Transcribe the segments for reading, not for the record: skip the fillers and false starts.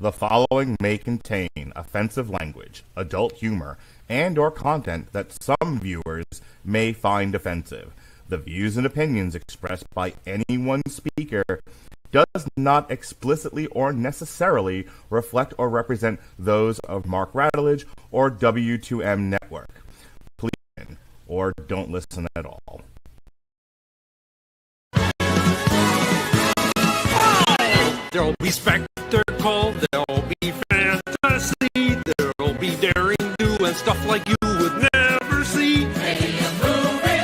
The following may contain offensive language, adult humor, and or content that some viewers may find offensive. The views and opinions expressed by any one speaker does not explicitly or necessarily reflect or represent those of Mark Radulich or W2M Network. Please or don't listen at all. There'll be spectacle, there'll be fantasy, there'll be daring do and stuff like you would never see. Be a movie,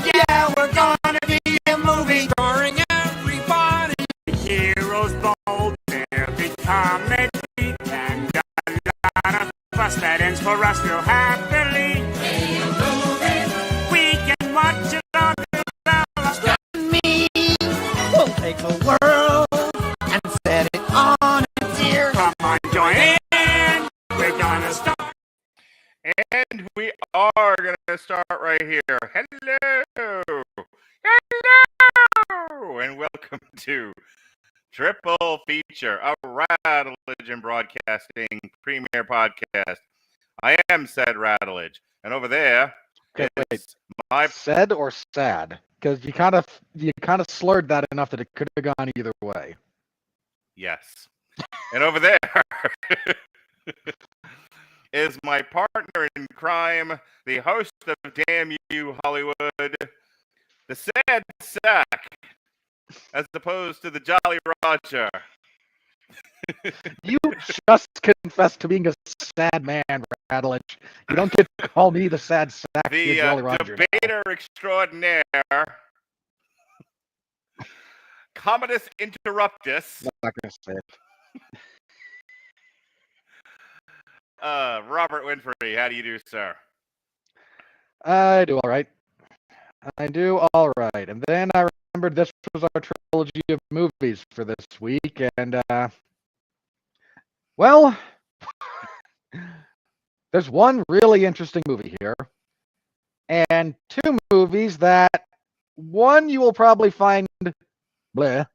yeah, we're gonna be a movie. Starring everybody, Heroes bold, there'll be comedy, and a lot of fuss that ends for us real happily. Be a movie, we can watch it on the television. Me, we'll take the world and set it on its ear. Come on, join in. We're gonna start. And we are going to start right here. Hello! Hello! And welcome to Triple Feature, a Radulich and Broadcasting premiere podcast. I am said Radulich, and over there is my... Said or sad? Because you kind of slurred that enough that it could have gone either way. Yes. And over there is my partner in crime, the host of Damn You Hollywood, the sad sack, as opposed to the Jolly Roger. You just confessed to being a sad man, Radulich. You don't get to call me the sad sack. The Jolly Roger debater extraordinaire, Commodus Interruptus. I'm not going to say it. Robert Winfrey, how do you do, sir? I do all right. I do all right. And then I remembered this was our trilogy of movies for this week, and well, there's one really interesting movie here, and two movies that one you will probably find bleh,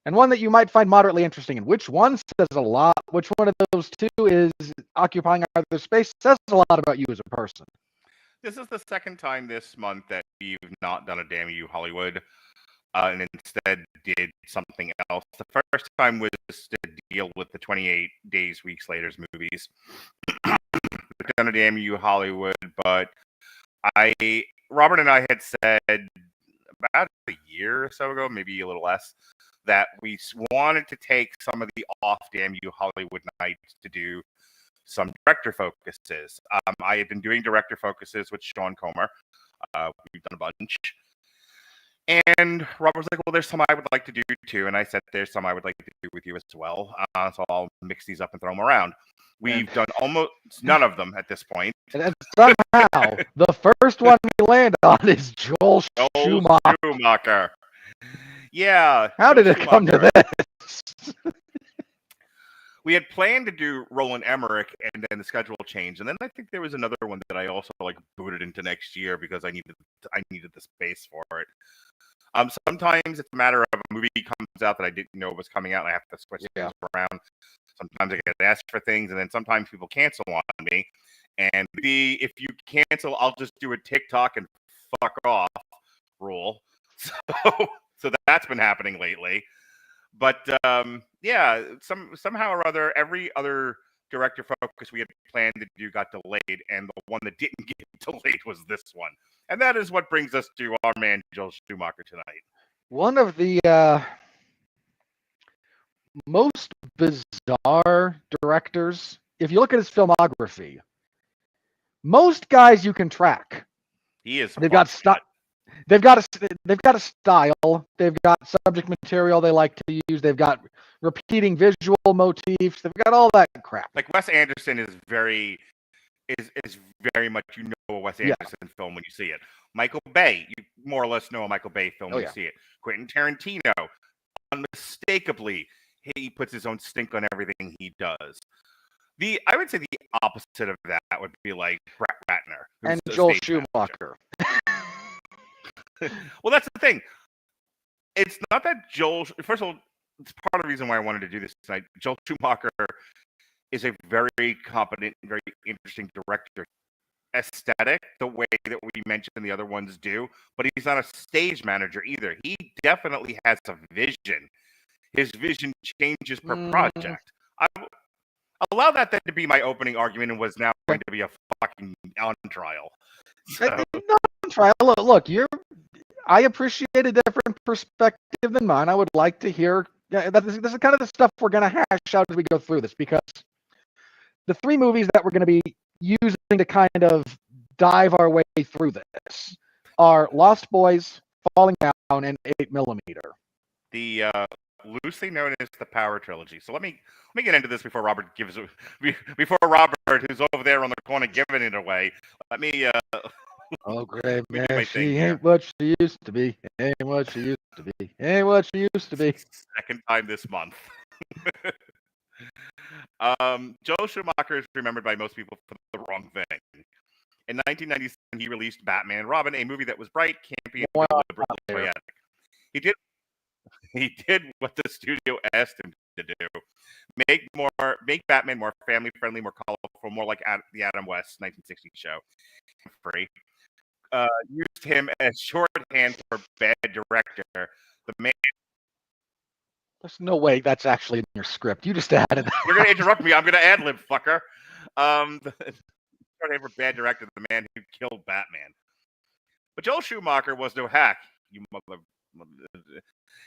and one that you might find moderately interesting. And which one says a lot? Which one of those two is occupying either space says a lot about you as a person. This is the second time this month that we've not done a Damn You Hollywood, and instead did something else. The first time was to deal with the 28 Days, Weeks Later's movies. We've done a Damn You Hollywood, but Robert and I had said about a year or so ago, maybe a little less, that we wanted to take some of the off Damn You Hollywood nights to do some director focuses. I had been doing director focuses with Sean Comer. We've done a bunch. And Robert was like, well, there's some I would like to do too. And I said, there's some I would like to do with you as well. So I'll mix these up and throw them around. We've done almost none of them at this point. And somehow, the first one we land on is Joel Schumacher. Yeah. How did it come to this? We had planned to do Roland Emmerich, and then the schedule changed. And then I think there was another one that I also booted into next year because I needed the space for it. Sometimes it's a matter of a movie comes out that I didn't know was coming out, and I have to switch things around. Sometimes I get asked for things, and then sometimes people cancel on me. And if you cancel, I'll just do a TikTok and fuck off rule. So that's been happening lately. But somehow or other, every other director focus we had planned to do got delayed, and the one that didn't get delayed was this one. And that is what brings us to our man Joel Schumacher tonight. One of the most bizarre directors, if you look at his filmography, most guys you can track. He is. They've got style. They've got a style. They've got subject material they like to use. They've got repeating visual motifs. They've got all that crap. Like Wes Anderson is very much a Wes Anderson film when you see it. Michael Bay, you more or less know a Michael Bay film when you see it. Quentin Tarantino, unmistakably, he puts his own stink on everything he does. I would say the opposite of that would be like Brett Ratner and Joel Schumacher. Well, that's the thing. It's not that Joel. First of all, it's part of the reason why I wanted to do this tonight. Joel Schumacher is a very competent, very interesting director. Aesthetic, the way that we mentioned the other ones do, but he's not a stage manager either. He definitely has a vision. His vision changes per project. I allow that then to be my opening argument and was now going to be a fucking on trial. So, No trial. Look, I appreciate a different perspective than mine. I would like to hear. This is kind of the stuff we're going to hash out as we go through this, because the three movies that we're going to be using to kind of dive our way through this are Lost Boys, Falling Down, and 8mm. the loosely known as the Power Trilogy. So let me get into this before Robert before Robert, who's over there on the corner, giving it away. Let me. Oh, great Let me do man, my she thing ain't here. what she used to be. Ain't what she used to be. Ain't what she used to be. Second time this month. Joel Schumacher is remembered by most people for the wrong thing. In 1997, he released Batman and Robin, a movie that was bright, campy, and deliberately poetic. He did what the studio asked him to do: make Batman more family friendly, more colorful, more like the Adam West 1960 show. Free. Used him as shorthand for bad director. The man. There's no way that's actually in your script. You just added that. You're gonna interrupt me. I'm gonna ad lib, fucker. Shorthand for bad director, the man who killed Batman. But Joel Schumacher was no hack.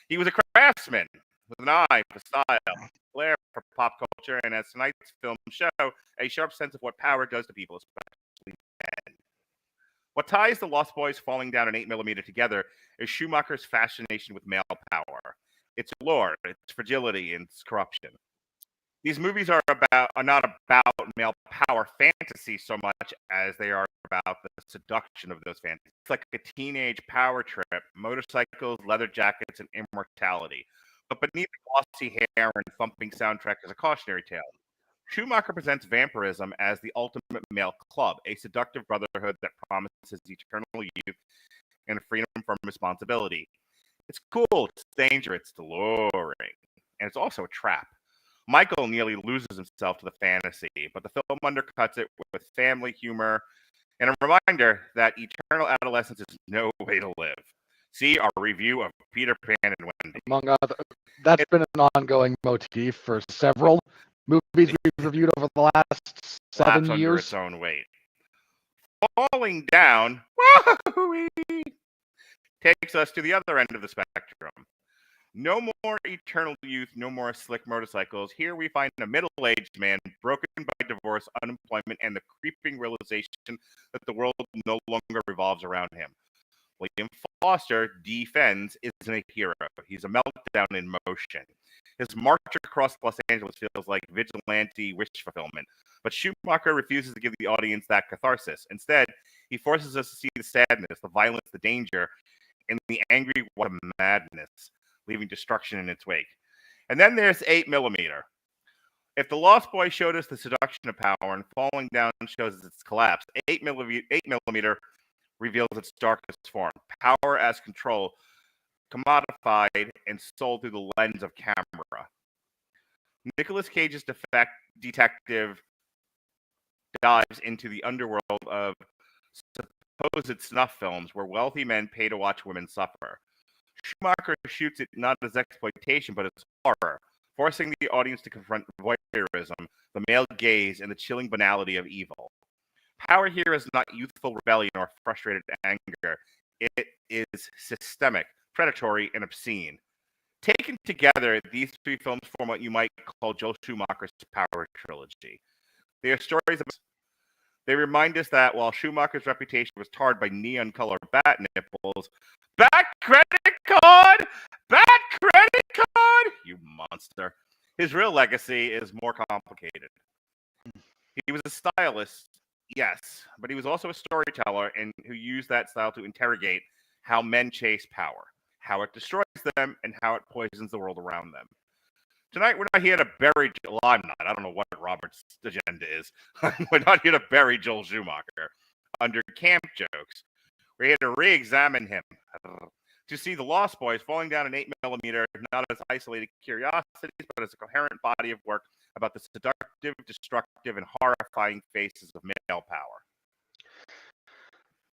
He was a craftsman with an eye for style, flair for pop culture, and as tonight's film show, a sharp sense of what power does to people, especially men. What ties the Lost Boys, Falling Down, and 8mm together is Schumacher's fascination with male power. Its allure, its fragility, and its corruption. These movies are not about male power fantasy so much as they are about the seduction of those fantasies. It's like a teenage power trip, motorcycles, leather jackets, and immortality. But beneath the glossy hair and thumping soundtrack is a cautionary tale. Schumacher presents vampirism as the ultimate male club, a seductive brotherhood that promises eternal youth and freedom from responsibility. It's cool, it's dangerous, it's alluring, and it's also a trap. Michael nearly loses himself to the fantasy, but the film undercuts it with family humor and a reminder that eternal adolescence is no way to live. See our review of Peter Pan and Wendy. Among other, that's been an ongoing motif for several movies we've reviewed over the last 7 Under years. its own weight. Falling Down takes us to the other end of the spectrum. No more eternal youth, no more slick motorcycles. Here we find a middle-aged man broken by divorce, unemployment, and the creeping realization that the world no longer revolves around him. William Foster, defends, isn't a hero. He's a meltdown in motion. His march across Los Angeles feels like vigilante wish fulfillment. But Schumacher refuses to give the audience that catharsis. Instead, he forces us to see the sadness, the violence, the danger, and the angry what a madness, leaving destruction in its wake. And then there's 8mm. If the Lost Boys showed us the seduction of power and Falling Down shows us its collapse, 8mm reveals its darkest form. Power as control, commodified and sold through the lens of camera. Nicolas Cage's detective dives into the underworld of supposed snuff films where wealthy men pay to watch women suffer. Schumacher shoots it not as exploitation, but as horror, forcing the audience to confront voyeurism, the male gaze, and the chilling banality of evil. Power here is not youthful rebellion or frustrated anger. It is systemic, predatory, and obscene. Taken together, these three films form what you might call Joel Schumacher's Power Trilogy. They are stories of. They remind us that while Schumacher's reputation was tarred by neon-colored bat-nipples, bat credit card, you monster. His real legacy is more complicated. He was a stylist, yes, but he was also a storyteller and who used that style to interrogate how men chase power, how it destroys them, and how it poisons the world around them. Tonight, we're not here to bury Joel. I'm not. I don't know what Robert's agenda is. We're not here to bury Joel Schumacher under camp jokes. We're here to re-examine him to see the Lost Boys falling down an 8mm, not as isolated curiosities, but as a coherent body of work about the seductive, destructive, and horrifying faces of male power.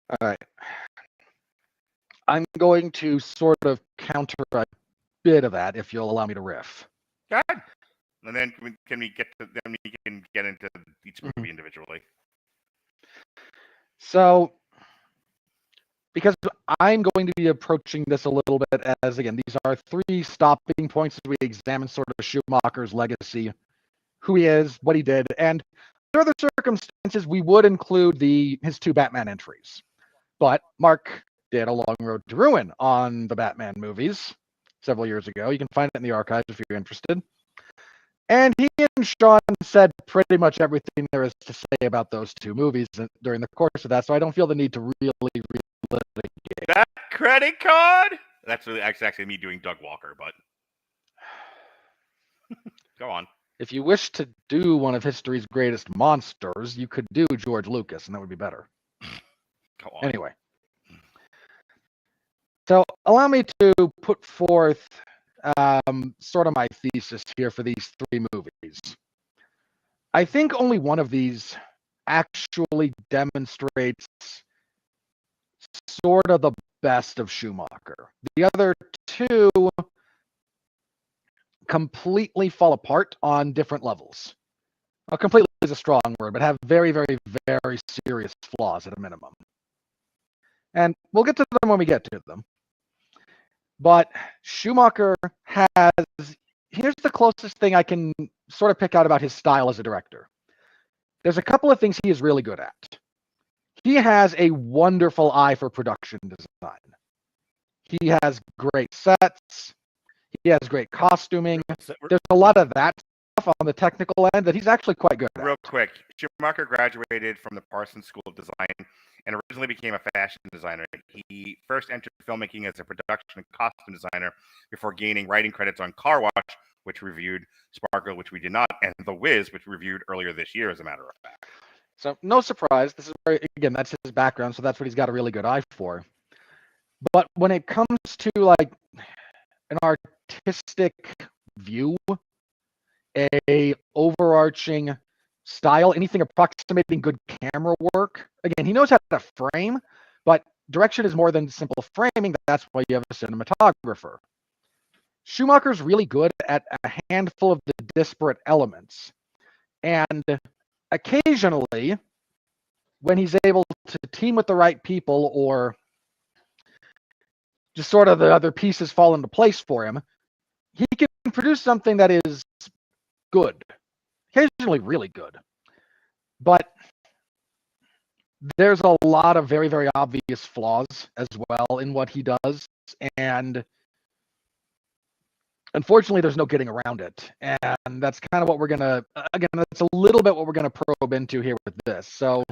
All right. I'm going to sort of counter a bit of that, if you'll allow me to riff. Go ahead. And then can we get into each movie individually? So, because I'm going to be approaching this a little bit as, again, these are 3 stopping points as we examine sort of Schumacher's legacy, who he is, what he did, and under other circumstances, we would include his 2 Batman entries. But Mark did A Long Road to Ruin on the Batman movies several years ago. You can find it in the archives if you're interested. And he and Sean said pretty much everything there is to say about those 2 movies during the course of that, so I don't feel the need to really relitigate. That credit card? That's actually me doing Doug Walker, but go on. If you wish to do one of history's greatest monsters, you could do George Lucas, and that would be better. Go on. Anyway. So allow me to put forth sort of my thesis here for these 3 movies. I think only one of these actually demonstrates sort of the best of Schumacher. The other 2 completely fall apart on different levels. Well, completely is a strong word, but have very, very, very serious flaws at a minimum. And we'll get to them when we get to them. But Schumacher here's the closest thing I can sort of pick out about his style as a director. There's a couple of things he is really good at. He has a wonderful eye for production design. He has great sets. He has great costuming. There's a lot of that stuff on the technical end that he's actually quite good at. Real quick, Schumacher graduated from the Parsons School of Design and originally became a fashion designer. He first entered filmmaking as a production and costume designer before gaining writing credits on Car Wash, which reviewed, Sparkle, which we did not, and The Wiz, which reviewed earlier this year, as a matter of fact. So no surprise. This is where, again, that's his background, so that's what he's got a really good eye for. But when it comes to like an artistic view, a overarching style, anything approximating good camera work. Again, he knows how to frame, but direction is more than simple framing. That's why you have a cinematographer. Schumacher's really good at a handful of the disparate elements. And occasionally, when he's able to team with the right people or just sort of the other pieces fall into place for him, he can produce something that is good. Occasionally really good. But there's a lot of very, very obvious flaws as well in what he does. And unfortunately, there's no getting around it. And that's kind of what we're going to, again, that's a little bit what we're going to probe into here with this. So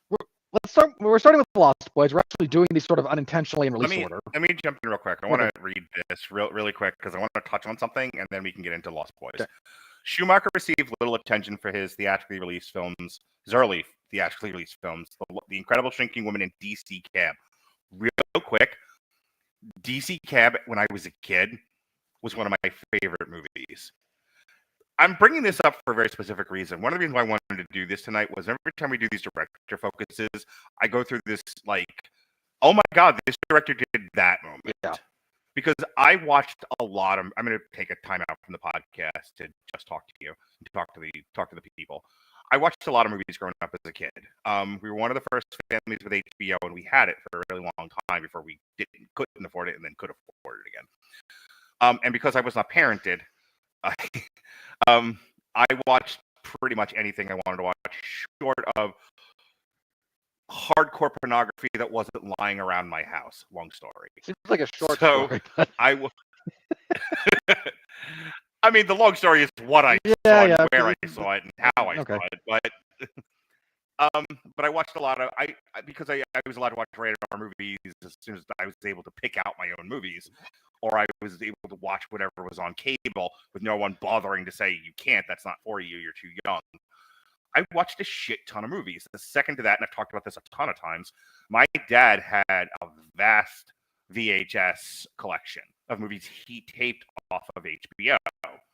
we're starting with The Lost Boys. We're actually doing these sort of unintentionally in release order. Let me jump in real quick. I want to read this really quick because I want to touch on something, and then we can get into Lost Boys. Okay. Schumacher received little attention for his theatrically released films, his early theatrically released films, The Incredible Shrinking Woman and DC Cab. Real quick, DC Cab, when I was a kid, was one of my favorite movies. I'm bringing this up for a very specific reason. One of the reasons why I wanted to do this tonight was every time we do these director focuses, I go through this like, oh my God, this director did that moment. Yeah. Because I watched a lot of, I'm going to take a time out from the podcast to just talk to you, and talk to the people. I watched a lot of movies growing up as a kid. We were one of the first families with HBO, and we had it for a really long time before we couldn't afford it and then could afford it again. And because I was not parented, I watched pretty much anything I wanted to watch, short of hardcore pornography that wasn't lying around my house. Long story. Seems like a short story. But I mean, the long story is what I saw, and where I saw it, and how I saw it. But I watched a lot of because I was allowed to watch rated R movies as soon as I was able to pick out my own movies, or I was able to watch whatever was on cable with no one bothering to say you can't. That's not for you. You're too young. I watched a shit ton of movies. The second to that, and I've talked about this a ton of times, my dad had a vast VHS collection of movies he taped off of HBO.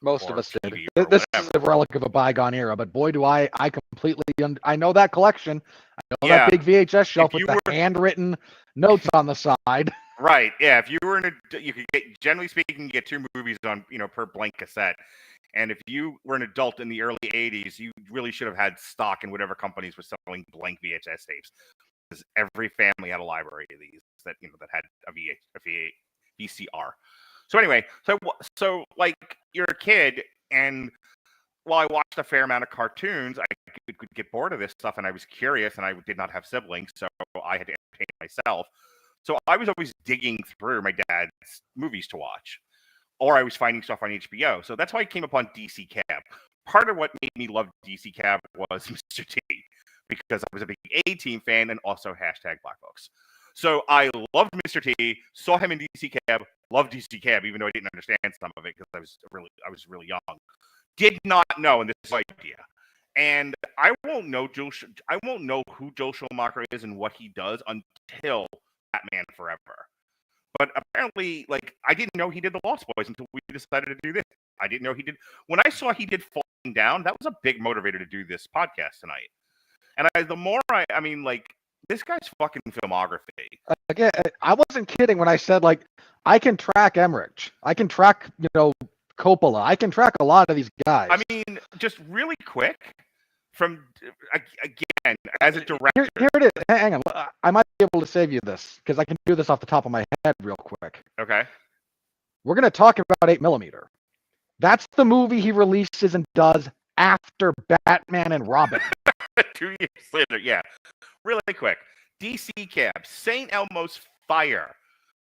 Most of or us did. TV or This is whatever. a relic of a bygone era, but boy, do I completely I know that collection. I know Yeah. that big VHS shelf If with you the were- handwritten notes on the side. Right. Yeah. If you were you could get, generally speaking, you get 2 movies on, per blank cassette. And if you were an adult in the early 80s, you really should have had stock in whatever companies were selling blank VHS tapes. Because every family had a library of these that, that had a VCR. So anyway, so like you're a kid, and while I watched a fair amount of cartoons, I could get bored of this stuff, and I was curious, and I did not have siblings, so I had to entertain myself. So I was always digging through my dad's movies to watch, or I was finding stuff on HBO. So that's how I came upon DC Cab. Part of what made me love DC Cab was Mr. T, because I was a big A-Team fan and also #Black Folks. So I loved Mr. T, saw him in DC Cab, loved DC Cab, even though I didn't understand some of it because I was really young. Did not know, and this is my idea. And I won't know who Joel Schumacher is and what he does until Batman Forever. But apparently, I didn't know he did The Lost Boys until we decided to do this. I didn't know he did. When I saw he did Falling Down, that was a big motivator to do this podcast tonight. And this guy's fucking filmography. Again, I wasn't kidding when I said, I can track Emmerich. I can track, Coppola. I can track a lot of these guys. I mean, just really quick, again, as a director. Here it is. Hang on. I might be able to save you this, because I can do this off the top of my head real quick. Okay. We're going to talk about 8mm. That's the movie he releases and does after Batman and Robin. 2 years later, yeah. Really quick. DC Cab, St. Elmo's Fire,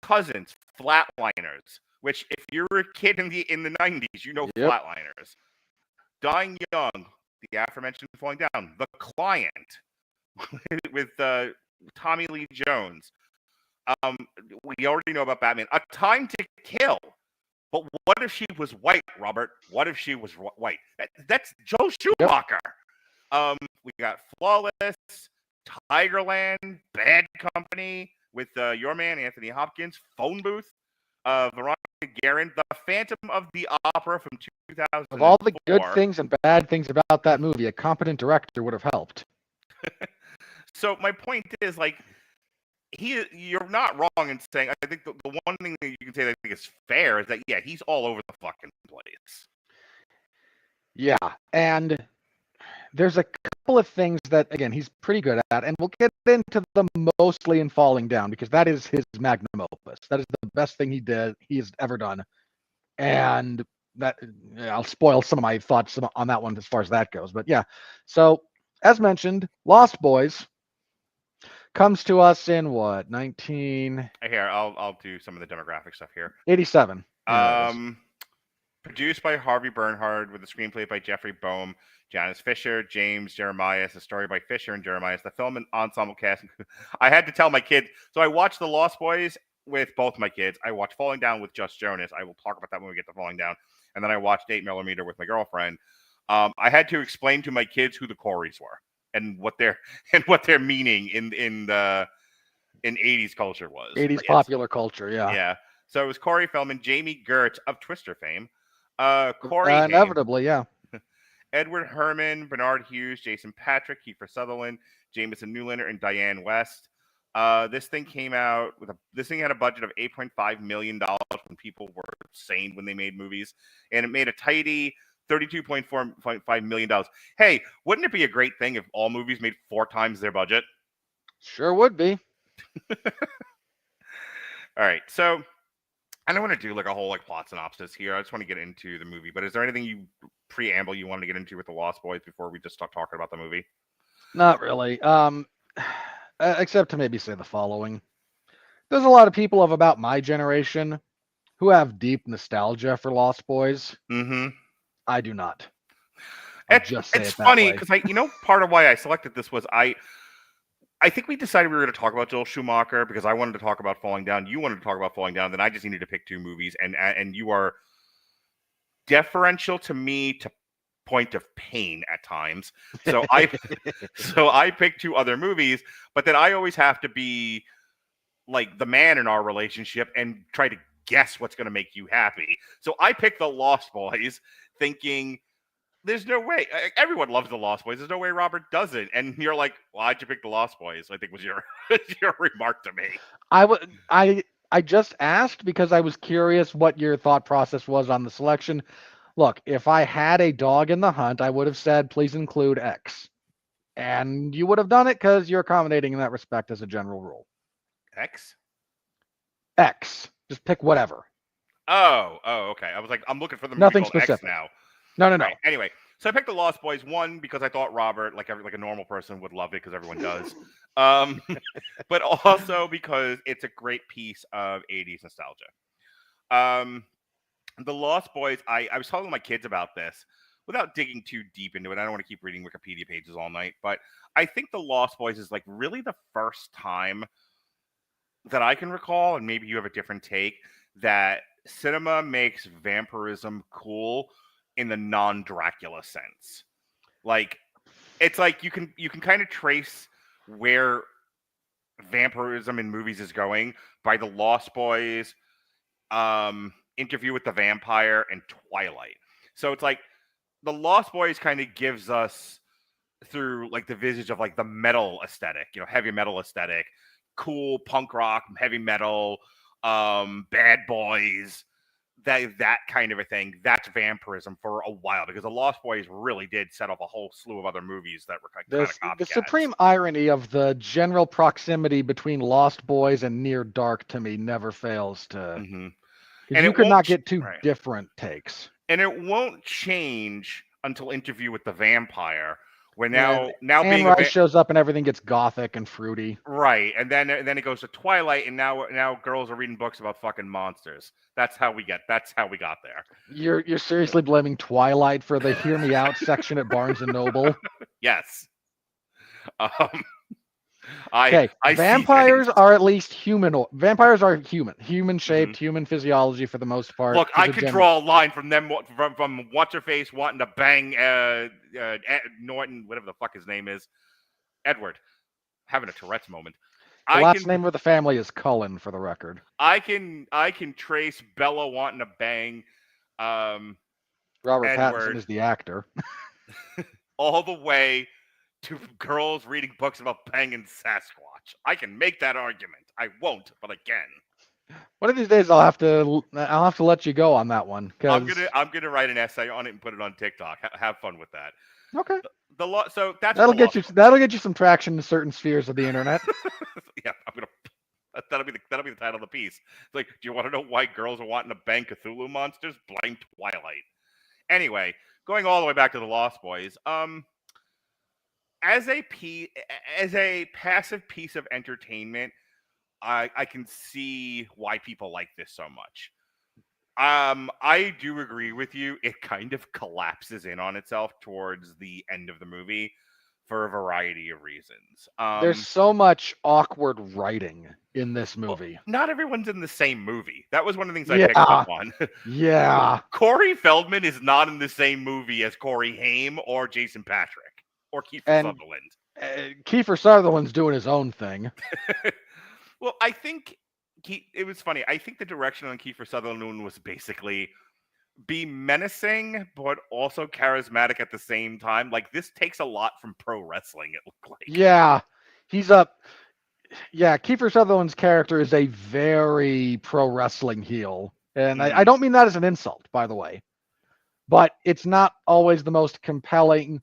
Cousins, Flatliners, which if you were a kid in the 90s, Yep. Flatliners. Dying Young, the aforementioned Falling Down, The Client with Tommy Lee Jones. We already know about Batman. A Time to Kill. But what if she was white, Robert? What if she was white? That's Joel Schumacher. Yep. We got Flawless, Tigerland, Bad Company with your man Anthony Hopkins, Phone Booth, Veronica Guerin, The Phantom of the Opera from 2000. Of all the good things and bad things about that movie, a competent director would have helped. So my point is, you're not wrong in saying, I think the one thing that you can say that I think is fair is that, yeah, he's all over the fucking place. Yeah, and there's a couple of things that, again, he's pretty good at, and we'll get into them mostly in Falling Down, because that is his magnum opus. That is the best thing he has ever done. And that, I'll spoil some of my thoughts on that one as far as that goes. But yeah, so as mentioned, Lost Boys comes to us in what, 19... Here, I'll do some of the demographic stuff here. 87. Produced by Harvey Bernhard with a screenplay by Jeffrey Boehm, Janice Fisher, James Jeremias, a story by Fisher and Jeremias. The film and ensemble cast. I had to tell my kids. So I watched The Lost Boys with both my kids. I watched Falling Down with Just Jonas. I will talk about that when we get to Falling Down. And then I watched 8mm with my girlfriend. I had to explain to my kids who the Coreys were and what their meaning in 80s culture was. 80s popular culture, yeah. Yeah. So it was Corey Feldman, Jamie Gertz of Twister fame, Corey inevitably, yeah. Edward Herman, Bernard Hughes, Jason Patrick, Kiefer Sutherland, Jameson Newlander, and Diane West. This thing came out this thing had a budget of $8.5 million when people were sane when they made movies, and it made a tidy $32.5 million. Hey, wouldn't it be a great thing if all movies made 4 times their budget? Sure would be. All right, so I don't want to do a whole plot synopsis here. I just want to get into the movie. But is there anything preamble you wanted to get into with the Lost Boys before we just start talking about the movie? Not really. Except to maybe say the following. There's a lot of people of about my generation who have deep nostalgia for Lost Boys. Mm-hmm. I do not. It's funny because part of why I selected this was I think we decided we were going to talk about Joel Schumacher because I wanted to talk about Falling Down. You wanted to talk about Falling Down. Then I just needed to pick 2 movies, and you are deferential to me to point of pain at times. So I picked 2 other movies, but then I always have to be like the man in our relationship and try to guess what's going to make you happy. So I picked the Lost Boys, thinking there's no way. Everyone loves the Lost Boys. There's no way Robert doesn't. And you're like, why'd you pick the Lost Boys? I think was your your remark to me. I just asked because I was curious what your thought process was on the selection. Look, if I had a dog in the hunt, I would have said, please include X. And you would have done it because you're accommodating in that respect as a general rule. X? X. Just pick whatever. Oh, okay. I was like, I'm looking for the movie Nothing called X specific. now. No. Right. Anyway, so I picked the Lost Boys, one, because I thought Robert, like a normal person, would love it because everyone does. But also because it's a great piece of 80s nostalgia. The Lost Boys, I was telling my kids about this without digging too deep into it. I don't want to keep reading Wikipedia pages all night, but I think the Lost Boys is like really the first time that I can recall, and maybe you have a different take, that cinema makes vampirism cool in the non-Dracula sense. Like, it's like you can kind of trace where vampirism in movies is going by the Lost Boys, Interview with the Vampire, and Twilight. So it's like the Lost Boys kind of gives us, through like the visage of like the metal aesthetic, heavy metal aesthetic, cool punk rock, heavy metal, bad boys, that kind of a thing. That's vampirism for a while, because the Lost Boys really did set off a whole slew of other movies that were kind of copycats. The supreme irony of the general proximity between Lost Boys and Near Dark to me never fails to. Mm-hmm. And you could not get two different takes. And it won't change until Interview with the Vampire, where now being Rice shows up and everything gets gothic and fruity. Right, and then it goes to Twilight, and now girls are reading books about fucking monsters. That's how we got there. You're seriously blaming Twilight for the Hear Me Out section at Barnes and Noble? Yes. Vampires are at least human. Vampires are human shaped, human physiology for the most part. Look, I could draw a line from them, from what's her face wanting to bang Norton, whatever the fuck his name is, Edward, having a Tourette's moment. The last name of the family is Cullen, for the record. I can trace Bella wanting to bang Robert Edward, Pattinson is the actor. all the way to girls reading books about banging Sasquatch. I can make that argument. I won't, but I can. One of these days, I'll have to let you go on that one. I'm gonna write an essay on it and put it on TikTok. Have fun with that. Okay. So that'll get you some traction in certain spheres of the internet. Yeah, that'll be the title of the piece. It's like, do you want to know why girls are wanting to bang Cthulhu monsters? Blame Twilight. Anyway, going all the way back to the Lost Boys. As a passive piece of entertainment, I can see why people like this so much. I do agree with you. It kind of collapses in on itself towards the end of the movie for a variety of reasons. There's so much awkward writing in this movie. Well, not everyone's in the same movie. That was one of the things I picked up on. Yeah. Corey Feldman is not in the same movie as Corey Haim or Jason Patrick. Or Kiefer Sutherland. Kiefer Sutherland's doing his own thing. Well, I think it was funny. I think the direction on Kiefer Sutherland was basically be menacing, but also charismatic at the same time. Like, this takes a lot from pro wrestling, it looked like. Yeah. Kiefer Sutherland's character is a very pro wrestling heel. And I don't mean that as an insult, by the way. But it's not always the most compelling.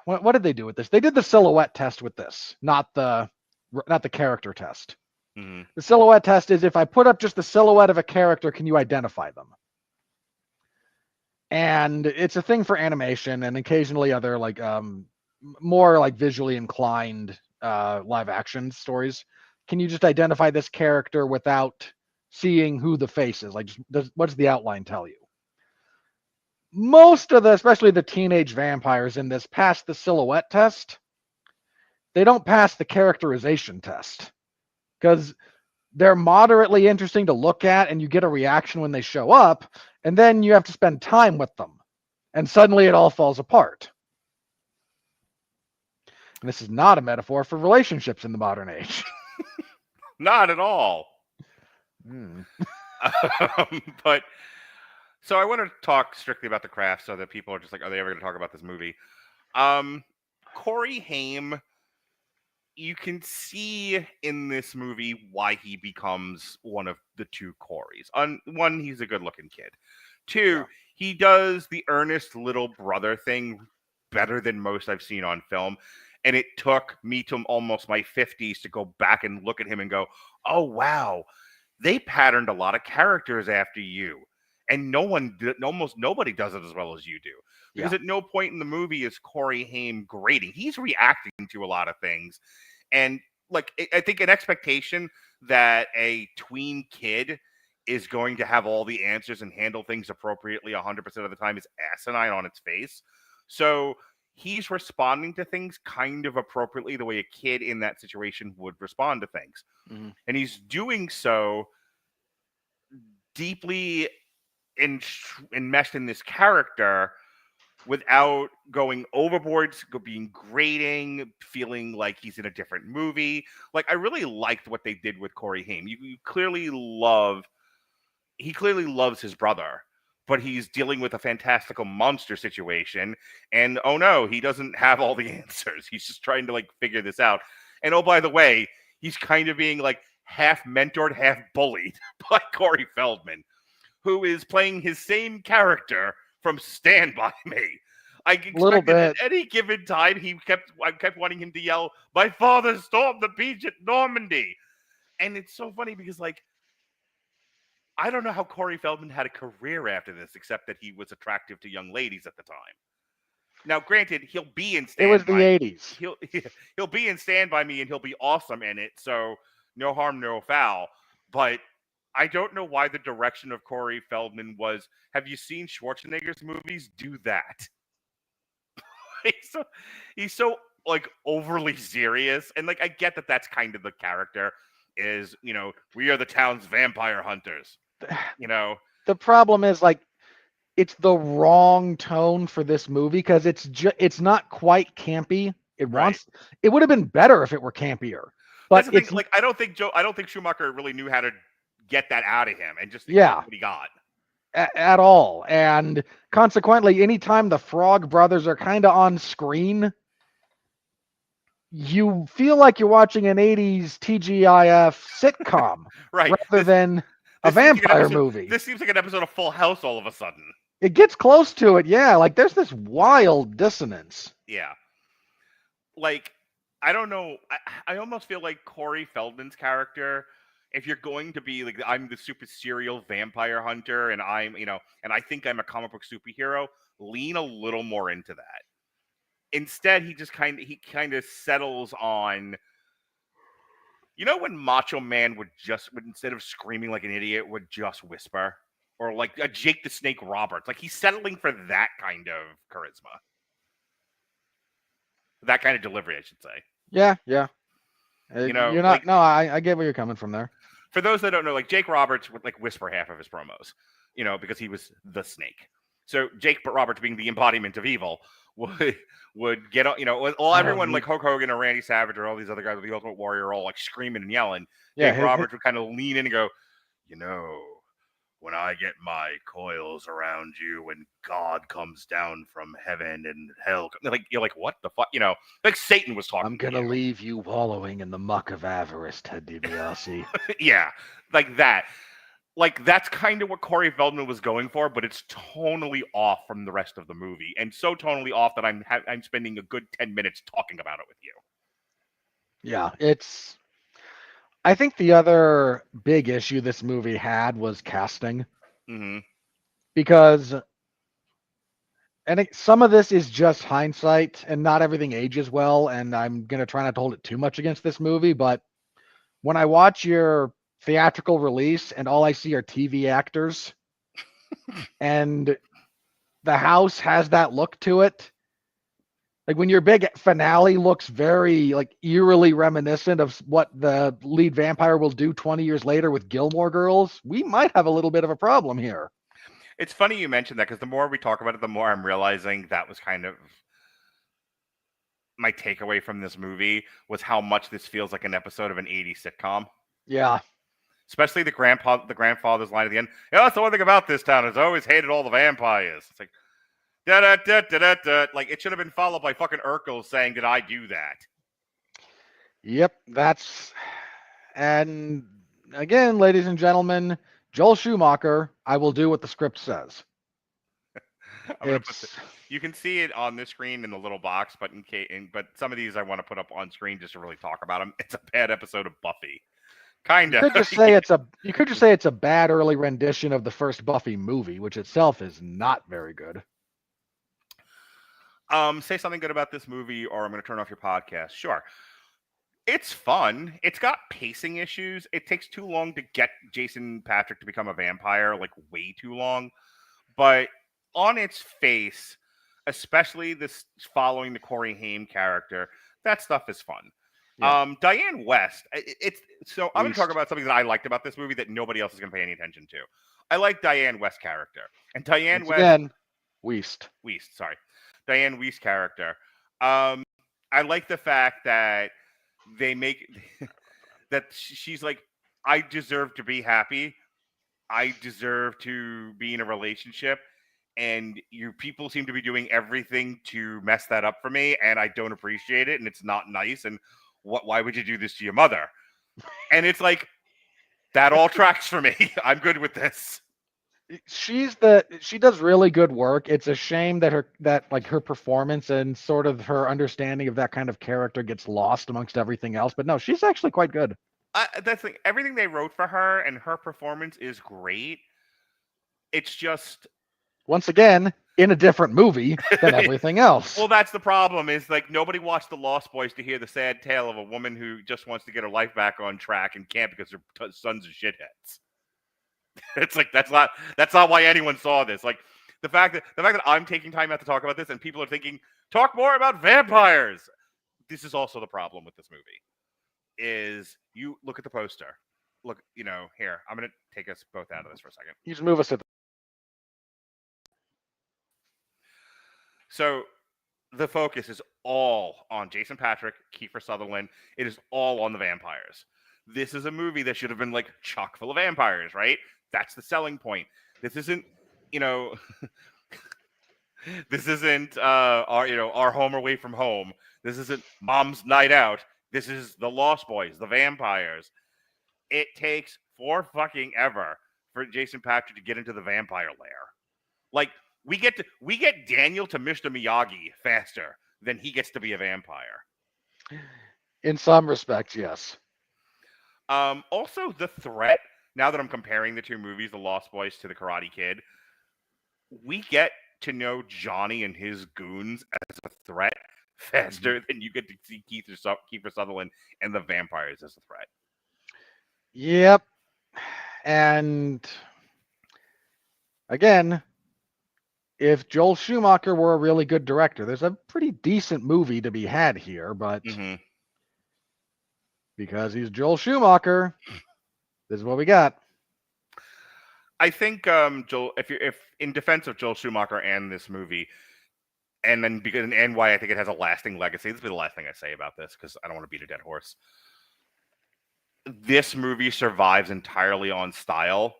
What did they do with this? They did the silhouette test with this, not the character test. Mm-hmm. The silhouette test is, if I put up just the silhouette of a character, can you identify them? And it's a thing for animation and occasionally other more like visually inclined live action stories. Can you just identify this character without seeing who the face is? Like, what does the outline tell you? Most of especially the teenage vampires in this, pass the silhouette test. They don't pass the characterization test because they're moderately interesting to look at and you get a reaction when they show up, and then you have to spend time with them and suddenly it all falls apart. And this is not a metaphor for relationships in the modern age. not at all. Hmm. But so I want to talk strictly about the craft, so that people are just like, are they ever going to talk about this movie? Corey Haim, you can see in this movie why he becomes one of the two Coreys. One, he's a good-looking kid. Two, Yeah. he does the earnest little brother thing better than most I've seen on film. And it took me to almost my 50s to go back and look at him and go, oh, wow, they patterned a lot of characters after you. And almost nobody does it as well as you do. Because Yeah. at no point in the movie is Corey Haim grading. He's reacting to a lot of things. And like, I think an expectation that a tween kid is going to have all the answers and handle things appropriately 100% of the time is asinine on its face. So he's responding to things kind of appropriately the way a kid in that situation would respond to things. Mhm. And he's doing so deeply enmeshed in this character without going overboard, being grating, feeling like he's in a different movie. Like, I really liked what they did with Corey Haim. He clearly loves his brother, but he's dealing with a fantastical monster situation. And oh no, he doesn't have all the answers. He's just trying to like figure this out. And oh, by the way, he's kind of being like half mentored, half bullied by Corey Feldman, who is playing his same character from Stand By Me. I expected at any given time I kept wanting him to yell, "My father stormed the beach at Normandy." And it's so funny because, like, I don't know how Corey Feldman had a career after this, except that he was attractive to young ladies at the time. Now, granted, he'll be in Stand By Me. It was the 80s. He'll be in Stand By Me, and he'll be awesome in it. So no harm, no foul. But I don't know why the direction of Corey Feldman was, have you seen Schwarzenegger's movies? Do that. he's so like overly serious. And like, I get that that's kind of the character is, we are the town's vampire hunters. The problem is, like, it's the wrong tone for this movie because it's not quite campy. It would have been better if it were campier. But that's the thing. Like, I don't think Schumacher really knew how to get that out of him, and just what he got at all. And consequently, anytime the Frog Brothers are kind of on screen, you feel like you're watching an 80s TGIF sitcom rather than a vampire movie. This seems like an episode of Full House all of a sudden. It gets close to it, yeah. Like, there's this wild dissonance. Yeah. Like, I don't know. I almost feel like Corey Feldman's character, if you're going to be like, I'm the super serial vampire hunter and I'm, and I think I'm a comic book superhero, lean a little more into that. Instead, he kind of settles on, when Macho Man would instead of screaming like an idiot, would just whisper, or like a Jake the Snake Roberts. Like, he's settling for that kind of charisma, that kind of delivery, I should say. Yeah. You're not. Like, no, I get where you're coming from there. For those that don't know, like, Jake Roberts would like whisper half of his promos, because he was the Snake. So Jake Roberts, being the embodiment of evil, would get, everyone like Hulk Hogan or Randy Savage or all these other guys with the Ultimate Warrior all like screaming and yelling. Yeah, Jake Roberts would kind of lean in and go, when I get my coils around you and God comes down from heaven and hell, like, you're like, what the fuck? Like Satan was talking. I'm going to leave you wallowing in the muck of avarice, Ted DiBiase. Yeah, like that. Like, that's kind of what Corey Feldman was going for, but it's tonally off from the rest of the movie. And so tonally off that I'm spending a good 10 minutes talking about it with you. Yeah, I think the other big issue this movie had was casting. Mm-hmm. Because, some of this is just hindsight, and not everything ages well, and I'm going to try not to hold it too much against this movie, but when I watch your theatrical release and all I see are TV actors, and the house has that look to it, like when your big finale looks very like eerily reminiscent of what the lead vampire will do 20 years later with Gilmore Girls, we might have a little bit of a problem here. It's funny you mentioned that, because the more we talk about it, the more I'm realizing that was kind of my takeaway from this movie, was how much this feels like an episode of an 80s sitcom. Yeah. Especially the grandfather's line at the end. Yeah, that's the one thing about this town is I always hated all the vampires. It's like da da da da da da. Like it should have been followed by fucking Urkel saying, "Did I do that?" Yep. And again, ladies and gentlemen, Joel Schumacher, I will do what the script says. You can see it on this screen in the little box, but but some of these I want to put up on screen just to really talk about them. It's a bad episode of Buffy. Kind of. You could just say it's a bad early rendition of the first Buffy movie, which itself is not very good. Say something good about this movie, or I'm going to turn off your podcast. Sure. It's fun. It's got pacing issues. It takes too long to get Jason Patrick to become a vampire, like way too long. But on its face, especially this following the Corey Haim character, that stuff is fun. Yeah. Diane West. I'm going to talk about something that I liked about this movie that nobody else is going to pay any attention to. I like Diane West's character, and Diane West. Again, Wiest. Sorry, Diane West's character. I like the fact that they make that she's like, I deserve to be happy. I deserve to be in a relationship. And you people seem to be doing everything to mess that up for me, and I don't appreciate it, and it's not nice. And why would you do this to your mother? And it's like, that all tracks for me. I'm good with this. She does really good work. It's a shame that her performance and sort of her understanding of that kind of character gets lost amongst everything else. But no, she's actually quite good. That's like everything they wrote for her, and her performance is great. It's just, once again, in a different movie than everything else. Well, that's the problem, is like nobody watched The Lost Boys to hear the sad tale of a woman who just wants to get her life back on track and can't because her sons are shitheads. It's like that's not why anyone saw this. Like the fact that I'm taking time out to talk about this and people are thinking, talk more about vampires. This is also the problem with this movie. Is you look at the poster. Look, here, I'm going to take us both out of this for a second. You just move us to So the focus is all on Jason Patrick, Kiefer Sutherland. It is all on the vampires. This is a movie that should have been like chock full of vampires, right? That's the selling point. This isn't, this isn't our Home Away from Home. This isn't Mom's Night Out. This is the Lost Boys, the vampires. It takes for fucking ever for Jason Patrick to get into the vampire lair. Like, we get Daniel to Mr. Miyagi faster than he gets to be a vampire. In some respects, yes. Also, the threat, now that I'm comparing the two movies, The Lost Boys to The Karate Kid, we get to know Johnny and his goons as a threat faster than you get to see Kiefer Sutherland and the vampires as a threat. Yep. And again, if Joel Schumacher were a really good director, there's a pretty decent movie to be had here, but because he's Joel Schumacher, this is what we got. I think Joel, if in defense of Joel Schumacher and this movie, and why I think it has a lasting legacy. This will be the last thing I say about this because I don't want to beat a dead horse. This movie survives entirely on style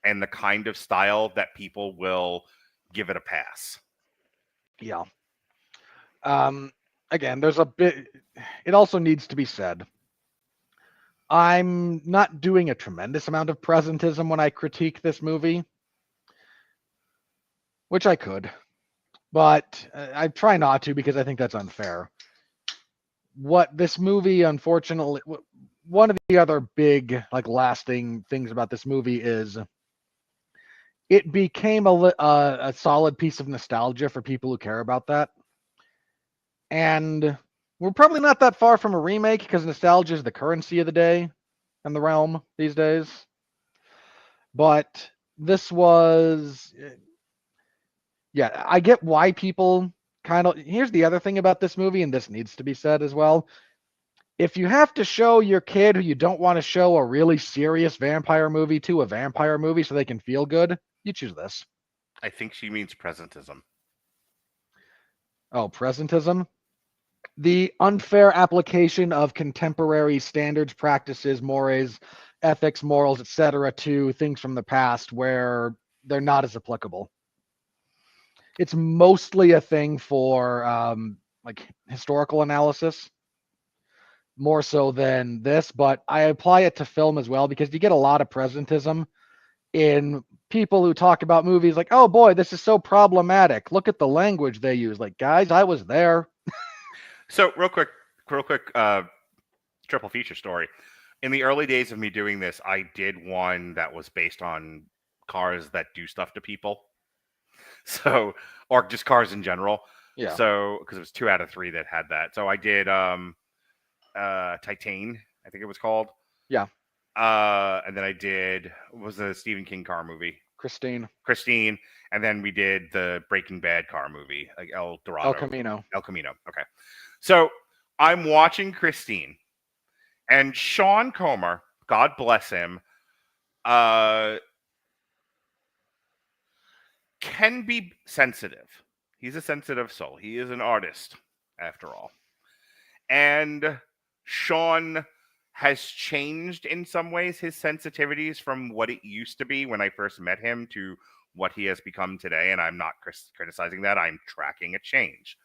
and the kind of style that people will give it a pass. Yeah. Again, there's a bit. It also needs to be said, I'm not doing a tremendous amount of presentism when I critique this movie, which I could, but I try not to because I think that's unfair. What this movie, unfortunately, one of the other big, lasting things about this movie is it became a solid piece of nostalgia for people who care about that. And we're probably not that far from a remake because nostalgia is the currency of the day and the realm these days. But this was, yeah, I get why people here's the other thing about this movie, and this needs to be said as well. If you have to show your kid who you don't want to show a really serious vampire movie to a vampire movie so they can feel good, you choose this. I think she means presentism. Oh, presentism? The unfair application of contemporary standards, practices, mores, ethics, morals, etc., to things from the past where they're not as applicable. It's mostly a thing for like historical analysis, more so than this, but I apply it to film as well because you get a lot of presentism in people who talk about movies like, oh boy, this is so problematic. Look at the language they use. Like, guys, I was there. So real quick, triple feature story. In the early days of me doing this, I did one that was based on cars that do stuff to people. So, or just cars in general. Yeah. So, because it was 2 out of 3 that had that. So I did Titan, I think it was called. Yeah. And then I did was a Stephen King car movie, Christine, and then we did the Breaking Bad car movie, like El Dorado, El Camino. Okay, so I'm watching Christine, and Sean Comer, God bless him, can be sensitive. He's a sensitive soul. He is an artist, after all. And Sean has changed in some ways his sensitivities from what it used to be when I first met him to what he has become today. And I'm not criticizing that. I'm tracking a change.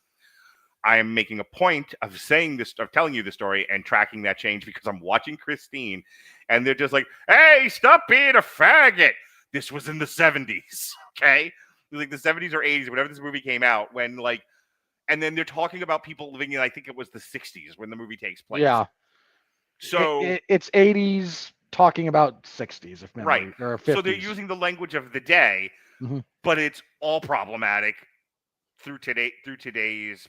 I am making a point of saying this, of telling you the story and tracking that change because I'm watching Christine and they're just like, hey, stop being a faggot. This was in the 70s, okay? Like the 70s or 80s, whenever this movie came out, when like, and then they're talking about people living in, I think it was the 60s when the movie takes place. Yeah. So it's 80s talking about 60s, if memory, right, or 50s. So they're using the language of the day, but it's all problematic through today's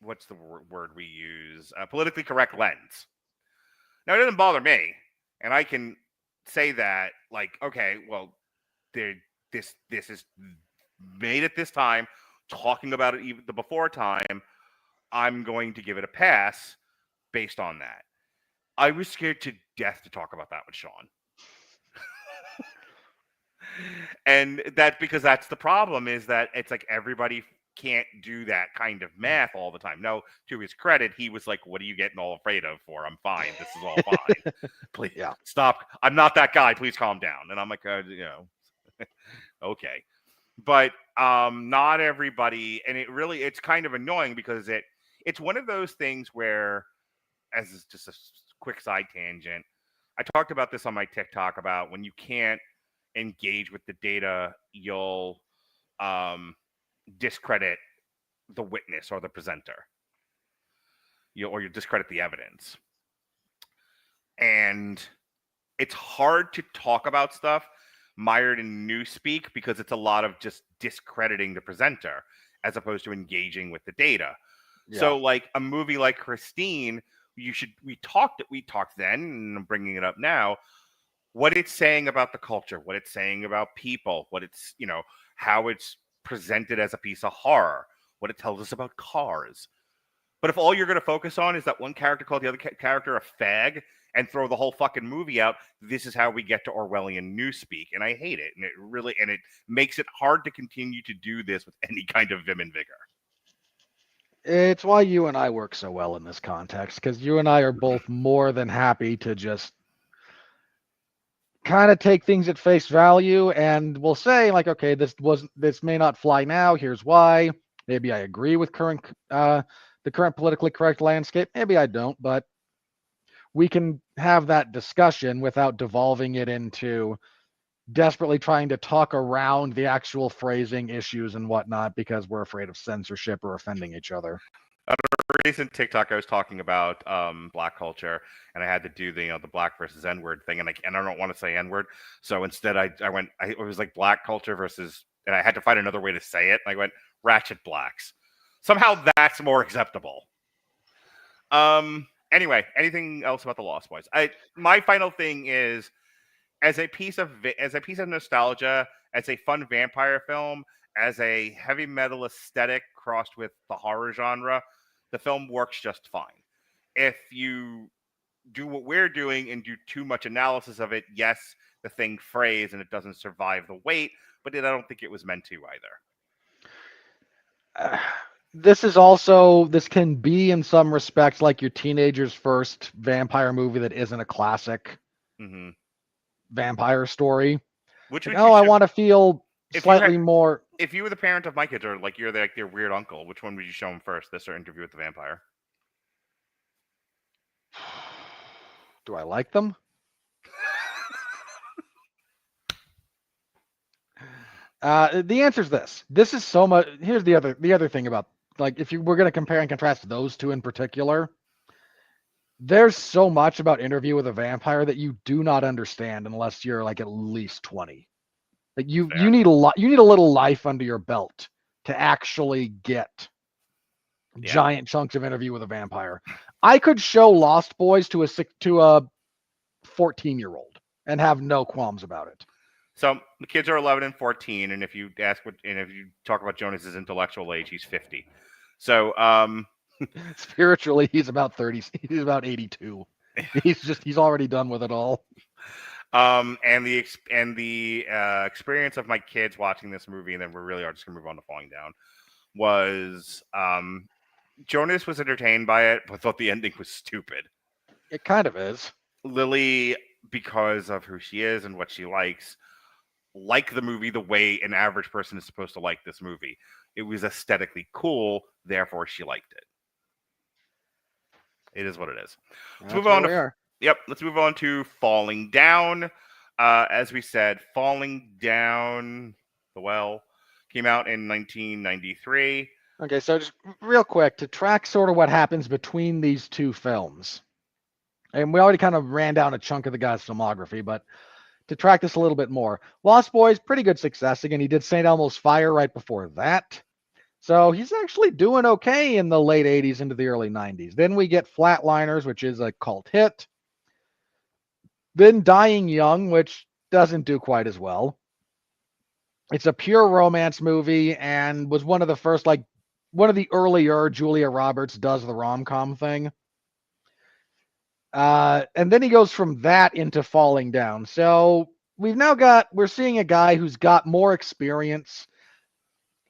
what's the word we use? Politically correct lens. Now it doesn't bother me, and I can say that like, okay, well, this is made at this time, talking about it even the before time. I'm going to give it a pass based on that. I was scared to death to talk about that with Sean. And that's because that's the problem, is that it's like everybody can't do that kind of math all the time. No, to his credit, he was like, what are you getting all afraid of for? I'm fine. This is all fine. Please stop. I'm not that guy. Please calm down. And I'm like, okay. But not everybody, and it's kind of annoying because it's one of those things where, as just a quick side tangent, I talked about this on my TikTok about when you can't engage with the data, you'll discredit the witness or the presenter, or you discredit the evidence. And it's hard to talk about stuff mired in newspeak because it's a lot of just discrediting the presenter as opposed to engaging with the data. Yeah. So like a movie like Christine, we talked then, and I'm bringing it up now, what it's saying about the culture, what it's saying about people, what it's, how it's presented as a piece of horror, what it tells us about cars. But if all you're going to focus on is that one character called the other character a fag and throw the whole fucking movie out, this is how we get to Orwellian newspeak. And I hate it. And it makes it hard to continue to do this with any kind of vim and vigor. It's why you and I work so well in this context, because you and I are both more than happy to just kind of take things at face value, and we'll say like, okay, this may not fly now. Here's why. Maybe I agree with the current politically correct landscape. Maybe I don't, but we can have that discussion without devolving it into desperately trying to talk around the actual phrasing issues and whatnot because we're afraid of censorship or offending each other. A recent TikTok, I was talking about black culture, and I had to do the black versus N-word thing, and I don't want to say N-word, so instead it was like black culture versus, and I had to find another way to say it. And I went ratchet blacks. Somehow that's more acceptable. Anyway, anything else about The Lost Boys? My final thing is, as a piece of nostalgia, as a fun vampire film, as a heavy metal aesthetic crossed with the horror genre, the film works just fine. If you do what we're doing and do too much analysis of it, yes, the thing frays and it doesn't survive the weight, but I don't think it was meant to either. This can be in some respects like your teenager's first vampire movie that isn't a classic Hmm. vampire story. Which Like, would you oh, I show want to feel if you had slightly more. if you were the parent of my kids, or like you're like their weird uncle? Which one would you show them first? This or Interview with the Vampire? Do I like them? The answer is this. This is so much. Here's the other thing about, like, if we're going to compare and contrast those two in particular, there's so much about Interview with a Vampire that you do not understand unless you're like at least 20. Like you Fair. need a lot. You need a little life under your belt to actually get Yeah. giant chunks of Interview with a Vampire. I could show Lost Boys to a 14-year-old and have no qualms about it. So the kids are 11 and 14, and if you talk about Jonas's intellectual age, he's 50. So Spiritually, he's about 30. He's about 82. He's already done with it all. and the experience of my kids watching this movie, and then we really are just gonna move on to Falling Down, was Jonas was entertained by it, but thought the ending was stupid. It kind of is. Lily, because of who she is and what she likes the movie the way an average person is supposed to like this movie. It was aesthetically cool, therefore she liked it. It is what it is. Let's move on to let's move on to Falling Down. As we said, Falling Down, the well, came out in 1993. Okay, so just real quick to track sort of what happens between these two films. And we already kind of ran down a chunk of the guy's filmography, but to track this a little bit more, Lost Boys, pretty good success. Again, he did St. Elmo's Fire right before that. So he's actually doing okay in the late 80s into the early 90s. Then we get Flatliners, which is a cult hit. Then Dying Young, which doesn't do quite as well. It's a pure romance movie and was one of the first, like, one of the earlier Julia Roberts does the rom-com thing. And then he goes from that into Falling Down. So we're seeing a guy who's got more experience,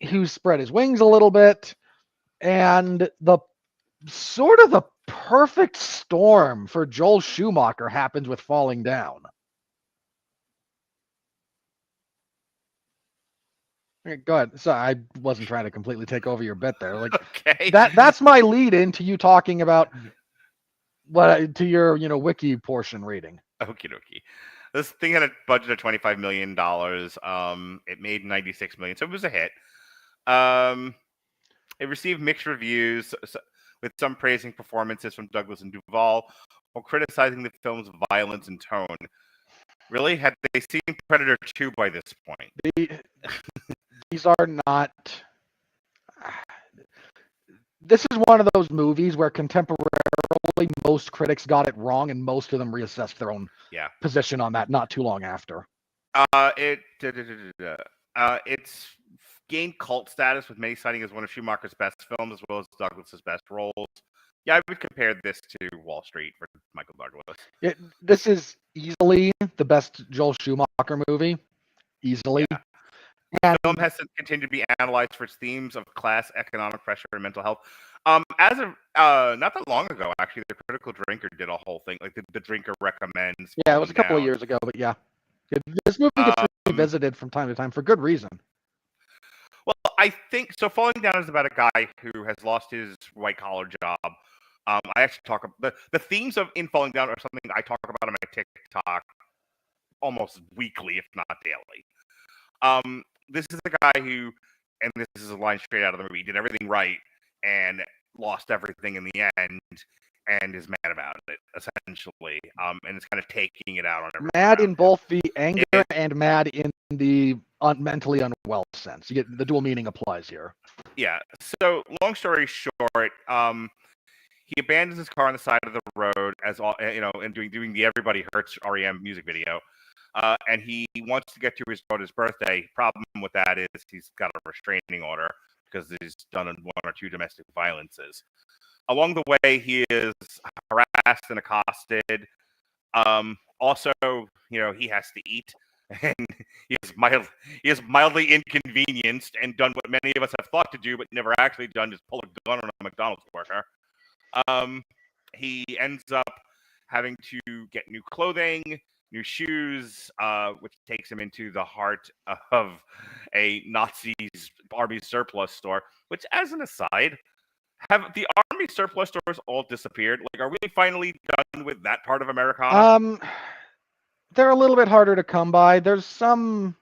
who's spread his wings a little bit, and the sort of the perfect storm for Joel Schumacher happens with Falling Down. Go ahead. Sorry, I wasn't trying to completely take over your bit there. Like, okay, that's my lead into you talking about to your wiki portion reading. Okie dokie. This thing had a budget of $25 million. It made $96 million, so it was a hit. It received mixed reviews, with some praising performances from Douglas and Duvall, while criticizing the film's violence and tone. Really? Had they seen Predator 2 by this point? These are not... This is one of those movies where contemporarily most critics got it wrong, and most of them reassessed their own position on that not too long after. It's gained cult status, with many citing as one of Schumacher's best films, as well as Douglas's best roles. Yeah, I would compare this to Wall Street for Michael Douglas. This is easily the best Joel Schumacher movie. Easily. Yeah. The film has continued to be analyzed for its themes of class, economic pressure, and mental health. As of not that long ago, actually, the Critical Drinker did a whole thing, like the Drinker recommends. Yeah, it was a couple of years ago, but yeah, this movie gets revisited from time to time for good reason. Well, I think so. Falling Down is about a guy who has lost his white collar job. I actually talk about the themes of in Falling Down are something I talk about on my TikTok almost weekly, if not daily. This is a guy who, and this is a line straight out of the movie, did everything right and lost everything in the end, and is mad about it, essentially. And it's kind of taking it out on everyone. Mad in both the anger and mad in the mentally unwell sense. You get the dual meaning applies here. Yeah. So, long story short, he abandons his car on the side of the road, as all and doing the "Everybody Hurts" REM music video. And he wants to get to his daughter's birthday. Problem with that is he's got a restraining order because he's done one or two domestic violences. Along the way, he is harassed and accosted. Also, he has to eat, and he is mildly inconvenienced and done what many of us have thought to do but never actually done, just pull a gun on a McDonald's worker. He ends up having to get new clothing, new shoes, which takes him into the heart of a Nazi's army surplus store. Which, as an aside, have the army surplus stores all disappeared? Like, are we finally done with that part of Americana? They're a little bit harder to come by. There's some.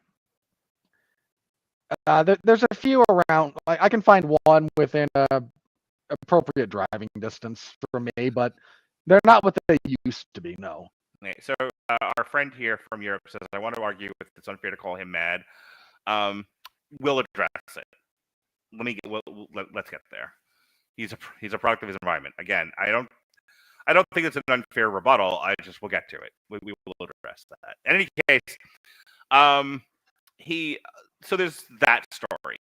There's a few around. I can find one within a appropriate driving distance for me, but they're not what they used to be. No. Okay, so our friend here from Europe says, "I want to argue with. It's unfair to call him mad." We'll address it. Let's get there. He's a product of his environment. Again, I don't think it's an unfair rebuttal. We'll get to it. We will address that. In any case, so there's that story,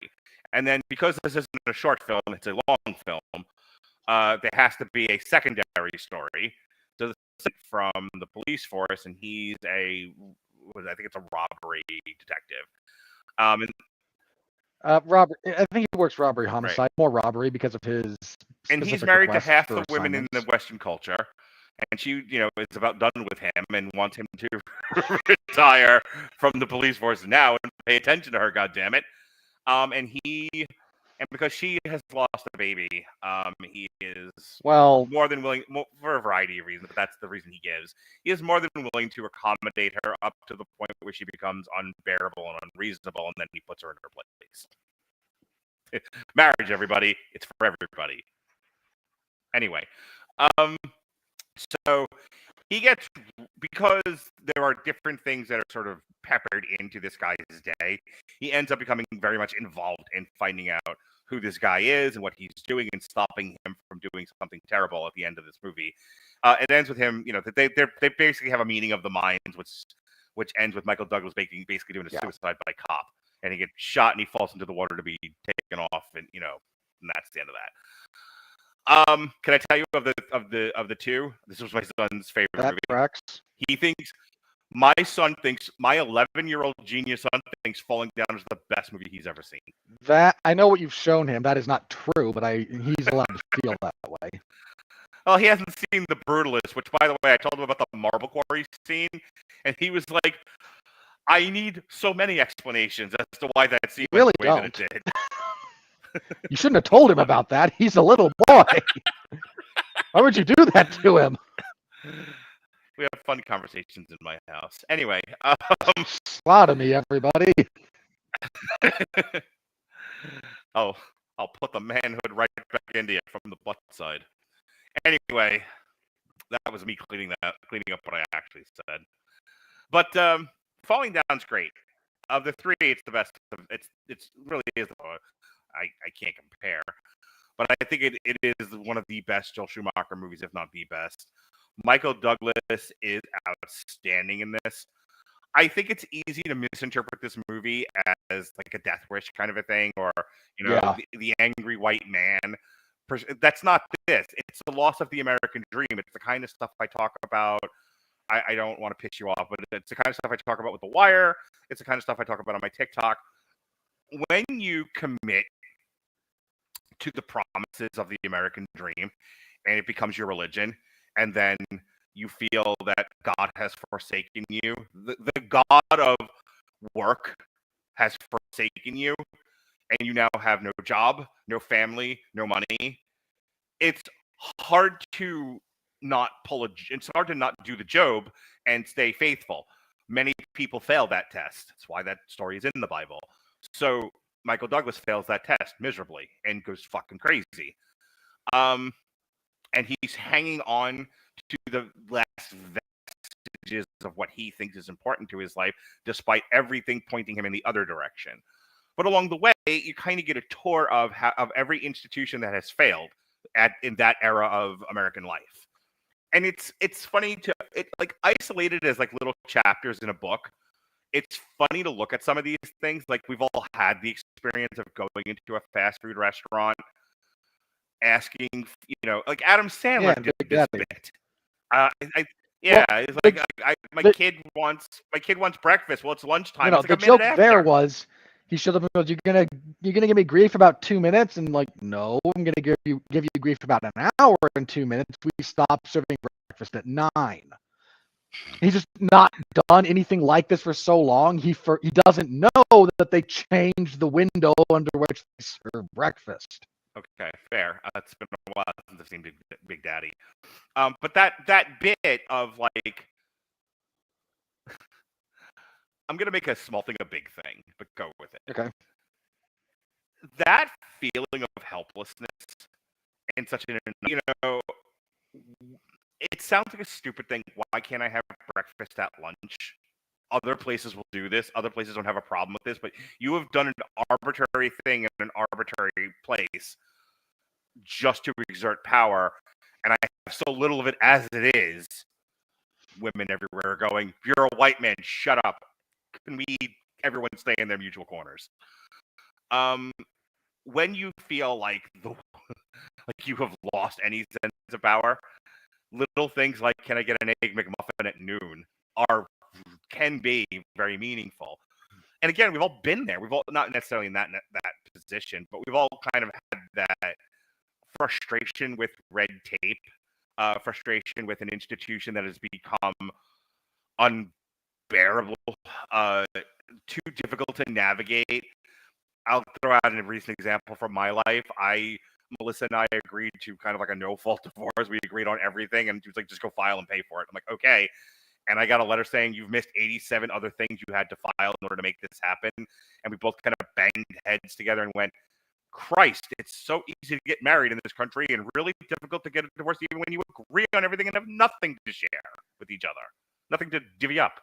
and then because this isn't a short film, it's a long film. There has to be a secondary story from the police force, and he's I think it's a robbery detective. Robert, I think he works robbery homicide, right. More robbery because of his. And he's married to half the women in the Western culture, and she, is about done with him and wants him to retire from the police force now and pay attention to her. goddammit. And because she has lost a baby, he is more than willing, for a variety of reasons, but that's the reason he gives. He is more than willing to accommodate her up to the point where she becomes unbearable and unreasonable, and then he puts her in her place. Marriage, everybody. It's for everybody. Anyway, so he gets, because there are different things that are sort of peppered into this guy's day, he ends up becoming very much involved in finding out who this guy is and what he's doing and stopping him from doing something terrible at the end of this movie. It ends with him, they basically have a meeting of the minds, which ends with Michael Douglas basically doing a suicide by cop, and he gets shot and he falls into the water to be taken off, and and that's the end of that. Can I tell you of the two? This was my son's favorite movie. Tracks. My 11-year-old genius son thinks Falling Down is the best movie he's ever seen. That I know what you've shown him. That is not true, but he's allowed to feel that way. Well, he hasn't seen The Brutalist, which, by the way, I told him about the marble quarry scene, and he was like, "I need so many explanations as to why that scene really went the way that it did." You shouldn't have told him about that. He's a little boy. Why would you do that to him? We have fun conversations in my house. Anyway, sodomy, everybody. I'll put the manhood right back into you from the butt side. Anyway, that was me cleaning up what I actually said. But Falling Down's great. Of the three, it's the best. It's really is. I can't compare, but I think it is one of the best Joel Schumacher movies, if not the best. Michael Douglas is outstanding in this. I think it's easy to misinterpret this movie as like a death wish kind of a thing, or the angry white man. That's not this. It's the loss of the American dream. It's the kind of stuff I talk about. I don't want to piss you off, but it's the kind of stuff I talk about with The Wire. It's the kind of stuff I talk about on my TikTok. When you commit to the promises of the American dream and it becomes your religion, and then you feel that God has forsaken you, the God of work has forsaken you, and you now have no job, no family, no money, it's hard to not do the Job and stay faithful. Many people fail that test. That's why that story is in the Bible. So Michael Douglas fails that test miserably and goes fucking crazy. And he's hanging on to the last vestiges of what he thinks is important to his life, despite everything pointing him in the other direction. But along the way, you kind of get a tour of every institution that has failed in that era of American life. And it's funny to isolated as like little chapters in a book. It's funny to look at some of these things. Like, we've all had the experience of going into a fast food restaurant, asking, like Adam Sandler did this bit. Yeah, Well, it's like my the- kid wants breakfast. Well, it's lunchtime. No, It's the like a minute joke after. there was he should have been, you're gonna give me grief about 2 minutes, and like, no, I'm gonna give you grief about an hour and 2 minutes. We stopped serving breakfast at 9. He's just not done anything like this for so long. He doesn't know that they changed the window under which they serve breakfast. Okay, fair. It's been a while since I've seen Big Daddy. But that bit of like, I'm gonna make a small thing a big thing, but go with it. Okay. That feeling of helplessness in such an, it sounds like a stupid thing. Why can't I have breakfast at lunch? Other places will do this. Other places don't have a problem with this, but you have done an arbitrary thing in an arbitrary place just to exert power, and I have so little of it as it is. Women everywhere are going, "You're a white man, shut up. Can we everyone stay in their mutual corners?" When you feel like like you have lost any sense of power, little things like "Can I get an egg McMuffin at noon?" can be very meaningful. And again, we've all been there. We've all not necessarily in that position, but we've all kind of had that frustration with red tape, frustration with an institution that has become unbearable, too difficult to navigate. I'll throw out a recent example from my life. Melissa and I agreed to kind of like a no-fault divorce. We agreed on everything, and she was like, "Just go file and pay for it." I'm like, "Okay." And I got a letter saying you've missed 87 other things you had to file in order to make this happen. And we both kind of banged heads together and went, Christ, it's so easy to get married in this country and really difficult to get a divorce even when you agree on everything and have nothing to share with each other, nothing to divvy up.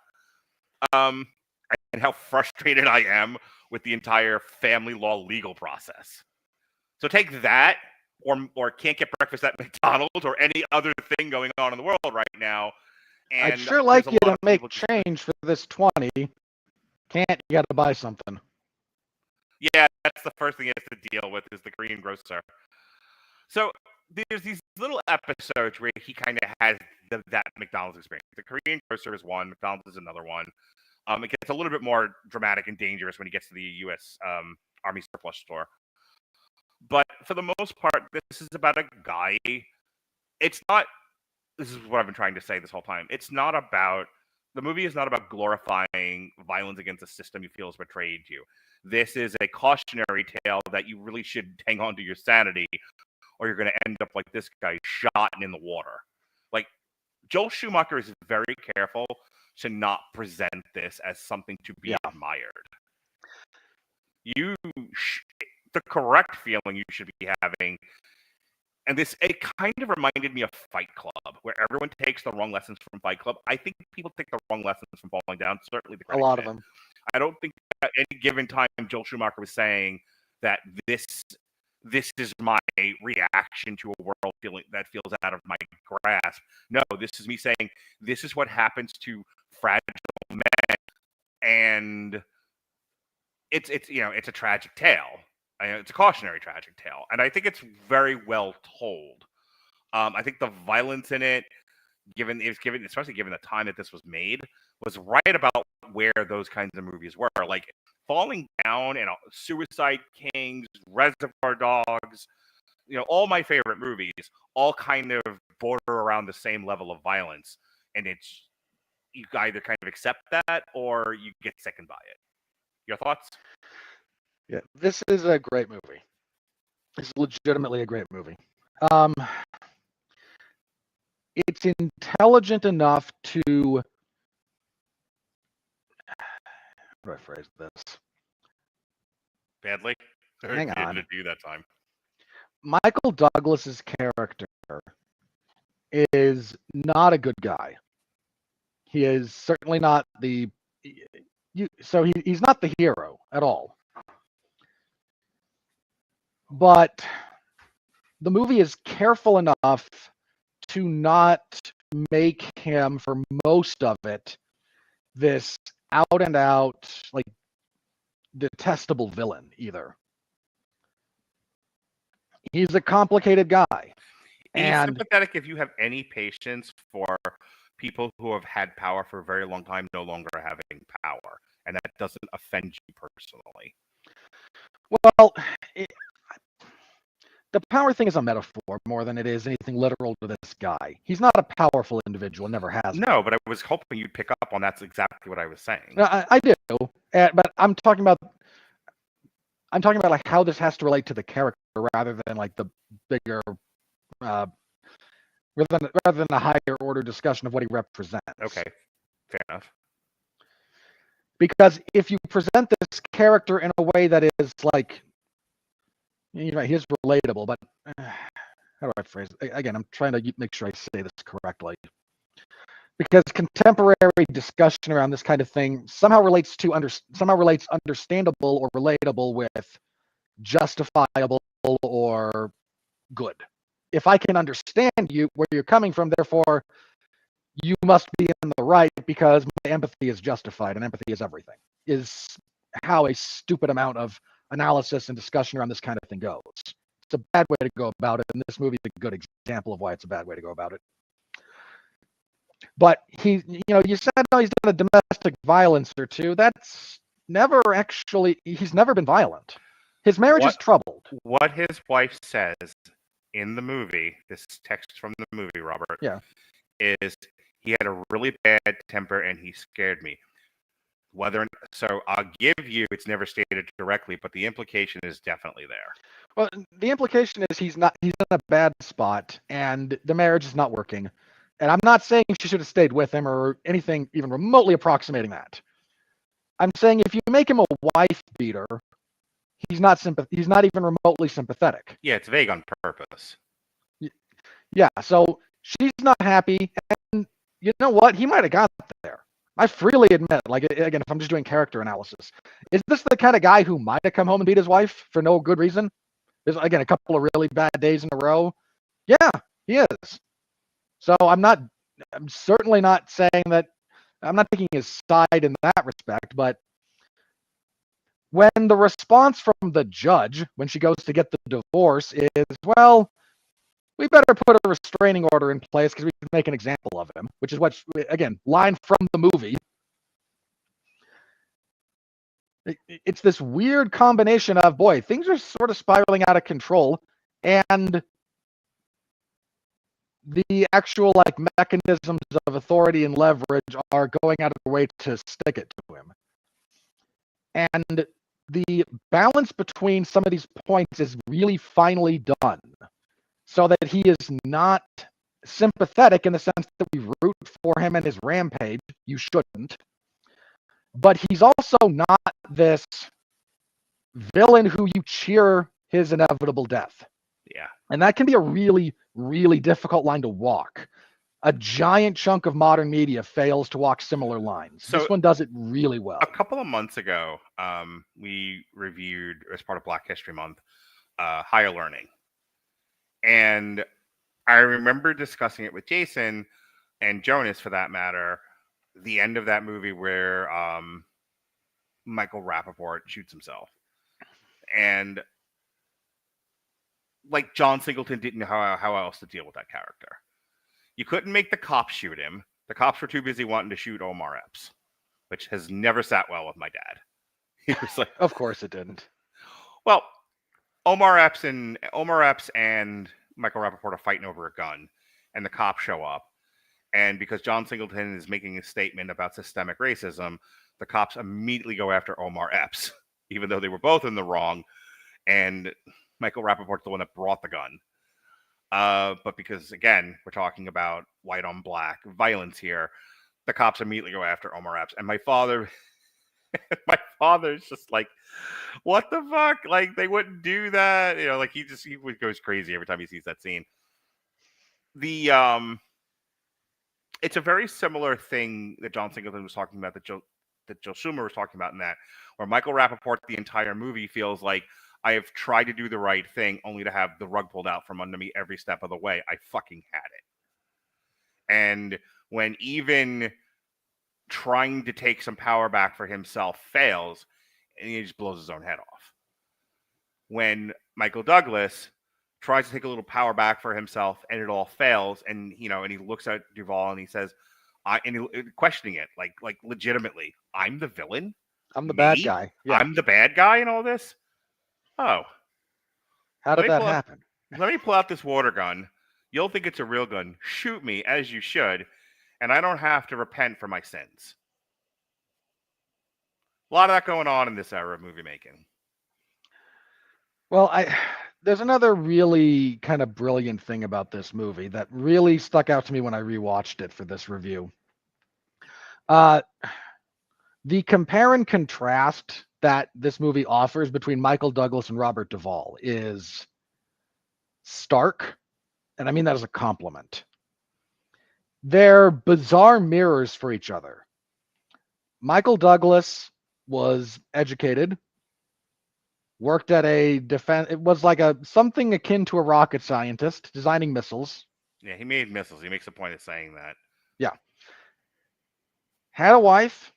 And how frustrated I am with the entire family law legal process. So take that, or can't get breakfast at McDonald's, or any other thing going on in the world right now. And I'd sure like you to make change for this 20. Can't, you got to buy something. Yeah, that's the first thing he has to deal with is the Korean grocer. So there's these little episodes where he kind of has that McDonald's experience. The Korean grocer is one, McDonald's is another one. It gets a little bit more dramatic and dangerous when he gets to the U.S. Army surplus store. But for the most part, this is about a guy. It's not. This is what I've been trying to say this whole time. It's not about. The movie is not about glorifying violence against a system you feel has betrayed you. This is a cautionary tale that you really should hang on to your sanity, or you're going to end up like this guy, shot in the water. Like, Joel Schumacher is very careful to not present this as something to be admired. The correct feeling you should be having, and it kind of reminded me of Fight Club, where everyone takes the wrong lessons from Fight Club. I think people take the wrong lessons from Falling Down, certainly the a lot of them. I don't think at any given time Joel Schumacher was saying that this is my reaction to a world that feels out of my grasp. No, this is me saying this is what happens to fragile men, and it's a tragic tale. It's a cautionary tragic tale, and I think it's very well told. I think the violence in it, especially given the time that this was made, was right about where those kinds of movies were. Like Falling Down and Suicide Kings, Reservoir Dogs, all my favorite movies, all kind of border around the same level of violence, and it's you either kind of accept that or you get sickened by it. Your thoughts? Yeah, this is a great movie. It's legitimately a great movie. It's intelligent enough to. How do I phrase this? Badly? Hang on. To do that time. Michael Douglas's character is not a good guy. He is certainly not he's not the hero at all. But the movie is careful enough to not make him, for most of it, this out and out, like, detestable villain either. He's a complicated guy. He's sympathetic if you have any patience for people who have had power for a very long time no longer having power, and that doesn't offend you personally. Well, the power thing is a metaphor more than it is anything literal to this guy. He's not a powerful individual, never has been. No, but I was hoping you'd pick up on that's exactly what I was saying. No, I do, but I'm talking about like how this has to relate to the character rather than like the bigger, rather than the higher order discussion of what he represents. Okay, fair enough. Because if you present this character in a way that is like, he's relatable, but how do I phrase it? Again, I'm trying to make sure I say this correctly. Because contemporary discussion around this kind of thing somehow relates understandable or relatable with justifiable or good. If I can understand you, where you're coming from, therefore, you must be in the right because my empathy is justified, and empathy is everything, is how a stupid amount of analysis and discussion around this kind of thing goes. It's a bad way to go about it, and this movie is a good example of why it's a bad way to go about it. But you said he's done a domestic violence or two. That's never actually, he's never been violent. His marriage is troubled. What his wife says in the movie, this text from the movie, Robert, is he had a really bad temper and he scared me. So I'll give you, it's never stated directly, but the implication is definitely there. Well, the implication is he's in a bad spot and the marriage is not working. And I'm not saying she should have stayed with him or anything even remotely approximating that. I'm saying if you make him a wife beater, he's not even remotely sympathetic. Yeah, it's vague on purpose. Yeah, so she's not happy, and you know what? He might have got there. I freely admit, like, again, if I'm just doing character analysis, is this the kind of guy who might have come home and beat his wife for no good reason? There's, again, a couple of really bad days in a row. Yeah, he is. So I'm certainly not saying that, I'm not taking his side in that respect, but when the response from the judge, when she goes to get the divorce, is, well, we better put a restraining order in place because we can make an example of him, which is what, again, line from the movie. It's this weird combination of, boy, things are sort of spiraling out of control, and the actual like mechanisms of authority and leverage are going out of their way to stick it to him. And the balance between some of these points is really finely done, so that he is not sympathetic in the sense that we root for him and his rampage. You shouldn't. But he's also not this villain who you cheer his inevitable death. Yeah. And that can be a really, really difficult line to walk. A giant chunk of modern media fails to walk similar lines. So this one does it really well. A couple of months ago, we reviewed, as part of Black History Month, Higher Learning. And I remember discussing it with Jason and Jonas, for that matter, the end of that movie where Michael Rappaport shoots himself. And like, John Singleton didn't know how else to deal with that character. You couldn't make the cops shoot him. The cops were too busy wanting to shoot Omar Epps, which has never sat well with my dad. He was like, of course it didn't. Well, Omar Epps and Michael Rappaport are fighting over a gun, and the cops show up. And because John Singleton is making a statement about systemic racism, the cops immediately go after Omar Epps, even though they were both in the wrong. And Michael Rappaport's the one that brought the gun. But because, again, we're talking about white on black violence here, the cops immediately go after Omar Epps. And my father's just like, what the fuck? Like, they wouldn't do that. You know, like, he goes crazy every time he sees that scene. It's a very similar thing that John Singleton was talking about, that Joel Schumacher was talking about in that, where Michael Rappaport, the entire movie, feels like, I have tried to do the right thing only to have the rug pulled out from under me every step of the way. I fucking had it. And when even trying to take some power back for himself fails, and he just blows his own head off. When Michael Douglas tries to take a little power back for himself and it all fails, and he looks at Duvall and he says, questioning it, like legitimately, I'm the villain. I'm the bad Me? guy. Yeah. I'm the bad guy in all this. Oh, How let did me that pull out, happen? let me pull out this water gun. You'll think it's a real gun. Shoot me as you should, and I don't have to repent for my sins. A lot of that going on in this era of movie making. Well, there's another really kind of brilliant thing about this movie that really stuck out to me when I rewatched it for this review. The compare and contrast that this movie offers between Michael Douglas and Robert Duvall is stark, and I mean that as a compliment. They're bizarre mirrors for each other. Michael Douglas was educated, worked at a defense. It was like something akin to a rocket scientist, designing missiles. Yeah, he made missiles. He makes a point of saying that. Yeah. Had a wife,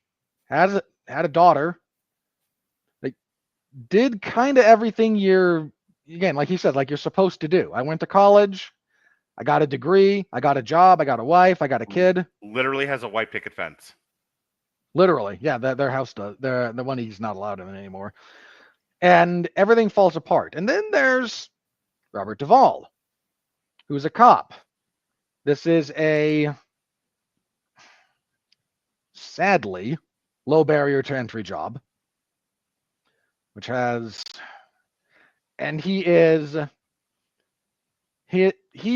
had a daughter. Like, did kind of everything like he said, like you're supposed to do. I went to college, I got a degree, I got a job, I got a wife, I got a kid. Literally has a white picket fence. Literally, yeah, their house does. The one he's not allowed in anymore. And everything falls apart. And then there's Robert Duvall, who's a cop. This is a sadly low barrier to entry job, which has, and he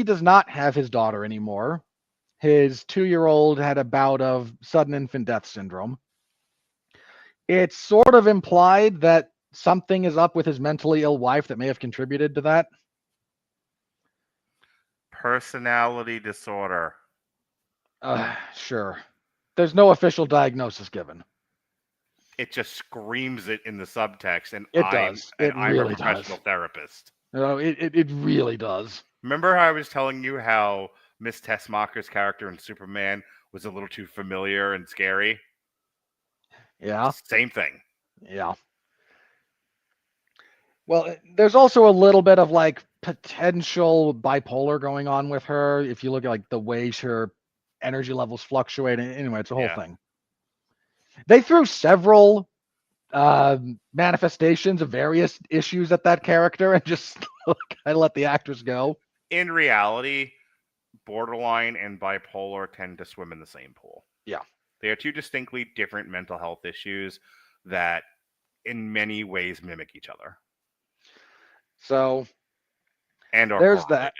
does not have his daughter anymore. His 2-year-old had a bout of sudden infant death syndrome. It's sort of implied that something is up with his mentally ill wife that may have contributed to that. Personality disorder. Sure. There's no official diagnosis given. It just screams it in the subtext, and It does. It I'm really a professional does. therapist. No, it really does. Remember how I was telling you how Miss Tessmacher's character in Superman was a little too familiar and scary? Yeah. Same thing. Yeah. Well, there's also a little bit of like potential bipolar going on with her. If you look at like the way her energy levels fluctuate. Anyway, it's a whole thing. They threw several manifestations of various issues at that character and just kind of let the actors go. In reality, borderline and bipolar tend to swim in the same pool. Yeah. They are two distinctly different mental health issues that in many ways mimic each other. So and there's that.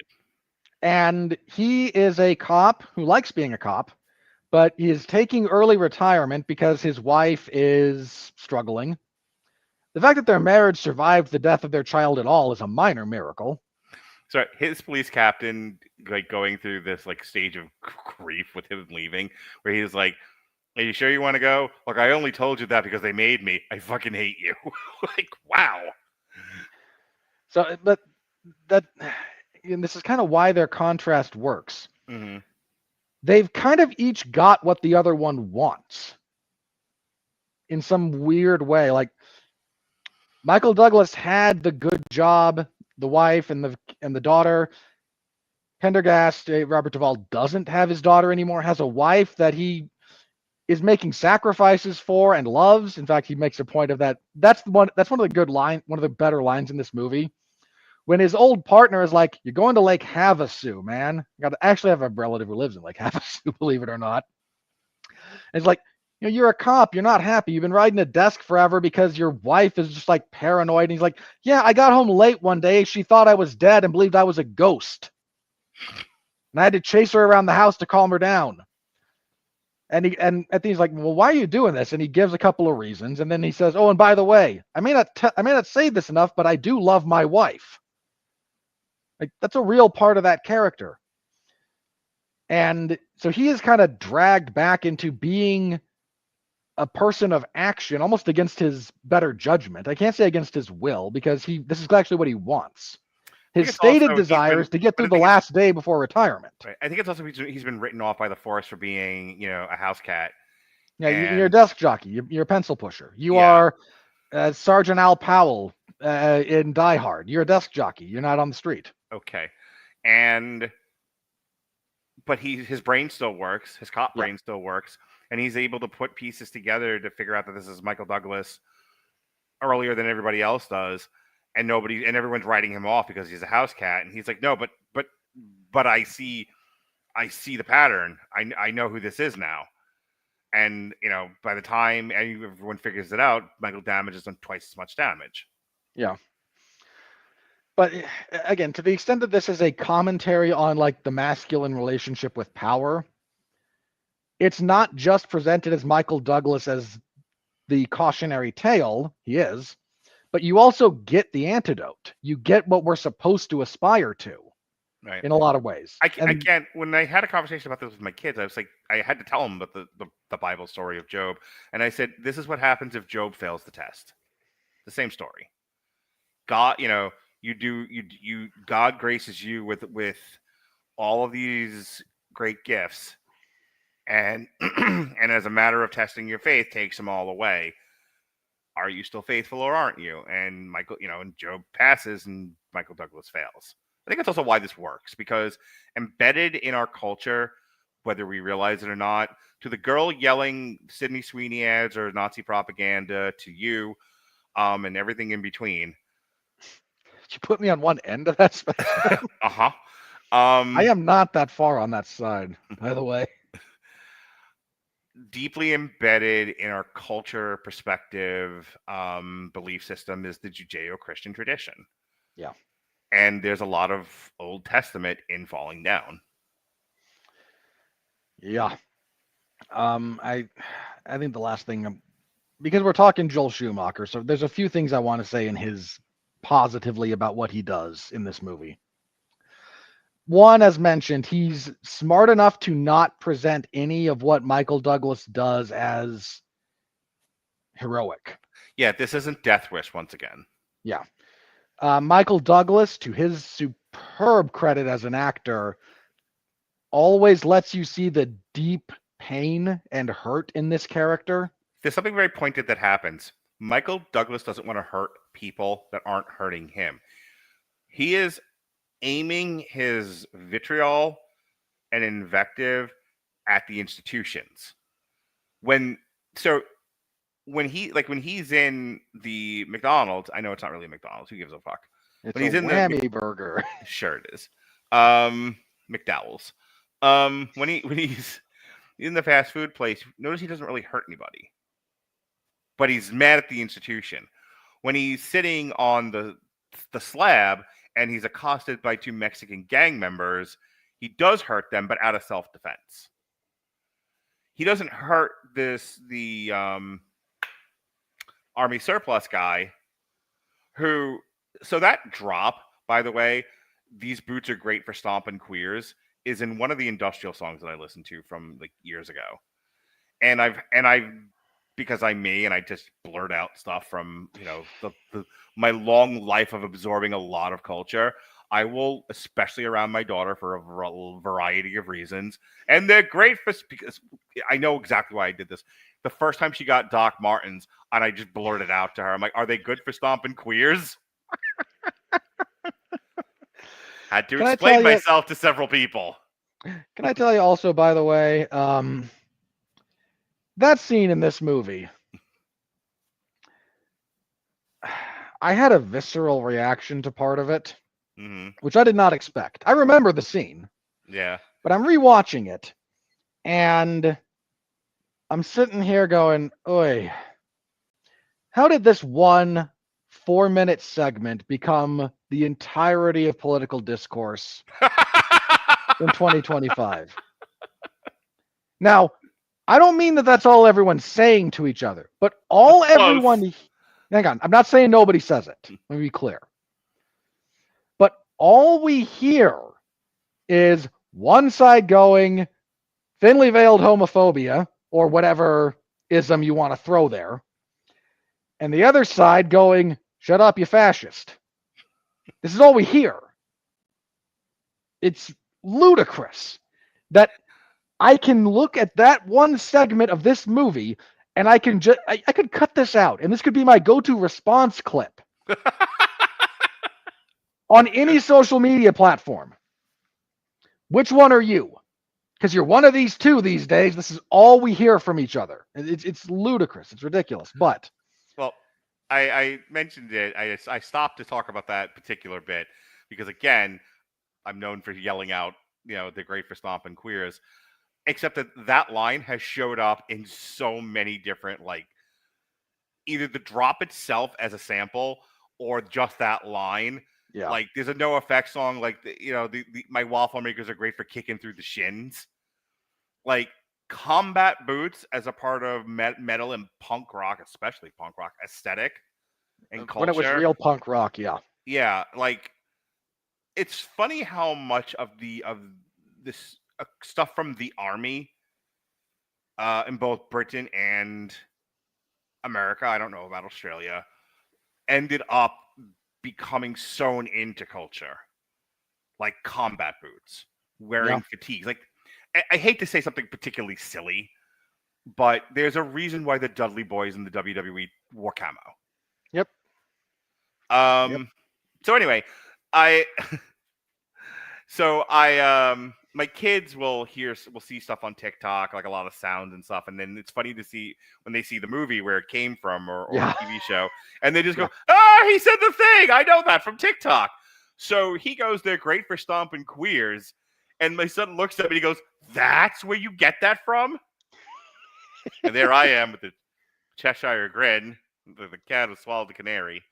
And he is a cop who likes being a cop, but he is taking early retirement because his wife is struggling. The fact that their marriage survived the death of their child at all is a minor miracle. So his police captain, like going through this like stage of grief with him leaving, where he's like, "Are you sure you want to go? Look, I only told you that because they made me. I fucking hate you." Like, wow. So, but that, and this is kind of why their contrast works. Mm-hmm. They've kind of each got what the other one wants in some weird way. Like Michael Douglas had the good job, the wife and the daughter. Pendergast, Robert Duvall, doesn't have his daughter anymore, has a wife that he is making sacrifices for and loves. In fact, he makes a point of that. That's one of the good line, one of the better lines in this movie. When his old partner is like, "You're going to Lake Havasu, man." I got to actually have a relative who lives in Lake Havasu, believe it or not. And it's like, you're a cop. You're not happy. You've been riding a desk forever because your wife is just like paranoid. And he's like, "Yeah, I got home late one day. She thought I was dead and believed I was a ghost. And I had to chase her around the house to calm her down." And at the end he's like, "Well, why are you doing this?" And he gives a couple of reasons. And then he says, "Oh, and by the way, I may not say this enough, but I do love my wife." Like, that's a real part of that character. And so he is kind of dragged back into being a person of action, almost against his better judgment. I can't say against his will, because this is actually what he wants. His stated desire is to get through the last day before retirement. Right. I think it's also he's been written off by the force for being, a house cat. Yeah, you're a desk jockey. You're a pencil pusher. You are Sergeant Al Powell in Die Hard. You're a desk jockey. You're not on the street. Okay. And but his brain still works. His cop Yeah. brain still works, and he's able to put pieces together to figure out that this is Michael Douglas earlier than everybody else does, and everyone's writing him off because he's a house cat, and he's like, no, but I see the pattern. I know who this is now. And, by the time everyone figures it out, Michael Damage has done twice as much damage. Yeah. But again, to the extent that this is a commentary on like the masculine relationship with power, it's not just presented as Michael Douglas as the cautionary tale, he is, but you also get the antidote. You get what we're supposed to aspire to. Right. In a lot of ways. I can't. When I had a conversation about this with my kids, I was like, I had to tell them about the Bible story of Job, and I said, this is what happens if Job fails the test. The same story. God, God graces you with all of these great gifts, and and as a matter of testing your faith, takes them all away. Are you still faithful or aren't you? And Michael, and Job passes, and Michael Douglas fails. I think that's also why this works, because embedded in our culture, whether we realize it or not, to the girl yelling Sydney Sweeney ads or Nazi propaganda, to you, and everything in between. You put me on one end of that spectrum. Uh-huh. I am not that far on that side, by the way. Deeply embedded in our culture, perspective, belief system is the Judeo-Christian tradition. Yeah. And there's a lot of Old Testament in falling down. Yeah. I think the last thing, because we're talking Joel Schumacher, so there's a few things I want to say in his positively about what he does in this movie. One, as mentioned, he's smart enough to not present any of what Michael Douglas does as heroic. Yeah, this isn't Death Wish once again. Yeah. Michael Douglas, to his superb credit as an actor, always lets you see the deep pain and hurt in this character. There's something very pointed that happens. Michael Douglas doesn't want to hurt people that aren't hurting him. He is aiming his vitriol and invective at the institutions. When he's in the McDonald's, I know it's not really a McDonald's. Who gives a fuck? It's when he's a in whammy burger. Sure it is. McDowell's. When he's in the fast food place, notice he doesn't really hurt anybody, but he's mad at the institution. When he's sitting on the slab and he's accosted by two Mexican gang members, he does hurt them, but out of self-defense. He doesn't hurt the Army surplus guy who, so that drop, by the way, these boots are great for stomping queers, is in one of the industrial songs that I listened to from like years ago. And I've because I'm me and I just blurt out stuff from, my long life of absorbing a lot of culture. I will, especially around my daughter, for a variety of reasons. And they're great because I know exactly why I did this. The first time she got Doc Martens, and I just blurted out to her, I'm like, are they good for stomping queers? Had to explain myself to several people. Can I tell you also, by the way, that scene in this movie, I had a visceral reaction to part of it, which I did not expect. I remember the scene. Yeah. But I'm rewatching it, and I'm sitting here going, "Oy, how did this 1 4-minute segment become the entirety of political discourse in 2025?" Now, I don't mean that that's all everyone's saying to each other, but everyone... Hang on, I'm not saying nobody says it. Let me be clear. But all we hear is one side going, thinly veiled homophobia, or whatever ism you want to throw there, and the other side going, shut up, you fascist. This is all we hear. It's ludicrous that I can look at that one segment of this movie and I can I could cut this out, and this could be my go-to response clip on any social media platform. Which one are you? because you're one of these two these days. This is all we hear from each other. It's ludicrous. It's ridiculous. But Well, I mentioned it. I stopped to talk about that particular bit because, again, I'm known for yelling out, they're great for stomping queers. Except that line has showed up in so many different, like, either the drop itself as a sample or just that line. yeah, Like, there's a no effect song, like, my waffle makers are great for kicking through the shins. Like, combat boots as a part of metal and punk rock, especially punk rock aesthetic and culture. when it was real punk rock, yeah. Yeah, like, it's funny how much of this stuff from the army in both Britain and America, I don't know about Australia, ended up becoming sewn into culture, like combat boots, wearing fatigues. Like, I hate to say something particularly silly, but there's a reason why the Dudley Boys in the WWE wore camo. Yep. So anyway, my kids will see stuff on TikTok, like a lot of sounds and stuff, and then it's funny to see when they see the movie where it came from or the TV show, and they just go, he said the thing, I know that from TikTok. So he goes, they're great for stomping queers, and my son looks at me and he goes, that's where you get that from? And there I am with the Cheshire grin, the cat who swallowed the canary.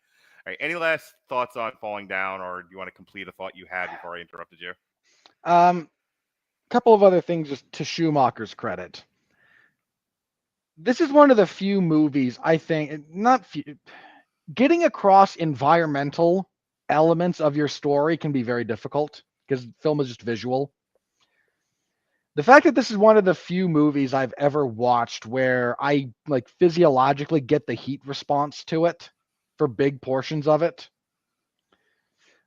All right, any last thoughts on Falling Down, or do you want to complete a thought you had before I interrupted you? Couple of other things just to Schumacher's credit. This is one of the few movies, I think, not few, getting across environmental elements of your story can be very difficult because film is just visual. The fact that this is one of the few movies I've ever watched where I like physiologically get the heat response to it for big portions of it.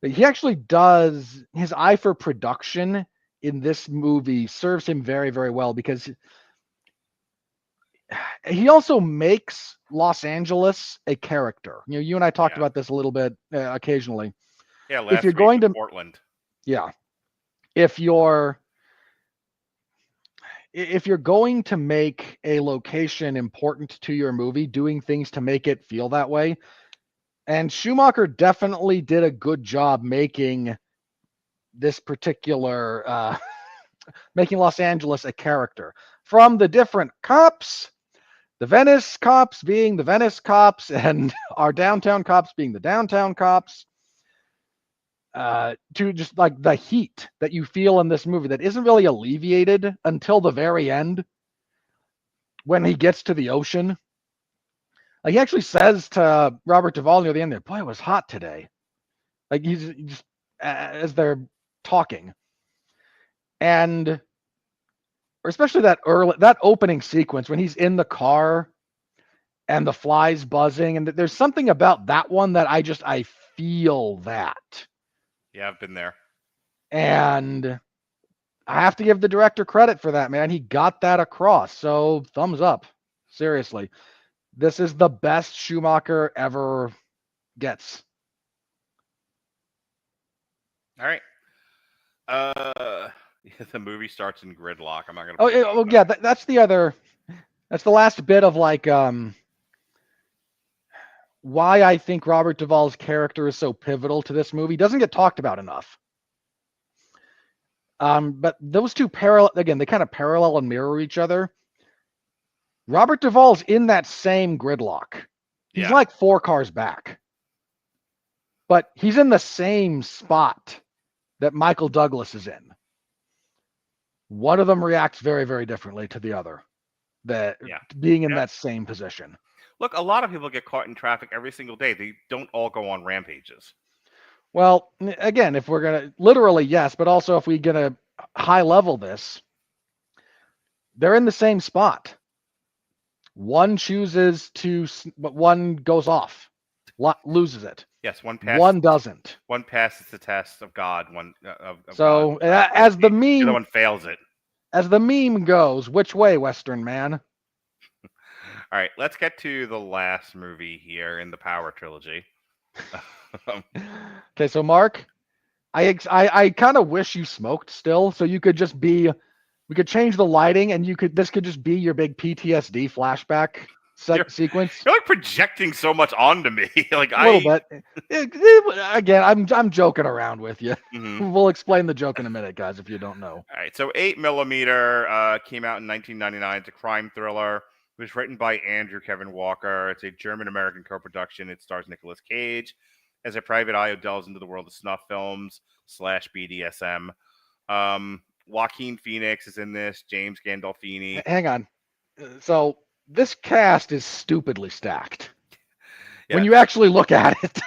He actually does, his eye for production in this movie serves him very, very well because he also makes Los Angeles a character. You and I talked about this a little bit occasionally. Yeah, if you're going to Portland. Yeah. If you're going to make a location important to your movie, doing things to make it feel that way. And Schumacher definitely did a good job making this particular, making Los Angeles a character. From the different cops, the Venice cops being the Venice cops, and our downtown cops being the downtown cops, to just like the heat that you feel in this movie that isn't really alleviated until the very end when he gets to the ocean. Like, he actually says to Robert Duvall near the end there, boy, it was hot today. Like, he's just as they're talking. And or especially that opening sequence when he's in the car and the flies buzzing, and there's something about that one that I feel that. Yeah, I've been there. And I have to give the director credit for that, man. He got that across. So thumbs up. Seriously. This is the best Schumacher ever gets. All right. The movie starts in gridlock. I'm not gonna. That's the other. That's the last bit of like why I think Robert Duvall's character is so pivotal to this movie. Doesn't get talked about enough. But those two they kind of parallel and mirror each other. Robert Duvall's in that same gridlock. He's like 4 cars back. But he's in the same spot that Michael Douglas is in. One of them reacts very, very differently to the other. Being in that same position. Look, a lot of people get caught in traffic every single day. They don't all go on rampages. Well, again, if we're going to, literally, yes, but also if we're going to high level this, they're in the same spot. One chooses to, but one goes off, loses it. Yes, one doesn't. One passes the test of God. So, God. As the meme, the other one fails it. As the meme goes, which way, Western man? All right, let's get to the last movie here in the Power trilogy. Okay, so Mark, I kind of wish you smoked still, so you could just be We could change the lighting, and this could just be your big PTSD flashback sequence. You're like projecting so much onto me. Like A little bit. Again, I'm joking around with you. Mhm. We'll explain the joke in a minute, guys, if you don't know. All right, so 8mm came out in 1999. It's a crime thriller. It was written by Andrew Kevin Walker. It's a German-American co-production. It stars Nicolas Cage as a private eye who delves into the world of snuff films / BDSM. Joaquin Phoenix is in this. James Gandolfini. Hang on. So this cast is stupidly stacked. Yeah. When you actually look at it.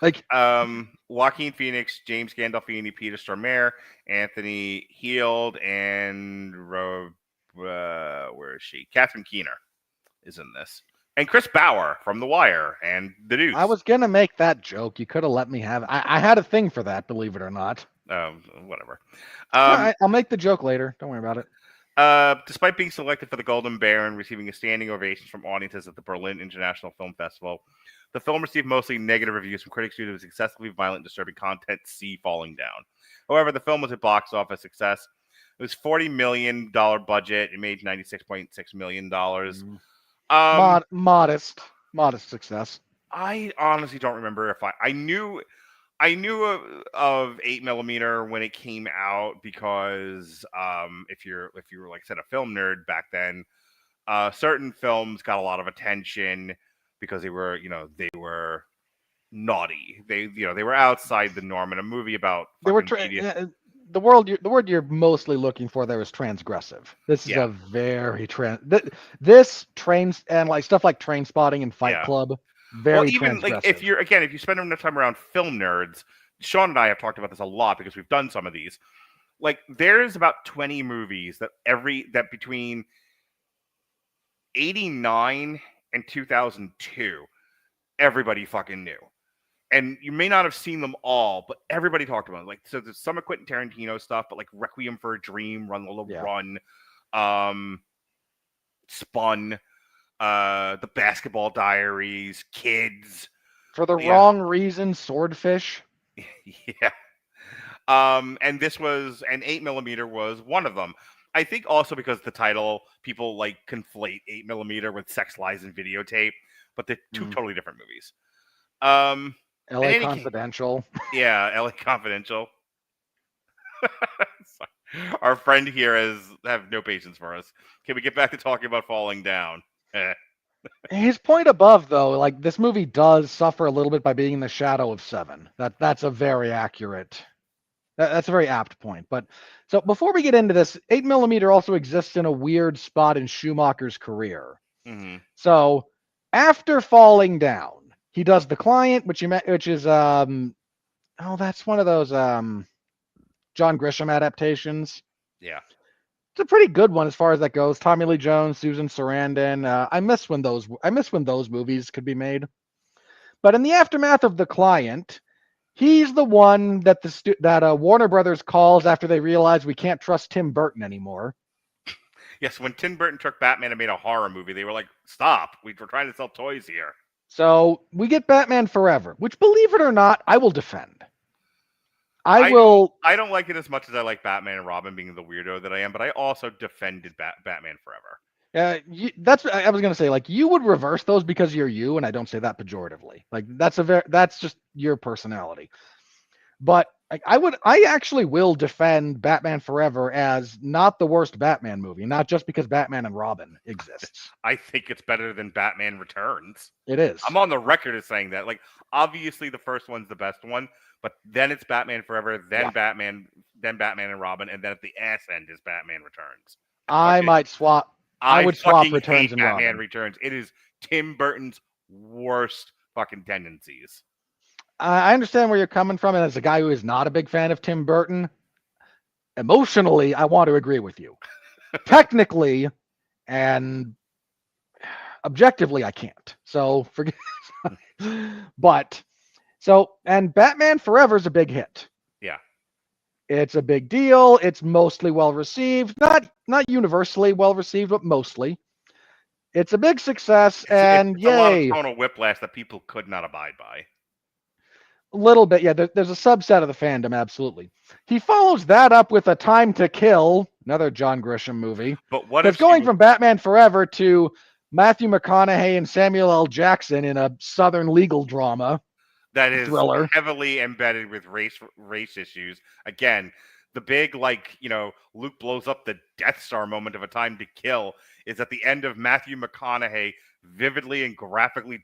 Like Joaquin Phoenix, James Gandolfini, Peter Stormare, Anthony Heald, and where is she? Catherine Keener is in this. And Chris Bauer from The Wire and The Deuce. I was going to make that joke. You could have let me have it. I had a thing for that, believe it or not. Whatever. I'll make the joke later. Don't worry about it. Despite being selected for the Golden Bear and receiving a standing ovation from audiences at the Berlin International Film Festival, the film received mostly negative reviews from critics due to its excessively violent and disturbing content. See Falling Down. However, the film was a box office success. It was $40 million budget. It made $96.6 million. Modest success. I honestly don't remember if I knew of 8mm when it came out because if you were like I said a film nerd back then, certain films got a lot of attention because they were naughty. They were outside the norm in a movie about they were the word you're mostly looking for there is transgressive. This is a very this trains and like stuff like Train Spotting and Fight Club. Very even like if you spend enough time around film nerds, Sean and I have talked about this a lot because we've done some of these. Like there's about 20 movies that between 89 and 2002 everybody fucking knew. And you may not have seen them all, but everybody talked about it. Like, so there's some of Quentin Tarantino stuff, but like Requiem for a Dream, Run Lola Run, Spun, The Basketball Diaries, Kids. For the wrong reason, Swordfish. Yeah. And 8mm was one of them. I think also because the title, people like conflate 8mm with Sex, Lies, and Videotape, but they're two totally different movies. LA Confidential. Yeah, LA Confidential. Our friend here have no patience for us. Can we get back to talking about Falling Down? His point above, though, like this movie does suffer a little bit by being in the shadow of Seven. That's a very accurate. That's a very apt point. But so before we get into this, 8mm also exists in a weird spot in Schumacher's career. Mm-hmm. So after Falling Down, he does The Client, which is that's one of those John Grisham adaptations. Yeah. It's a pretty good one as far as that goes. Tommy Lee Jones, Susan Sarandon. I miss when those movies could be made. But in the aftermath of The Client, he's the one that Warner Brothers calls after they realize we can't trust Tim Burton anymore. Yes, when Tim Burton took Batman and made a horror movie, they were like, "Stop! We're trying to sell toys here." So we get Batman Forever, which, believe it or not, I will defend. I don't like it as much as I like Batman and Robin being the weirdo that I am, but I also defended Batman Forever. That's what I was gonna say. Like, you would reverse those because you're you, and I don't say that pejoratively. Like, that's just your personality. But I actually will defend Batman Forever as not the worst Batman movie, not just because Batman and Robin exists. I think it's better than Batman Returns. It is. I'm on the record as saying that. Like, obviously the first one's the best one, but then it's Batman Forever, then Batman and Robin, and then at the ass end is Batman Returns. I would swap Returns and Batman Robin. Returns. It is Tim Burton's worst fucking tendencies. I understand where you're coming from, and as a guy who is not a big fan of Tim Burton, emotionally, I want to agree with you. Technically and objectively, I can't. So forget. And Batman Forever is a big hit. Yeah, it's a big deal. It's mostly well received, not universally well received, but mostly. It's a big success, and it's yay! a lot of tonal whiplash that people could not abide by. A little bit, yeah. There's a subset of the fandom, absolutely. He follows that up with A Time to Kill, another John Grisham movie. But what That's if going from Batman Forever to Matthew McConaughey and Samuel L. Jackson in a Southern legal drama that is thriller? heavily embedded with race issues? Again, the big Luke blows up the Death Star moment of A Time to Kill is at the end of Matthew McConaughey vividly and graphically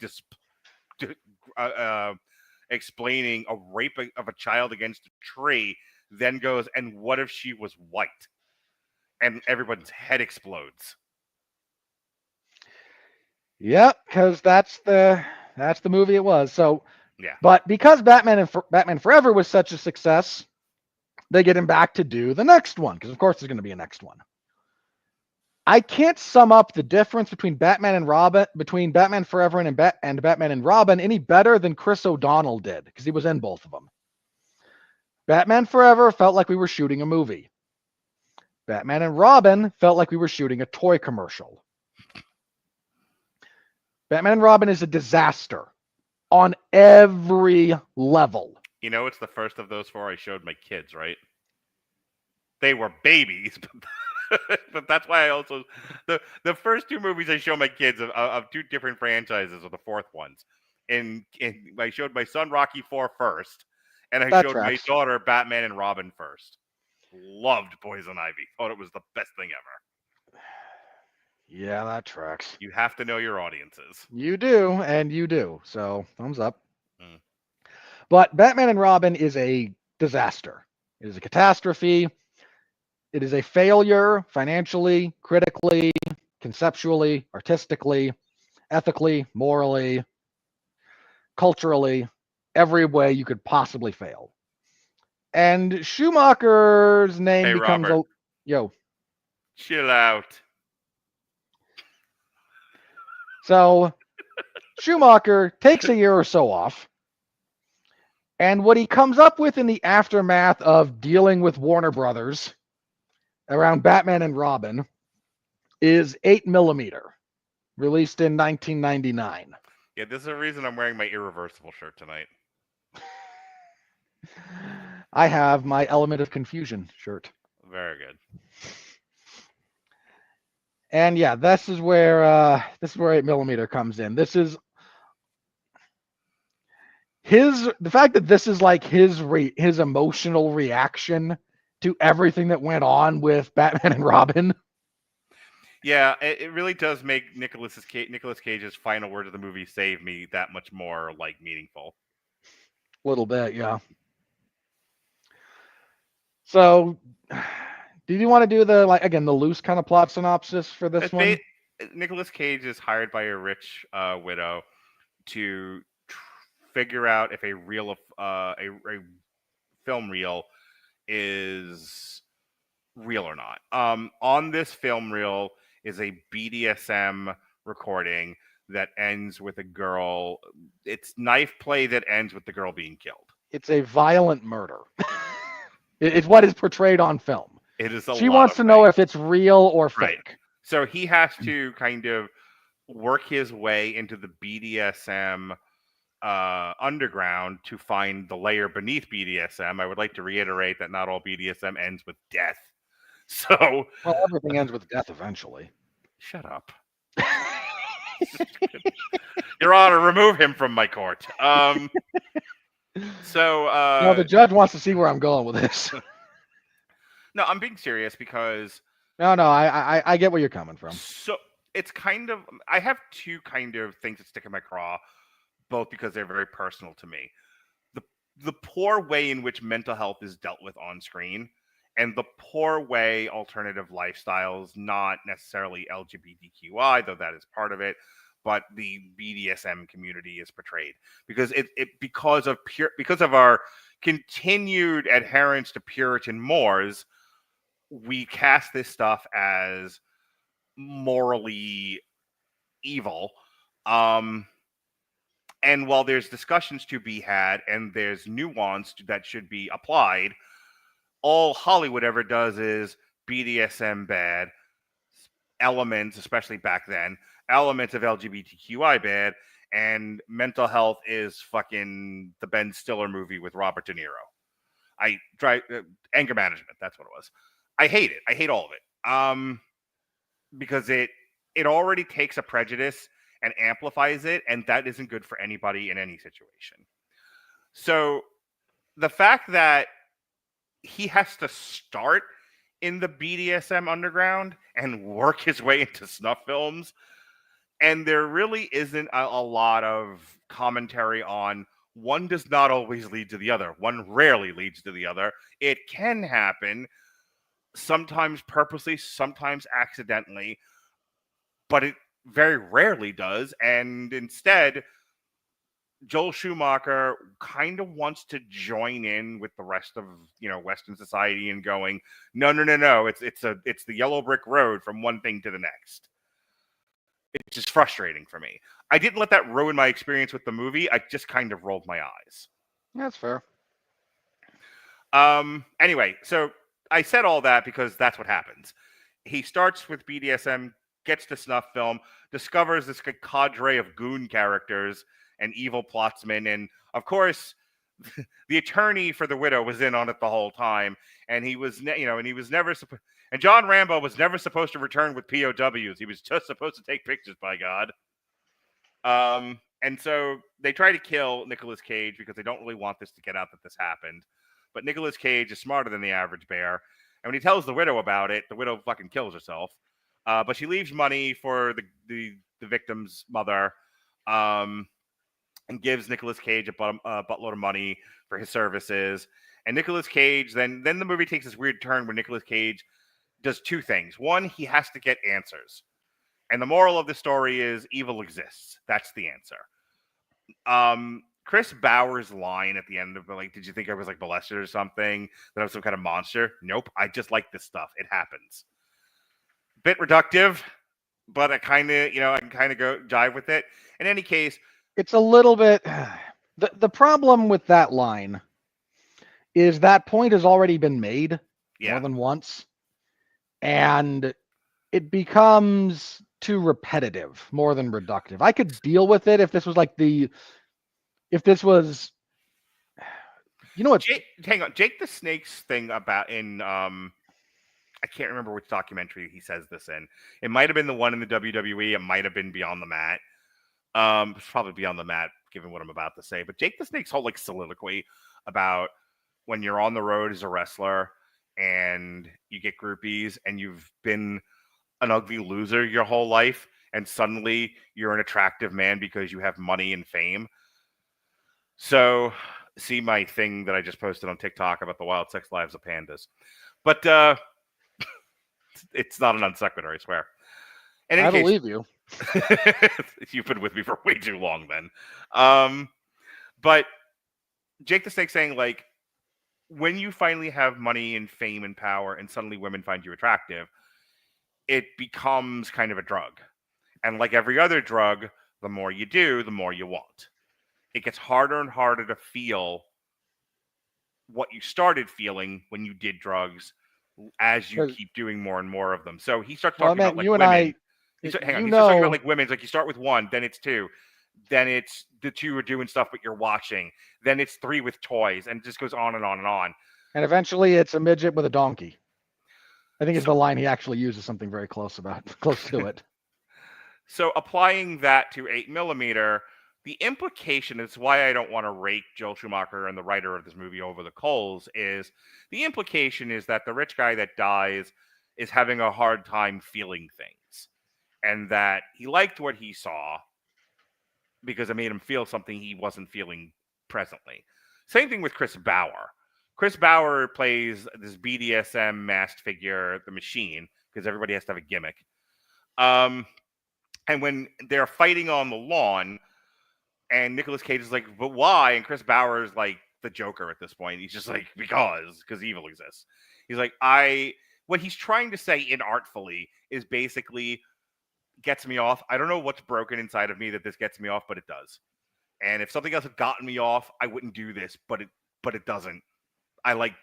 explaining a rape of a child against a tree, then goes, and what if she was white? And everyone's head explodes. Yep, because that's the movie it was. So Yeah. But because Batman Forever was such a success, they get him back to do the next one, because of course there's going to be a next one. I can't sum up the difference between Batman Forever and Batman and Robin any better than Chris O'Donnell did, because he was in both of them. Batman Forever felt like we were shooting a movie. Batman and Robin felt like we were shooting a toy commercial. Batman and Robin is a disaster on every level. You know, it's the first of those four I showed my kids, right? They were babies, but that's why I also the first two movies I show my kids of two different franchises are the fourth ones. And I showed my son Rocky 4 first, and I showed my daughter Batman and Robin first. Loved Poison Ivy. Thought it was the best thing ever. Yeah, that tracks. You have to know your audiences. You do, and you do. So, thumbs up. But Batman and Robin is a disaster. It is a catastrophe. It is a failure financially, critically, conceptually, artistically, ethically, morally, culturally, every way you could possibly fail. And Schumacher's name becomes Robert. Chill out. So Schumacher takes a year or so off. And what he comes up with in the aftermath of dealing with Warner Brothers around Batman and Robin is 8mm, released in 1999. Yeah, this is the reason I'm wearing my Irreversible shirt tonight. I have my Element of Confusion shirt. Very good. And yeah, this is where 8mm comes in. This is the fact that this is like his emotional reaction to everything that went on with Batman and Robin. Yeah, it really does make Nicolas Cage's final word of the movie "Save Me" that much more meaningful. A little bit, yeah. So, do you want to do the the loose kind of plot synopsis for this one? Nicolas Cage is hired by a rich widow to figure out if a film reel is real or not. On this film reel is a BDSM recording that ends with a girl. It's knife play that ends with the girl being killed. It's a violent murder. It's what is portrayed on film. It is. She wants to know if it's real or fake. Right. So he has to kind of work his way into the BDSM underground to find the layer beneath BDSM. I would like to reiterate that not all BDSM ends with death. So, well, everything ends with death eventually. Shut up. Your Honor, remove him from my court. No, the judge wants to see where I'm going with this. No, I'm being serious because No, I get where you're coming from. So it's kind of, I have two kind of things that stick in my craw, both because they're very personal to me. The poor way in which mental health is dealt with on screen, and the poor way alternative lifestyles, not necessarily LGBTQI, though that is part of it, but the BDSM community is portrayed. Because because of our continued adherence to Puritan mores, we cast this stuff as morally evil. And while there's discussions to be had and there's nuance that should be applied, all Hollywood ever does is BDSM bad, elements, especially back then, elements of LGBTQI bad, and mental health is fucking the Ben Stiller movie with Robert De Niro. I try anger management. That's what it was. I hate it. I hate all of it. Because it already takes a prejudice and amplifies it, and that isn't good for anybody in any situation. So the fact that he has to start in the BDSM underground and work his way into snuff films, and there really isn't a lot of commentary on one does not always lead to the other. One rarely leads to the other. It can happen, sometimes purposely, sometimes accidentally, but it very rarely does. And instead, Joel Schumacher kind of wants to join in with the rest of Western society and going, no, it's the yellow brick road from one thing to the next. It's just frustrating for me. I didn't let that ruin my experience with the movie. I just kind of rolled my eyes. That's fair. Anyway, so I said all that because that's what happens. He starts with BDSM, gets to snuff film, discovers this cadre of goon characters and evil plotsmen, and of course, the attorney for the widow was in on it the whole time, and he was, and John Rambo was never supposed to return with POWs. He was just supposed to take pictures, by God. And so they try to kill Nicolas Cage because they don't really want this to get out that this happened. But Nicolas Cage is smarter than the average bear, and when he tells the widow about it, the widow fucking kills herself. But she leaves money for the victim's mother, and gives Nicolas Cage a buttload of money for his services. And Nicolas Cage, then the movie takes this weird turn where Nicolas Cage does two things. One, he has to get answers. And the moral of the story is evil exists. That's the answer. Chris Bauer's line at the end of it, did you think I was molested or something? That I was some kind of monster? Nope. I just like this stuff. It happens. Bit reductive, but I can go jive with it. In any case, it's a little bit. The problem with that line is that point has already been made more than once, and it becomes too repetitive more than reductive. I could deal with it if this was hang on, Jake the Snake's thing about in I can't remember which documentary he says this in. It might have been the one in the WWE. It might have been Beyond the Mat. It's probably Beyond the Mat, given what I'm about to say. But Jake the Snake's whole soliloquy about when you're on the road as a wrestler and you get groupies and you've been an ugly loser your whole life, and suddenly you're an attractive man because you have money and fame. So, see my thing that I just posted on TikTok about the wild sex lives of pandas. But it's not an non sequitur, I swear. I believe you. You've been with me for way too long then. But Jake the Snake saying, when you finally have money and fame and power and suddenly women find you attractive, it becomes kind of a drug. And like every other drug, the more you do, the more you want. It gets harder and harder to feel what you started feeling when you did drugs as you keep doing more and more of them. So he starts talking about women. He starts talking about women. It's you start with one, then it's two, then it's the two are doing stuff, but you're watching. Then it's three with toys, and it just goes on and on and on. And eventually, it's a midget with a donkey. I think it's the line he actually uses something very close to it. So applying that to 8mm, the implication is why I don't want to rake Joel Schumacher and the writer of this movie over the coals is the implication is that the rich guy that dies is having a hard time feeling things, and that he liked what he saw because it made him feel something he wasn't feeling presently. Same thing with Chris Bauer. Chris Bauer plays this BDSM masked figure, the Machine, because everybody has to have a gimmick. And when they're fighting on the lawn, and Nicolas Cage is like, but why? And Chris Bauer is like the Joker at this point. He's just like, because evil exists. He's like, what he's trying to say inartfully is basically gets me off. I don't know what's broken inside of me that this gets me off, but it does. And if something else had gotten me off, I wouldn't do this, but it doesn't. I like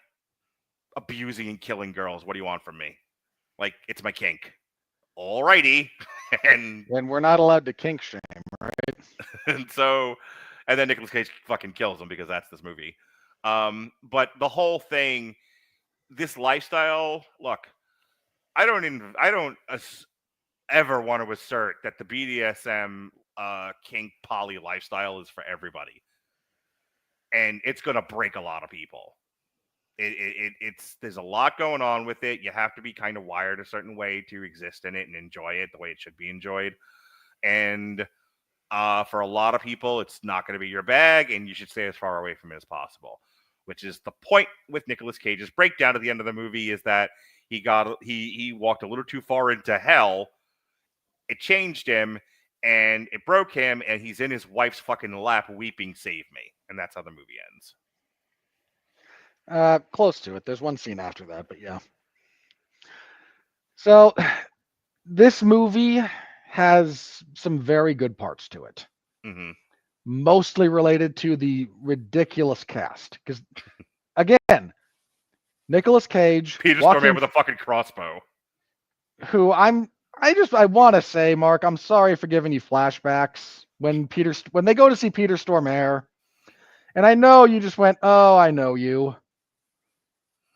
abusing and killing girls. What do you want from me? It's my kink. Alrighty. And we're not allowed to kink shame, right? And then Nicolas Cage fucking kills him because that's this movie. But the whole thing, this lifestyle, look, I don't ever want to assert that the BDSM kink poly lifestyle is for everybody, and it's gonna break a lot of people. It's there's a lot going on with it. You have to be kind of wired a certain way to exist in it and enjoy it the way it should be enjoyed. And for a lot of people, it's not going to be your bag, and you should stay as far away from it as possible. Which is the point with Nicolas Cage's breakdown at the end of the movie, is that he walked a little too far into hell. It changed him, and it broke him, and he's in his wife's fucking lap weeping, "Save me," and that's how the movie ends. Close to it. There's one scene after that, but yeah. So this movie has some very good parts to it. Mm-hmm. Mostly related to the ridiculous cast. Because, again, Nicolas Cage, Peter Stormare with a fucking crossbow. Who I want to say, Mark, I'm sorry for giving you flashbacks when they go to see Peter Stormare, and I know you just went, "Oh, I know you.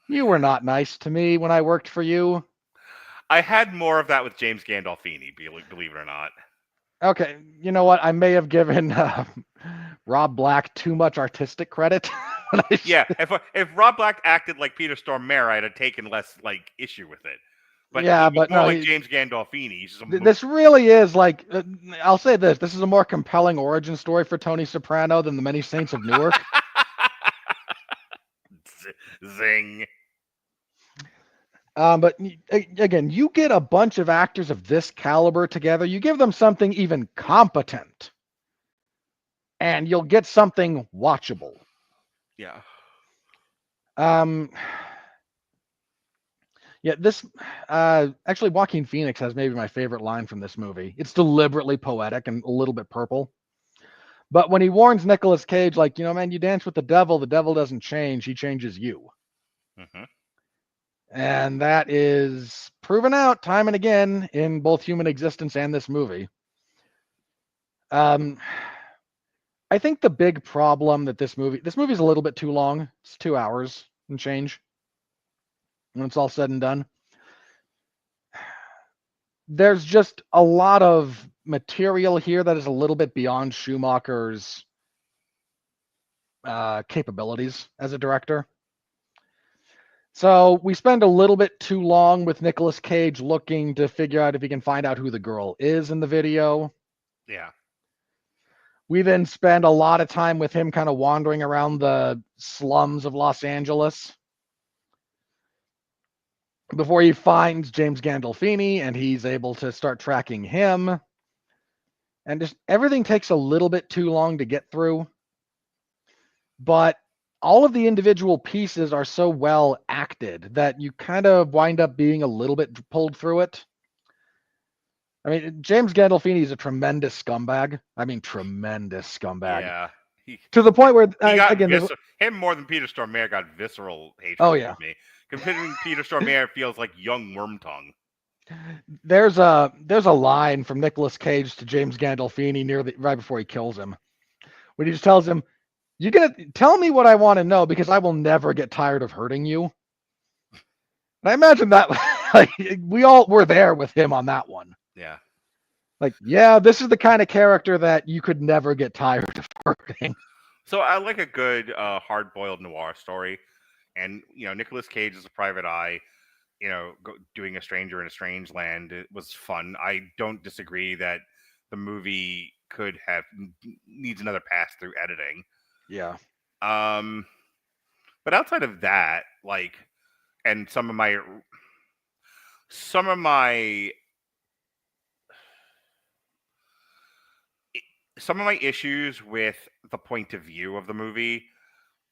You were not nice to me when I worked for you." I had more of that with James Gandolfini, believe it or not. Okay, you know what? I may have given Rob Black too much artistic credit. Yeah, if Rob Black acted like Peter Stormare, I'd have taken less issue with it. But yeah, but more like James Gandolfini. This really is like, I'll say this: this is a more compelling origin story for Tony Soprano than the Many Saints of Newark. Zing. But again, you get a bunch of actors of this caliber together, you give them something even competent, and you'll get something watchable. Yeah. Yeah, this actually Joaquin Phoenix has maybe my favorite line from this movie. It's deliberately poetic and a little bit purple. But when he warns Nicolas Cage, like, man, you dance with the devil doesn't change, he changes you. Mm-hmm. And that is proven out time and again in both human existence and this movie. I think the big problem that this movie is a little bit too long. It's 2 hours and change when it's all said and done. There's just a lot of material here that is a little bit beyond Schumacher's capabilities as a director. So we spend a little bit too long with Nicolas Cage looking to figure out if he can find out who the girl is in the video. Yeah. We then spend a lot of time with him kind of wandering around the slums of Los Angeles before he finds James Gandolfini, and he's able to start tracking him. And just everything takes a little bit too long to get through. But all of the individual pieces are so well acted that you kind of wind up being a little bit pulled through it. I mean, James Gandolfini is a tremendous scumbag. Tremendous scumbag. Yeah. To the point where, him more than Peter Stormare got visceral hatred with me. Considering Peter Stormare feels like young Wormtongue. There's a line from Nicolas Cage to James Gandolfini right before he kills him, when he just tells him, "You're gonna tell me what I want to know because I will never get tired of hurting you." And I imagine that we all were there with him on that one. Yeah. This is the kind of character that you could never get tired of hurting. So I like a good hard-boiled noir story, and Nicolas Cage is a private eye. Doing A Stranger in a Strange Land, it was fun. I don't disagree that the movie needs another pass through editing. Yeah. But outside of that, and some of my issues with the point of view of the movie,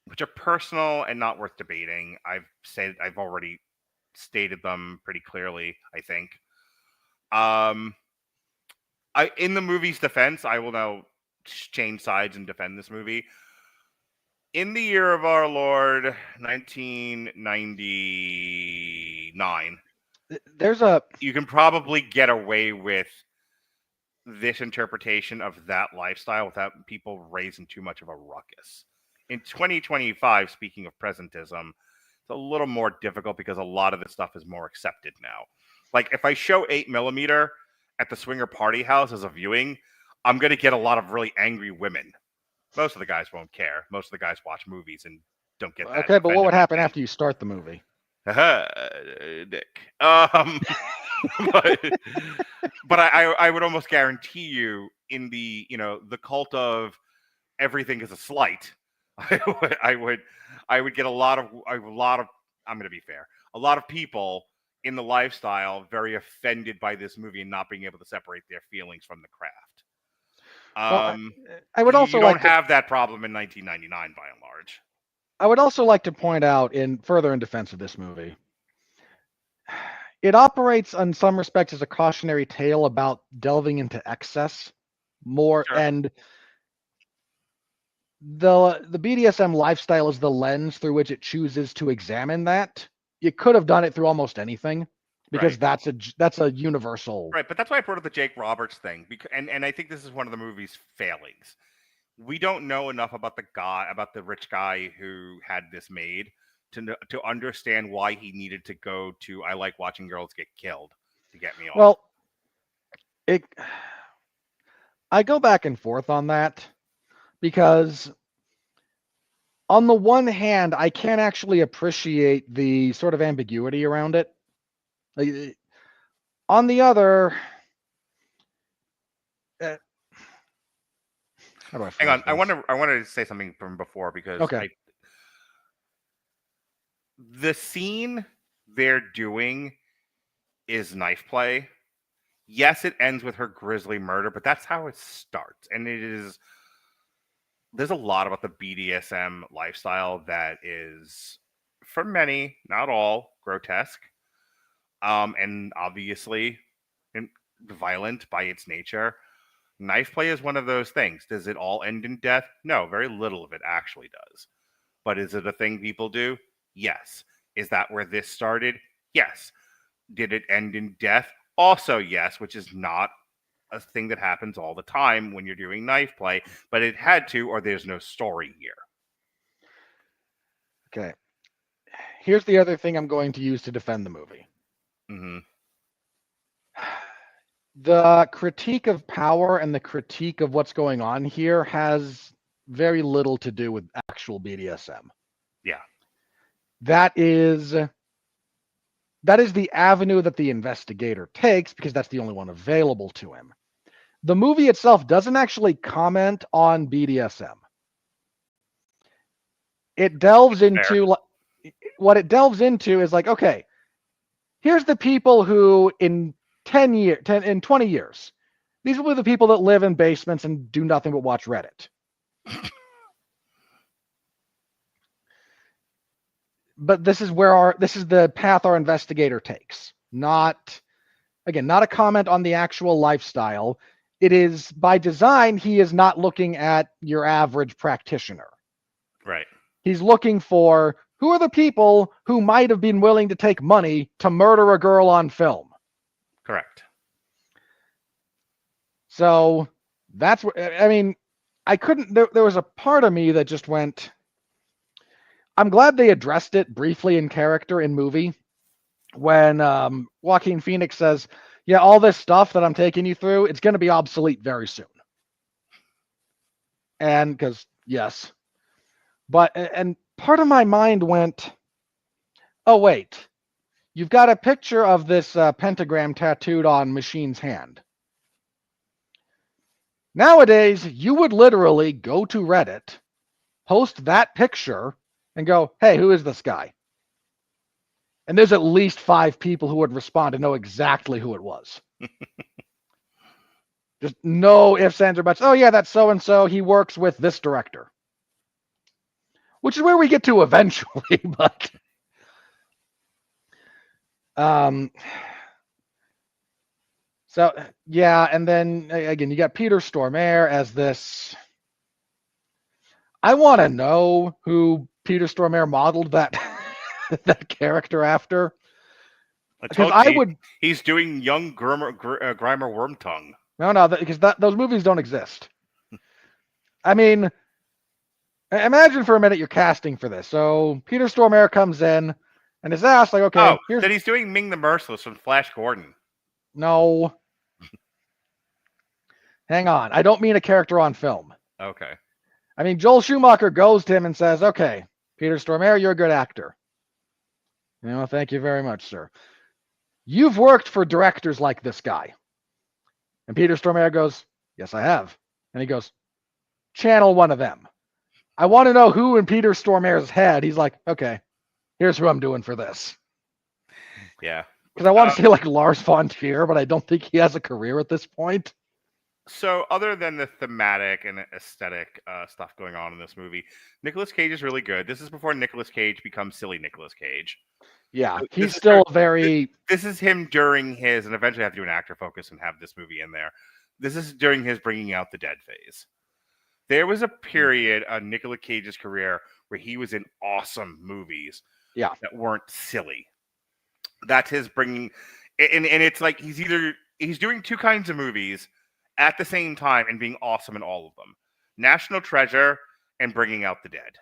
which are personal and not worth debating, I've already stated them pretty clearly, I think. In the movie's defense, I will now change sides and defend this movie. In the year of our Lord, 1999, there's you can probably get away with this interpretation of that lifestyle without people raising too much of a ruckus. In 2025, speaking of presentism, it's a little more difficult because a lot of this stuff is more accepted now. Like if I show 8mm at the swinger party house as a viewing, I'm going to get a lot of really angry women. Most of the guys won't care. Most of the guys watch movies and don't get that. Okay, but what would happen after you start the movie? Dick. But I would almost guarantee you in the the cult of everything is a slight. I would get a lot of I'm going to be fair. A lot of people in the lifestyle very offended by this movie and not being able to separate their feelings from the craft. I would also you don't have that problem in 1999 by and large. I would also like to point out, in defense of this movie, it operates in some respects as a cautionary tale about delving into excess more, Sure. and the BDSM lifestyle is the lens through which it chooses to examine that. You could have done it through almost anything, because Right. that's a universal. Right, but that's why I brought up the Jake Roberts thing, because and I think this is one of the movie's failings. We don't know enough about the rich guy who had this made to understand why he needed to go to I like watching girls get killed to get me off. Well, I go back and forth on that, because on the one hand, I can't actually appreciate the sort of ambiguity around it. On the other, how do I hang on, phrase I this? wanted to say something from before because Okay. the scene they're doing is knife play. Yes, it ends with her grisly murder, but that's how it starts. And there's a lot about the BDSM lifestyle that is, for many, not all, grotesque. And obviously violent by its nature. Knife play is one of those things. Does it all end in death? No, very little of it actually does. But is it a thing people do? Yes. Is that where this started? Yes. Did it end in death? Also, yes, which is not a thing that happens all the time when you're doing knife play, but it had to, or there's no story here. Okay. Here's the other thing I'm going to use to defend the movie. Mm-hmm. The critique of power and the critique of what's going on here has very little to do with actual BDSM. Yeah. That is the avenue that the investigator takes, because that's the only one available to him. The movie itself doesn't actually comment on BDSM. It delves into what it delves into is like, okay, here's the people who in 20 years, these will be the people that live in basements and do nothing but watch Reddit. But this is the path our investigator takes. Not a comment on the actual lifestyle. It is by design, he is not looking at your average practitioner. Right. He's looking for who are the people who might have been willing to take money to murder a girl on film. Correct. So that's what I mean. I couldn't. There was a part of me that just went. I'm glad they addressed it briefly in character in movie when Joaquin Phoenix says, "Yeah, all this stuff that I'm taking you through, it's going to be obsolete very soon." And because yes, and part of my mind went, "Oh wait, you've got a picture of this pentagram tattooed on Machine's hand." Nowadays, you would literally go to Reddit, post that picture, and go, "Hey, who is this guy?" And there's at least 5 people who would respond and know exactly who it was. Just no ifs, ands, or buts. Oh, yeah, that's so-and-so. He works with this director. Which is where we get to eventually, but... So, yeah, and then, again, you got Peter Stormare as this... I want to know who Peter Stormare modeled that that character after. I told you, he's doing young Grimer Wormtongue. No, because those movies don't exist. I mean, imagine for a minute you're casting for this. So Peter Stormare comes in and is asked, like, okay, then he's doing Ming the Merciless from Flash Gordon. No. Hang on. I don't mean a character on film. Okay. I mean, Joel Schumacher goes to him and says, okay, Peter Stormare, you're a good actor. Thank you very much, sir. You've worked for directors like this guy. And Peter Stormare goes, yes, I have. And he goes, channel one of them. I want to know who in Peter Stormare's head. He's like, okay, here's who I'm doing for this. Yeah. Because I want to say like Lars von Trier, but I don't think he has a career at this point. So other than the thematic and aesthetic stuff going on in this movie, Nicolas Cage is really good. This is before Nicolas Cage becomes silly Nicolas Cage. Yeah, he's still very... This is him during his, and eventually I have to do an actor focus and have this movie in there. This is during his bringing out the dead phase. There was a period of Nicolas Cage's career where he was in awesome movies that weren't silly. That's his bringing... And it's like he's doing two kinds of movies at the same time and being awesome in all of them. National Treasure and Bringing Out the Dead.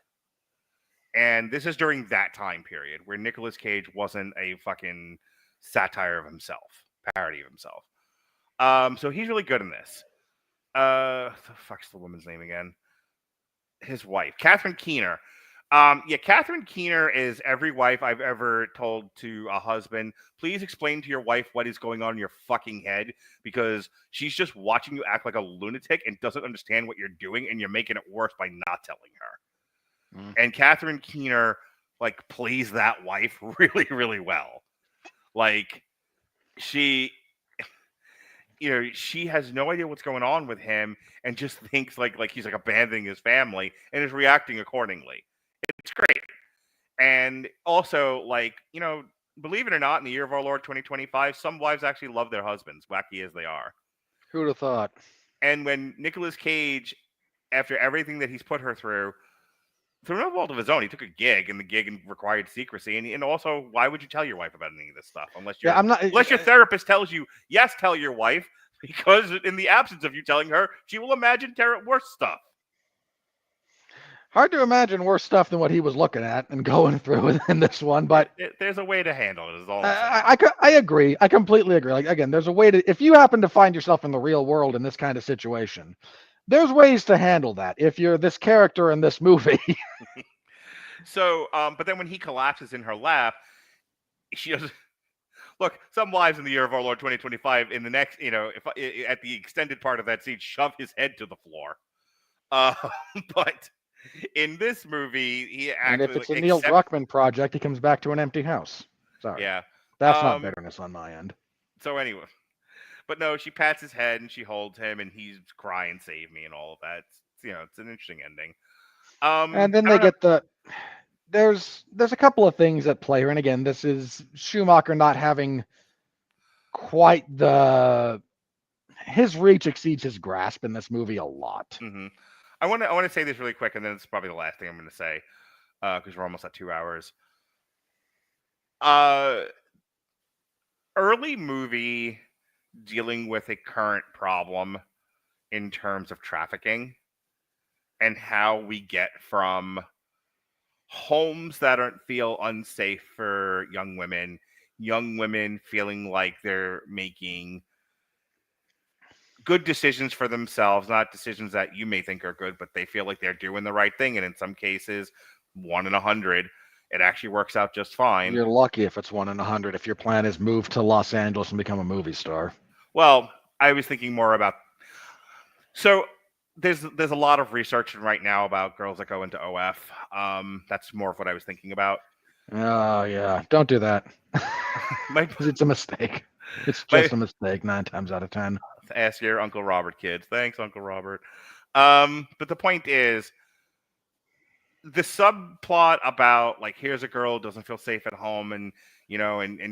And this is during that time period where Nicolas Cage wasn't a fucking satire of himself, parody of himself. So he's really good in this. The fuck's the woman's name again? His wife, Catherine Keener. Catherine Keener is every wife I've ever told to a husband, please explain to your wife what is going on in your fucking head, because she's just watching you act like a lunatic and doesn't understand what you're doing, and you're making it worse by not telling her. And Catherine Keener, like, plays that wife really, really well. Like, she has no idea what's going on with him and just thinks like he's like abandoning his family and is reacting accordingly. It's great. And also, like, believe it or not, in the year of our Lord 2025, some wives actually love their husbands, wacky as they are. Who'd have thought? And when Nicolas Cage, after everything that he's put her through no fault of his own, he took a gig, and the gig required secrecy. And also, why would you tell your wife about any of this stuff unless your therapist tells you, yes, tell your wife, because in the absence of you telling her, she will imagine worse stuff. Hard to imagine worse stuff than what he was looking at and going through in this one, but there's a way to handle it. Is all. I agree. I completely agree. Like, again, there's a way to, if you happen to find yourself in the real world in this kind of situation, there's ways to handle that if you're this character in this movie. So, but then when he collapses in her lap, she doesn't. Look, some wives in the year of our Lord 2025, in the next, if at the extended part of that scene, shove his head to the floor. But in this movie, he actually... And if it's a Neil Druckmann project, he comes back to an empty house. Sorry. Yeah. That's not bitterness on my end. So anyway. But no, she pats his head and she holds him and he's crying, save me, and all of that. It's an interesting ending. And then they get there's a couple of things at play here. And again, this is Schumacher not having quite his reach exceeds his grasp in this movie a lot. Mm-hmm. I want to say this really quick, and then it's probably the last thing I'm going to say, because we're almost at 2 hours. Early movie dealing with a current problem in terms of trafficking and how we get from homes that feel unsafe for young women feeling like they're making good decisions for themselves, not decisions that you may think are good, but they feel like they're doing the right thing. And in some cases, 1 in 100, it actually works out just fine. You're lucky if it's 1 in 100, if your plan is move to Los Angeles and become a movie star. Well, I was thinking more about... So there's a lot of research right now about girls that go into OF. That's more of what I was thinking about. Oh, yeah. Don't do that. It's a mistake. It's just a mistake 9 times out of 10. Ask your Uncle Robert, kids. Thanks, Uncle Robert. But the point is, the subplot about, like, here's a girl who doesn't feel safe at home and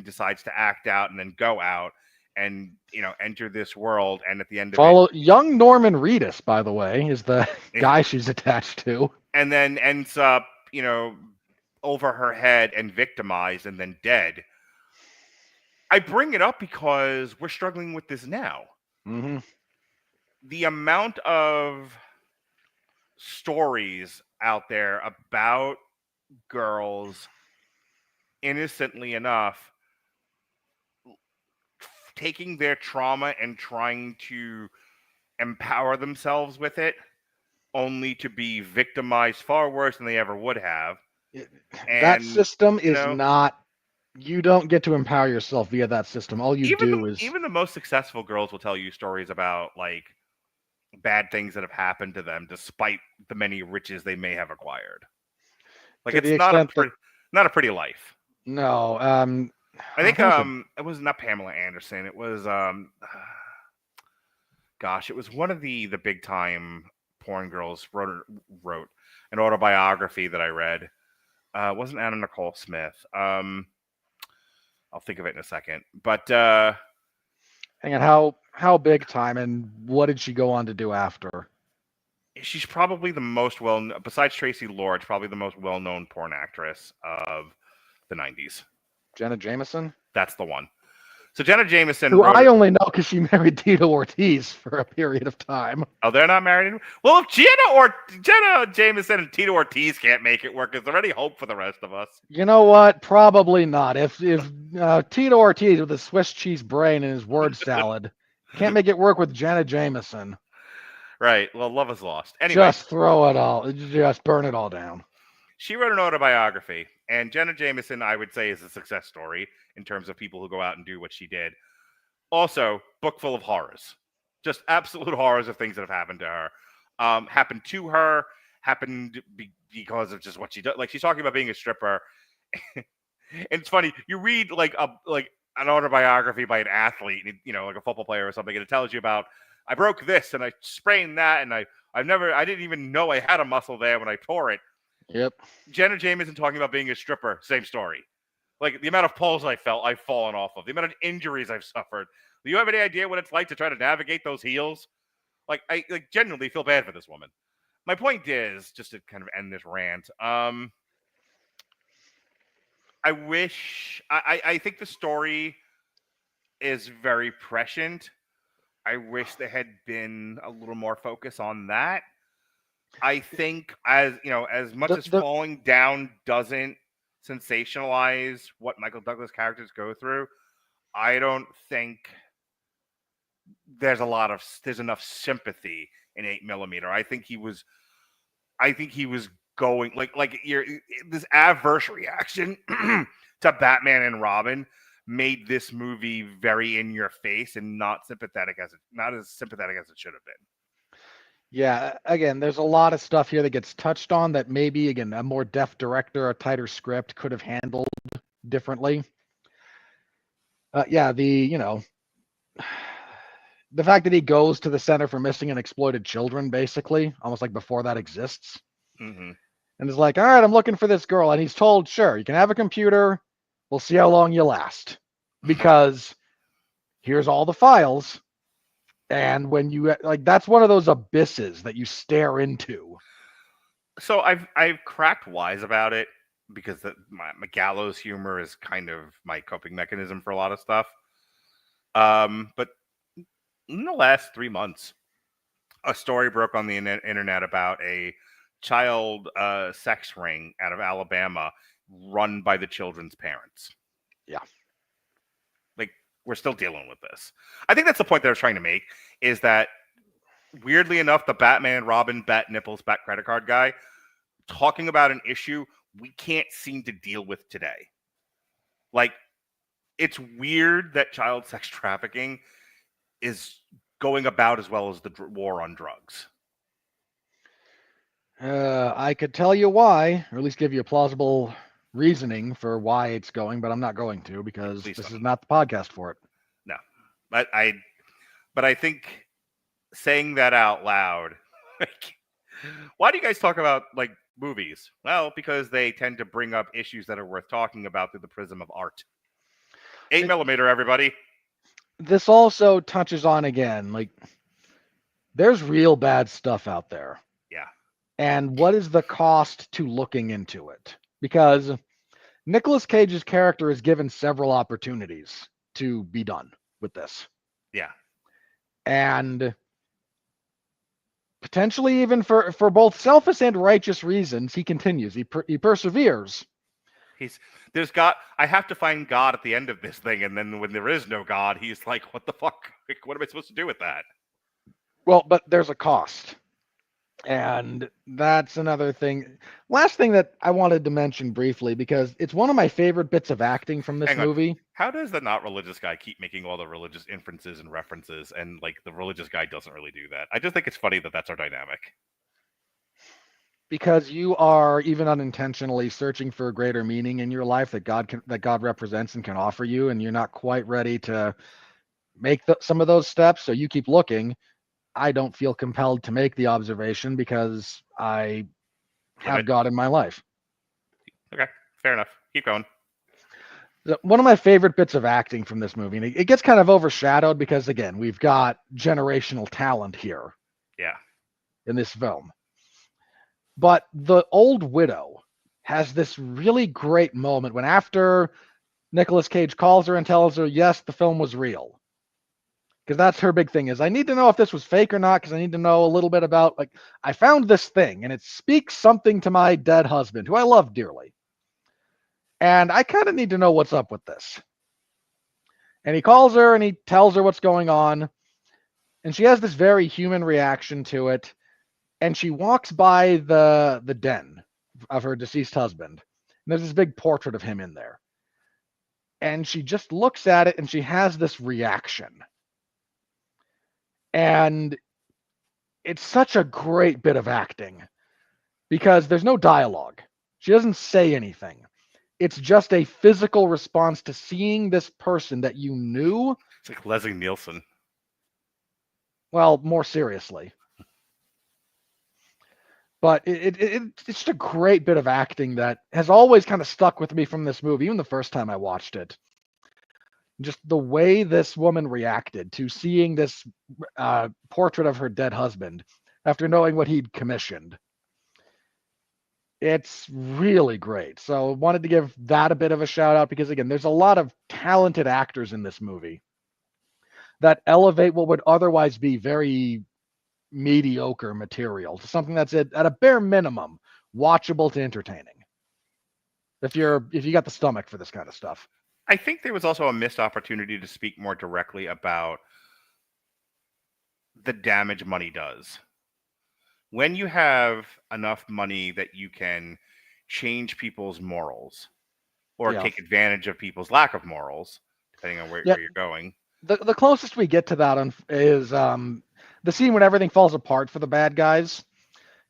decides to act out and then go out and enter this world, and at the end of it, young Norman Reedus, by the way, is the guy she's attached to, and then ends up over her head and victimized and then dead. I bring it up because we're struggling with this now. Mm-hmm. the amount of stories out there about girls innocently enough taking their trauma and trying to empower themselves with it only to be victimized far worse than they ever would have. That And system you is know, not. You don't get to empower yourself via that system. All you do is even the most successful girls will tell you stories about like bad things that have happened to them despite the many riches they may have acquired. Like to the it's not extent that not a pretty life. no. I think who was it was not Pamela Anderson. It was gosh, it was one of the big time porn girls wrote an autobiography that I read. It wasn't Anna Nicole Smith. I'll think of it in a second. But Hang on, how big time, and what did she go on to do after? she's probably the most well, besides Tracy Lords, probably the most well known porn actress of the 90s. Jenna Jameson? That's the one. So Jenna Jameson Who wrote. I only know because she married Tito Ortiz for a period of time. Oh, they're not married anymore? Well, if Jenna Jameson and Tito Ortiz can't make it work, is there any hope for the rest of us? You know what? Probably not. If Tito Ortiz with his Swiss cheese brain and his word salad can't make it work with Jenna Jameson, Right. Well, love is lost. Anyway, just throw it all. Just burn it all down. she wrote an autobiography, and Jenna Jameson, I would say, is a success story in terms of people who go out and do what she did. Also, book full of horrors, just absolute horrors of things that have happened to her. Happened to her, happened because of just what she does. Like she's talking about being a stripper. And it's funny. You read like an autobiography by an athlete, like a football player or something, and it tells you about I broke this and I sprained that, and I didn't even know I had a muscle there when I tore it. Yep. Jenna Jameson talking about being a stripper, same story. Like the amount of poles I've fallen off of, the amount of injuries I've suffered. Do you have any idea what it's like to try to navigate those heels? Like I genuinely feel bad for this woman. My point is, just to kind of end this rant, I think the story is very prescient. I wish there had been a little more focus on that. I think as much as falling down doesn't sensationalize what Michael Douglas characters go through, I don't think there's enough sympathy in 8mm. I think he was going like this adverse reaction to Batman and Robin made this movie very in your face and not as sympathetic as it should have been. Yeah, again, there's a lot of stuff here that gets touched on that maybe, again, a more deft director, a tighter script could have handled differently. The fact that he goes to the Center for Missing and Exploited Children, basically, almost like before that exists. Mm-hmm. And is like, all right, I'm looking for this girl. And he's told, sure, you can have a computer. We'll see how long you last. Because here's all the files. And when you that's one of those abysses that you stare into. So I've cracked wise about it because my gallows humor is kind of my coping mechanism for a lot of stuff. But in the last 3 months, a story broke on the internet about a child sex ring out of Alabama run by the children's parents. Yeah. We're still dealing with this. I think that's the point that I was trying to make, is that weirdly enough, the Batman and Robin Bat-nipples Bat credit card guy talking about an issue we can't seem to deal with today. Like, it's weird that child sex trafficking is going about as well as the war on drugs. I could tell you why, or at least give you a plausible reasoning for why it's going, but I'm not going to because this is not the podcast for it. No, but I think saying that out loud, why do you guys talk about like movies? Well, because they tend to bring up issues that are worth talking about through the prism of art. 8mm, everybody. This also touches on, again, like there's real bad stuff out there. Yeah. And what is the cost to looking into it? Because Nicolas Cage's character is given several opportunities to be done with this. Yeah. And potentially even for both selfish and righteous reasons, he continues. He perseveres. I have to find God at the end of this thing, and then when there is no God, he's like, what the fuck? Like, what am I supposed to do with that? Well, but there's a cost. And that's another thing. Last thing that I wanted to mention briefly, because it's one of my favorite bits of acting from this Hang on. movie. How does the not religious guy keep making all the religious inferences and references, and like the religious guy doesn't really do that? I just think it's funny that that's our dynamic. Because you are even unintentionally searching for a greater meaning in your life that God represents and can offer you, and you're not quite ready to make some of those steps. So you keep looking. I don't feel compelled to make the observation because I have God in my life. Okay, fair enough. Keep going. One of my favorite bits of acting from this movie, and it gets kind of overshadowed because, again, we've got generational talent here. Yeah. In this film. But the old widow has this really great moment when after Nicolas Cage calls her and tells her, yes, the film was real. Because that's her big thing is, I need to know if this was fake or not, because I need to know a little bit about, like, I found this thing, and it speaks something to my dead husband, who I love dearly. And I kind of need to know what's up with this. And he calls her, and he tells her what's going on. And she has this very human reaction to it. And she walks by the den of her deceased husband. And there's this big portrait of him in there. And she just looks at it and she has this reaction. And it's such a great bit of acting because there's no dialogue. She doesn't say anything. It's just a physical response to seeing this person that you knew. It's like Leslie Nielsen. Well, more seriously. But it's just a great bit of acting that has always kind of stuck with me from this movie, even the first time I watched it. Just the way this woman reacted to seeing this portrait of her dead husband after knowing what he'd commissioned. It's really great. So I wanted to give that a bit of a shout out because, again, there's a lot of talented actors in this movie that elevate what would otherwise be very mediocre material to something that's at a bare minimum watchable to entertaining. If you got the stomach for this kind of stuff. I think there was also a missed opportunity to speak more directly about the damage money does. When you have enough money that you can change people's morals or take advantage of people's lack of morals, depending on where you're going. The closest we get to that is the scene when everything falls apart for the bad guys,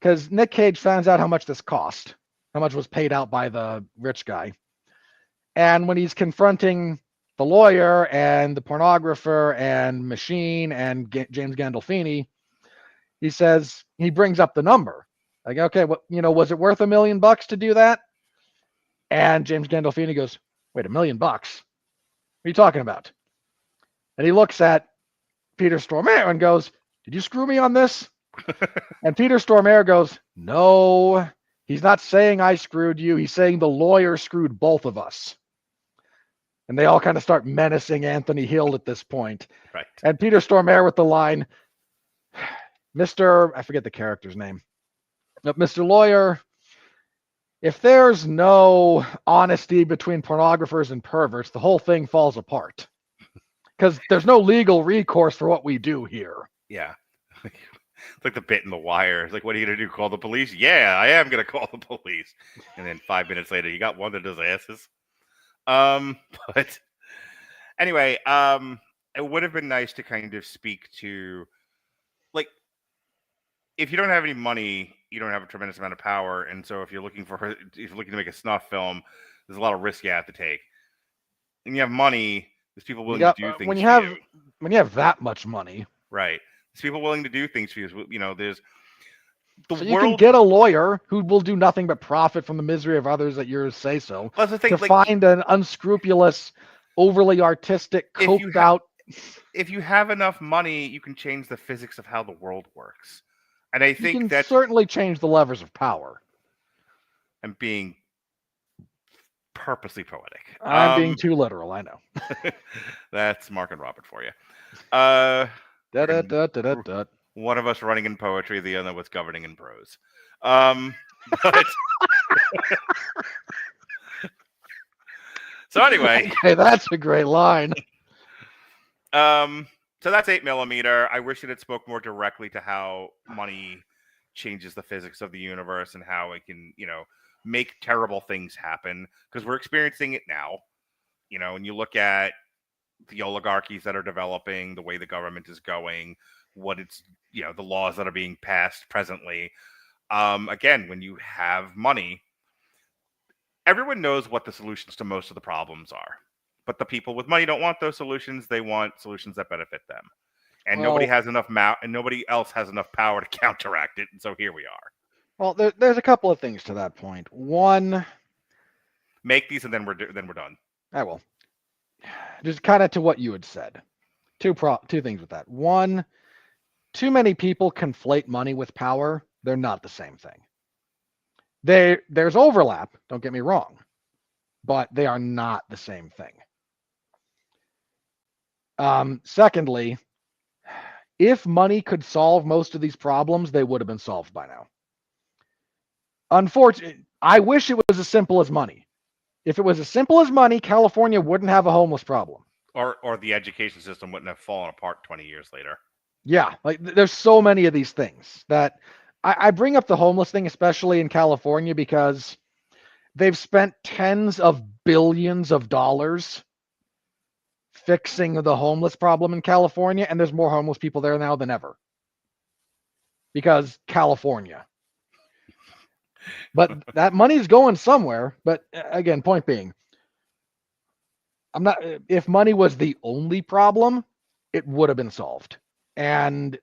because Nick Cage finds out how much this cost, how much was paid out by the rich guy. And when he's confronting the lawyer and the pornographer and Machine and James Gandolfini, he brings up the number. Like, okay, was it worth $1 million to do that? And James Gandolfini goes, wait, $1 million? What are you talking about? And he looks at Peter Stormare and goes, did you screw me on this? And Peter Stormare goes, no, he's not saying I screwed you. He's saying the lawyer screwed both of us. And they all kind of start menacing Anthony Hill at this point. Right. And Peter Stormare with the line, I forget the character's name. Mr. Lawyer, if there's no honesty between pornographers and perverts, the whole thing falls apart. Because there's no legal recourse for what we do here. Yeah. It's like the bit in The Wire. It's like, what are you going to do? Call the police? Yeah, I am going to call the police. And then 5 minutes later, you got one that does asses. But anyway, it would have been nice to kind of speak to, like, if you don't have any money, you don't have a tremendous amount of power. And so if you're looking to make a snuff film, there's a lot of risk you have to take. And you have money, there's people willing to do things for you. When you have that much money. Right. There's people willing to do things for you. You know, there's you can get a lawyer who will do nothing but profit from the misery of others at your say-so. Well, that's the thing, find an unscrupulous, overly artistic, coked out. If you have enough money, you can change the physics of how the world works. And I think that certainly change the levers of power. I'm being purposely poetic. I'm being too literal, I know. That's Mark and Robert for you. One of us running in poetry, the other was governing in prose. But so anyway, Okay, that's a great line. so that's 8mm. I wish it had spoke more directly to how money changes the physics of the universe and how it can, make terrible things happen, because we're experiencing it now. When you look at the oligarchies that are developing, the way the government is going, what it's, the laws that are being passed presently. Again, when you have money, everyone knows what the solutions to most of the problems are. But the people with money don't want those solutions. They want solutions that benefit them. And nobody has enough and nobody else has enough power to counteract it. And so here we are. Well, there's a couple of things to that point. One, make these and then we're done. I will. Just kind of to what you had said. Two things with that. One, too many people conflate money with power. They're not the same thing. There's overlap, don't get me wrong, but they are not the same thing. Secondly, if money could solve most of these problems, they would have been solved by now. Unfortunately, I wish it was as simple as money. If it was as simple as money, California wouldn't have a homeless problem. Or the education system wouldn't have fallen apart 20 years later. Yeah, like there's so many of these things that I bring up the homeless thing, especially in California, because they've spent tens of billions of dollars fixing the homeless problem in California, and there's more homeless people there now than ever. Because California. But that money's going somewhere. But again, point being, if money was the only problem, it would have been solved. And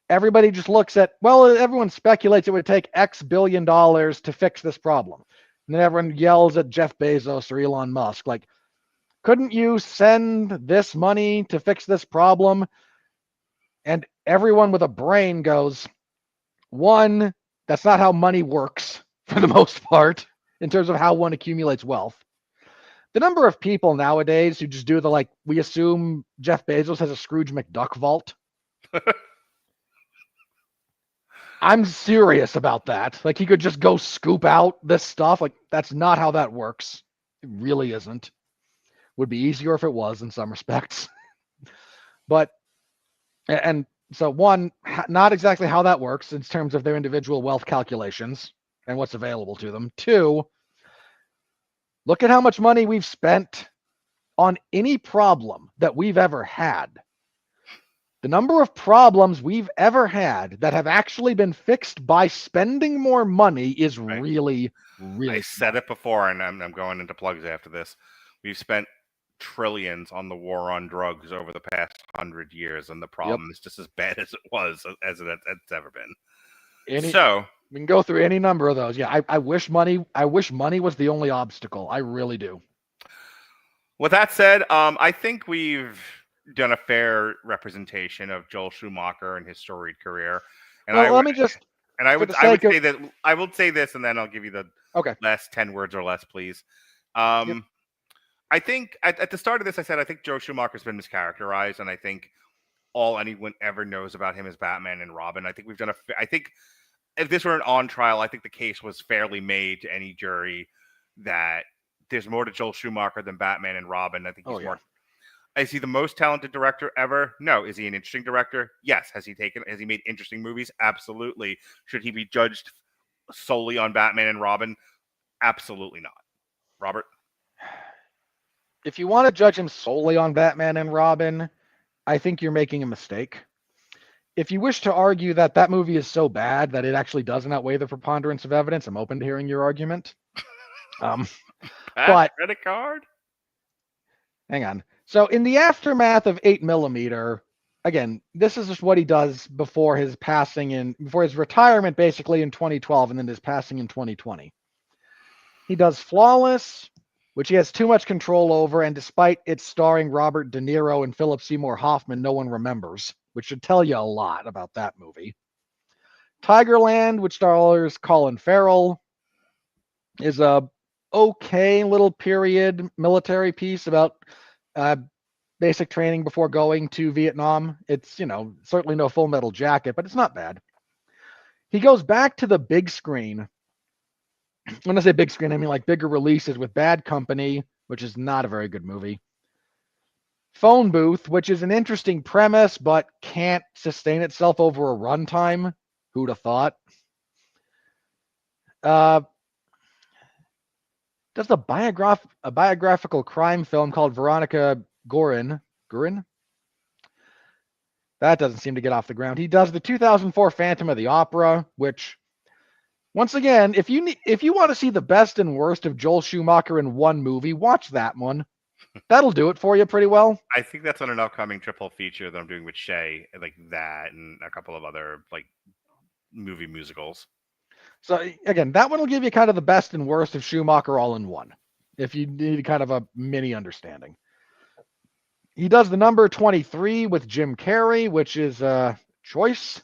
everybody just looks at, well, everyone speculates it would take X billion dollars to fix this problem. And then everyone yells at Jeff Bezos or Elon Musk, like, couldn't you send this money to fix this problem? And everyone with a brain goes, one, that's not how money works for the most part in terms of how one accumulates wealth. The number of people nowadays who just do we assume Jeff Bezos has a Scrooge McDuck vault. I'm serious about that. Like, he could just go scoop out this stuff. Like, that's not how that works. It really isn't. Would be easier if it was in some respects. But, and so one, not exactly how that works in terms of their individual wealth calculations and what's available to them. Two, look at how much money we've spent on any problem that we've ever had. The number of problems we've ever had that have actually been fixed by spending more money is really, really. I said it before, and I'm going into plugs after this. We've spent trillions on the war on drugs over the past 100 years, and the problem is just as bad as it was, as it's ever been. So we can go through any number of those. Yeah, I wish money was the only obstacle. I really do. With that said, I think we've done a fair representation of Joel Schumacher and his storied career. And I would say this, and then I'll give you the last 10 words or less, please. I think at the start of this, I said I think Joel Schumacher's been mischaracterized, and I think all anyone ever knows about him is Batman and Robin. I think we've done I think if this were an on trial, I think the case was fairly made to any jury that there's more to Joel Schumacher than Batman and Robin. I think he's more. Is he the most talented director ever? No. Is he an interesting director? Yes. Has he made interesting movies? Absolutely. Should he be judged solely on Batman and Robin? Absolutely not. Robert? If you want to judge him solely on Batman and Robin, I think you're making a mistake. If you wish to argue that that movie is so bad that it actually doesn't outweigh the preponderance of evidence, I'm open to hearing your argument. But credit card? Hang on. So in the aftermath of 8mm, again, this is just what he does before his retirement, basically in 2012, and then his passing in 2020. He does Flawless, which he has too much control over, and despite it starring Robert De Niro and Philip Seymour Hoffman, no one remembers, which should tell you a lot about that movie. Tigerland, which stars Colin Farrell, is a okay little period military piece about basic training before going to Vietnam. It's, certainly no Full Metal Jacket, but it's not bad. He goes back to the big screen. When I say big screen, I mean like bigger releases with Bad Company, which is not a very good movie. Phone Booth, which is an interesting premise, but can't sustain itself over a runtime. Who'd have thought? Does a biographical crime film called Veronica Guerin. That doesn't seem to get off the ground. He does the 2004 Phantom of the Opera, which, once again, if you want to see the best and worst of Joel Schumacher in one movie, watch that one. That'll do it for you pretty well. I think that's on an upcoming triple feature that I'm doing with Shay, like that and a couple of other like movie musicals. So again, that one will give you kind of the best and worst of Schumacher all in one, if you need kind of a mini understanding. He does the number 23 with Jim Carrey, which is a choice.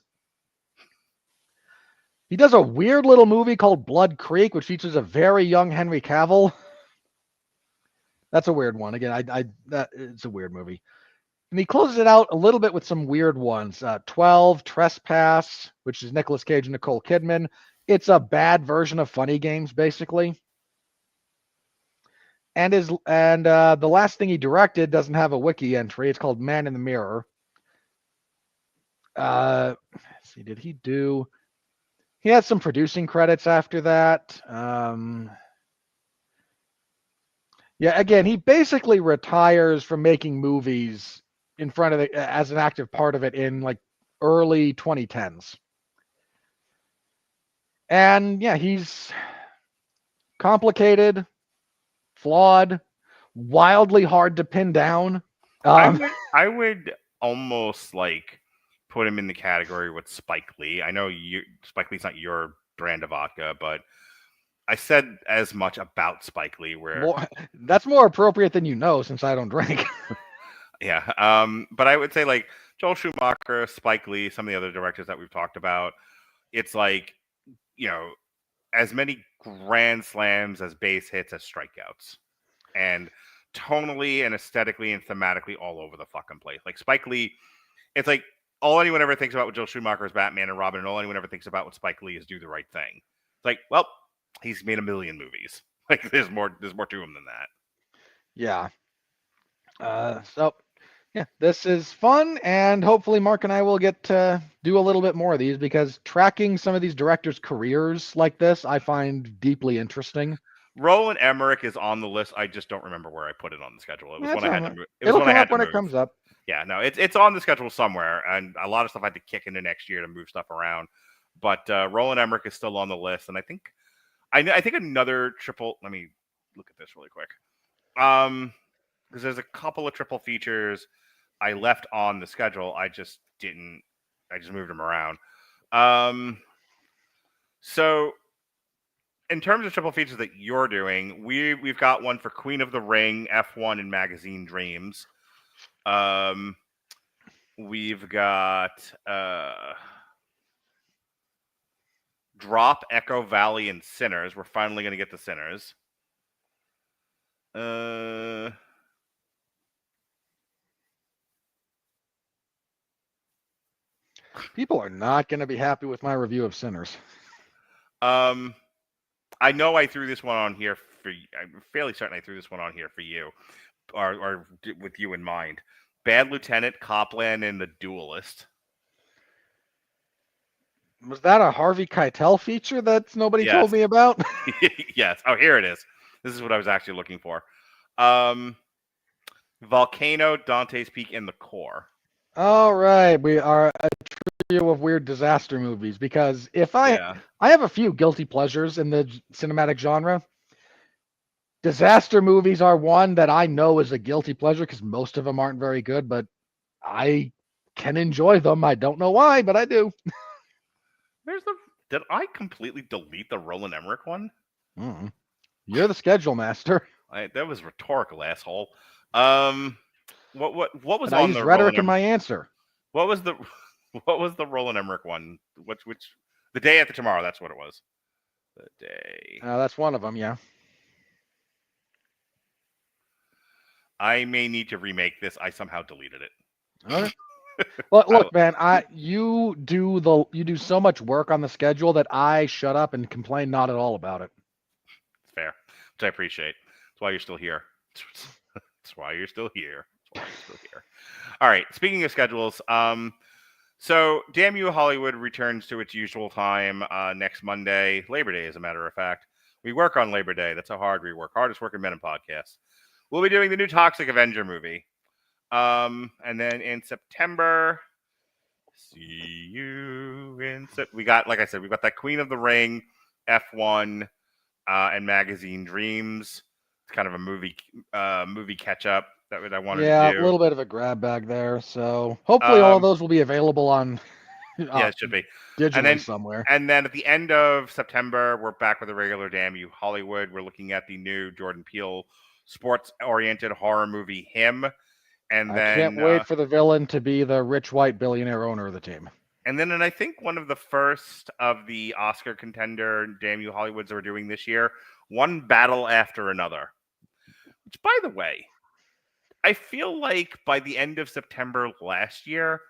He does a weird little movie called Blood Creek, which features a very young Henry Cavill. That's a weird one. Again, it's a weird movie. And he closes it out a little bit with some weird ones. 12, Trespass, which is Nicolas Cage and Nicole Kidman. It's a bad version of Funny Games, basically. And the last thing he directed doesn't have a wiki entry. It's called Man in the Mirror. Let's see, did he do? He had some producing credits after that. Yeah, again, he basically retires from making movies in front of it as an active part of it in like early 2010s. And yeah, he's complicated, flawed, wildly hard to pin down. I would almost like put him in the category with Spike Lee. I know Spike Lee's not your brand of vodka, but I said as much about Spike Lee that's more appropriate than since I don't drink. Yeah. But I would say like Joel Schumacher, Spike Lee, some of the other directors that we've talked about, it's like, as many grand slams as base hits as strikeouts. And tonally and aesthetically and thematically all over the fucking place. Like Spike Lee, it's like all anyone ever thinks about with Joel Schumacher is Batman and Robin, and all anyone ever thinks about with Spike Lee is Do the Right Thing. It's like, well, he's made a million movies. Like there's more to him than that. Yeah. So yeah, this is fun, and hopefully Mark and I will get to do a little bit more of these, because tracking some of these directors' careers like this I find deeply interesting. Roland Emmerich is on the list. I just don't remember where I put it on the schedule. It was when I had to move. It'll come up when it comes up. Yeah, no, it's on the schedule somewhere, and a lot of stuff I had to kick into next year to move stuff around. But Roland Emmerich is still on the list, and I think another triple. Let me look at this really quick, because there's a couple of triple features I left on the schedule. I just moved them around. So in terms of triple features that you're doing, we've got one for Queen of the Ring, F1, and Magazine Dreams. We've got Drop, Echo Valley, and Sinners. We're finally going to get the Sinners. People are not going to be happy with my review of Sinners. I know I threw this one on here for you. I'm fairly certain I threw this one on here for you, or with you in mind. Bad Lieutenant, Copland, and The Duelist. Was that a Harvey Keitel feature that nobody told me about? Yes. Oh, here it is. This is what I was actually looking for. Volcano, Dante's Peak, and The Core. All right. We are a trio of weird disaster movies, because I have a few guilty pleasures in the cinematic genre. Disaster movies are one that I know is a guilty pleasure because most of them aren't very good, but I can enjoy them. I don't know why, but I do. Did I completely delete the Roland Emmerich one? Mm-hmm. You're the schedule master. That was rhetorical, asshole. What was on the rhetoric in my answer? What was the Roland Emmerich one? Which The Day After Tomorrow? That's what it was. The Day. That's one of them. Yeah. I may need to remake this. I somehow deleted it. All right. Well, look, man, you do so much work on the schedule that I shut up and complain not at all about it. It's fair, which I appreciate. That's why you're still here. That's why you're still here. That's why you're still here. All right. Speaking of schedules, so Damn You Hollywood returns to its usual time next Monday, Labor Day, as a matter of fact. We work on Labor Day. That's how hard we work. Hardest working men in podcasts. We'll be doing the new Toxic Avenger movie. And then in September, see you in we got, like I said, we got that Queen of the Ring, F1, and Magazine Dreams. It's kind of a movie catch up that I wanted to do. Yeah, a little bit of a grab bag there. So hopefully all of those will be available on yeah, it should be digitally somewhere. And then at the end of September, we're back with a regular Damn You Hollywood. We're looking at the new Jordan Peele sports-oriented horror movie, Him. And then I can't wait for the villain to be the rich white billionaire owner of the team. And then, I think one of the first of the Oscar contender Damn You Hollywoods we're doing this year, One Battle After Another. Which, by the way, I feel like by the end of September last year,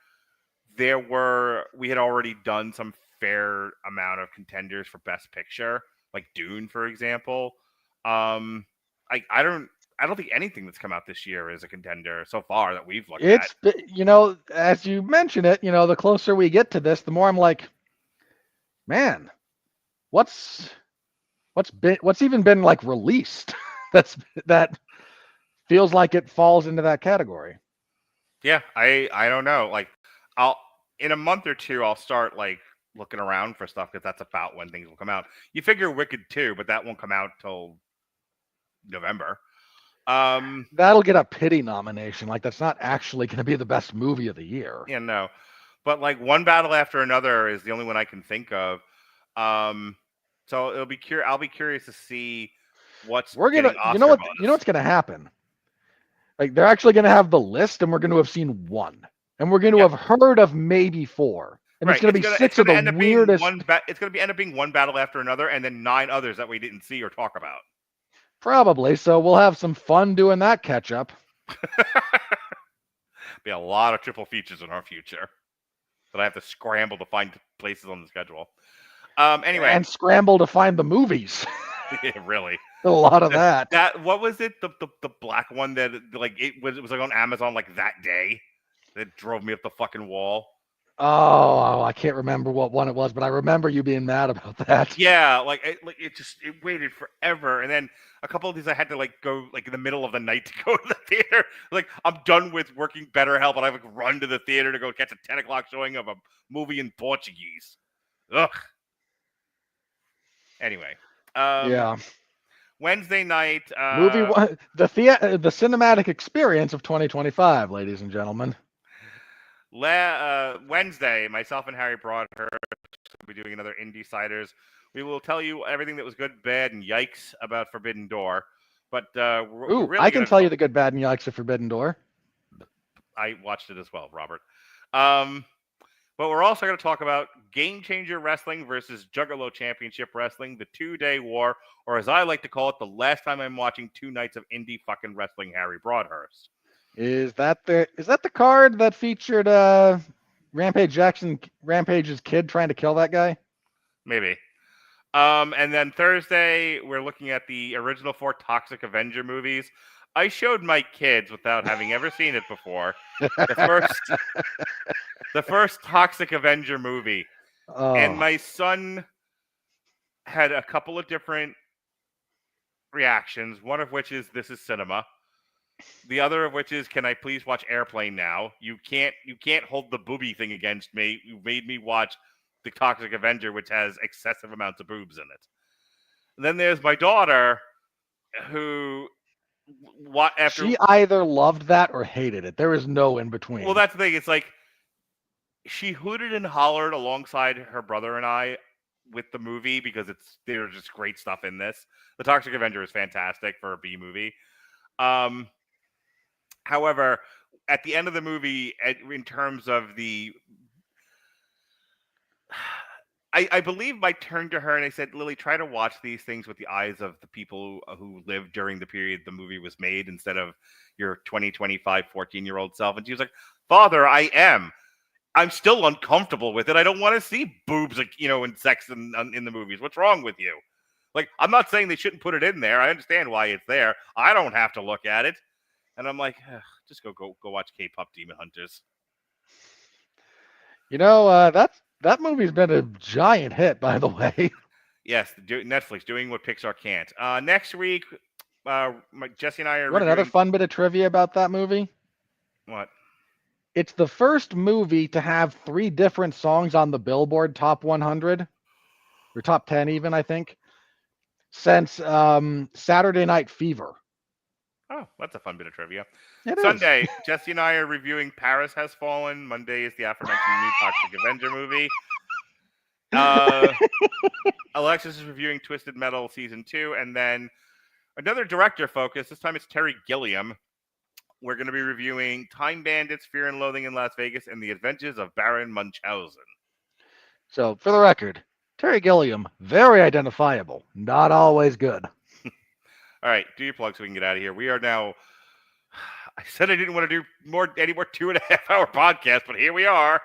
we had already done some fair amount of contenders for Best Picture, like Dune, for example. I don't think anything that's come out this year is a contender so far that we've looked at. As you mentioned it, the closer we get to this, the more I'm like, man, what's even been like released that feels like it falls into that category. Yeah, I don't know. Like, in a month or two, I'll start like looking around for stuff because that's about when things will come out. You figure Wicked 2, but that won't come out till November. That'll get a pity nomination. Like, that's not actually going to be the best movie of the year. Yeah, no. But like One Battle After Another is the only one I can think of. So I'll be curious to see what's getting Oscar you know buzz. what's going to happen. Like, they're actually going to have the list, and we're going to have seen one, and we're going to have heard of maybe four, and it's going to be six of the weirdest. It's going to end up being One Battle After Another, and then 9 others that we didn't see or talk about. Probably. So we'll have some fun doing that catch up. Be a lot of triple features in our future that I have to scramble to find places on the schedule. Anyway, and scramble to find the movies. Yeah, really. A lot of that. What was it? The black one that like it was like on Amazon like that day that drove me up the fucking wall. Oh, I can't remember what one it was, but I remember you being mad about that. Yeah, it waited forever, and then a couple of these I had to like go like in the middle of the night to go to the theater. Like, I'm done with working BetterHelp, and I like run to the theater to go catch a 10:00 showing of a movie in Portuguese. Ugh. Anyway, yeah. Wednesday night, the cinematic experience of 2025, ladies and gentlemen. Wednesday, myself and Harry Broadhurst will be doing another Indie-Siders. We will tell you everything that was good, bad, and yikes about Forbidden Door. But really I can tell you the good, bad, and yikes of Forbidden Door. I watched it as well, Robert. But we're also going to talk about Game Changer Wrestling versus Juggalo Championship Wrestling, the 2-day war, or as I like to call it, the last time I'm watching 2 nights of indie fucking wrestling, Harry Broadhurst. Is that the card that featured Rampage's kid trying to kill that guy? Maybe. And then Thursday, we're looking at the original 4 Toxic Avenger movies. I showed my kids, without having ever seen it before, the first Toxic Avenger movie. Oh. And my son had a couple of different reactions, one of which is, this is cinema. The other of which is, can I please watch Airplane now? You can't hold the booby thing against me. You made me watch the Toxic Avenger, which has excessive amounts of boobs in it. And then there's my daughter, who she either loved that or hated it. There is no in between. Well, that's the thing. It's like she hooted and hollered alongside her brother and I with the movie because there's just great stuff in this. The Toxic Avenger is fantastic for a B movie. However, at the end of the movie, in terms of I believe I turned to her and I said, Lily, try to watch these things with the eyes of the people who lived during the period the movie was made instead of your 20, 25, 14-year-old self. And she was like, Father, I am. I'm still uncomfortable with it. I don't want to see boobs, like, and sex in the movies. What's wrong with you? Like, I'm not saying they shouldn't put it in there. I understand why it's there. I don't have to look at it. And I'm like, just go watch K-pop Demon Hunters. That movie's been a giant hit, by the way. Yes, Netflix doing what Pixar can't. Next week, Jesse and I are. What another fun bit of trivia about that movie? What? It's the first movie to have 3 different songs on the Billboard Top 100, or Top 10 even, I think, since Saturday Night Fever. Oh, that's a fun bit of trivia. It Sunday, is. Jesse and I are reviewing Paris Has Fallen. Monday is the aforementioned new Toxic Avenger movie. Alexis is reviewing Twisted Metal Season 2. And then another director focus. This time it's Terry Gilliam. We're going to be reviewing Time Bandits, Fear and Loathing in Las Vegas, and The Adventures of Baron Munchausen. So, for the record, Terry Gilliam, very identifiable, not always good. All right, do your plug so we can get out of here. We are now. I said I didn't want to do any more 2.5-hour podcast, but here we are.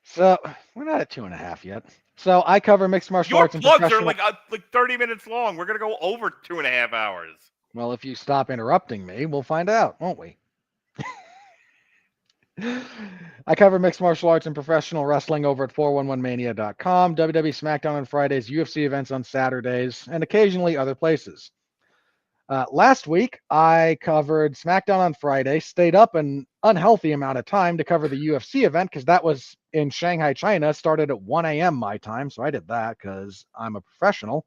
So, we're not at 2.5 yet. So, I cover mixed martial arts and Your professional... plugs are like 30 minutes long. We're going to go over 2.5 hours. Well, if you stop interrupting me, we'll find out, won't we? I cover mixed martial arts and professional wrestling over at 411mania.com, WWE SmackDown on Fridays, UFC events on Saturdays, and occasionally other places. Last week, I covered SmackDown on Friday, stayed up an unhealthy amount of time to cover the UFC event because that was in Shanghai, China, started at 1 a.m. my time, so I did that because I'm a professional.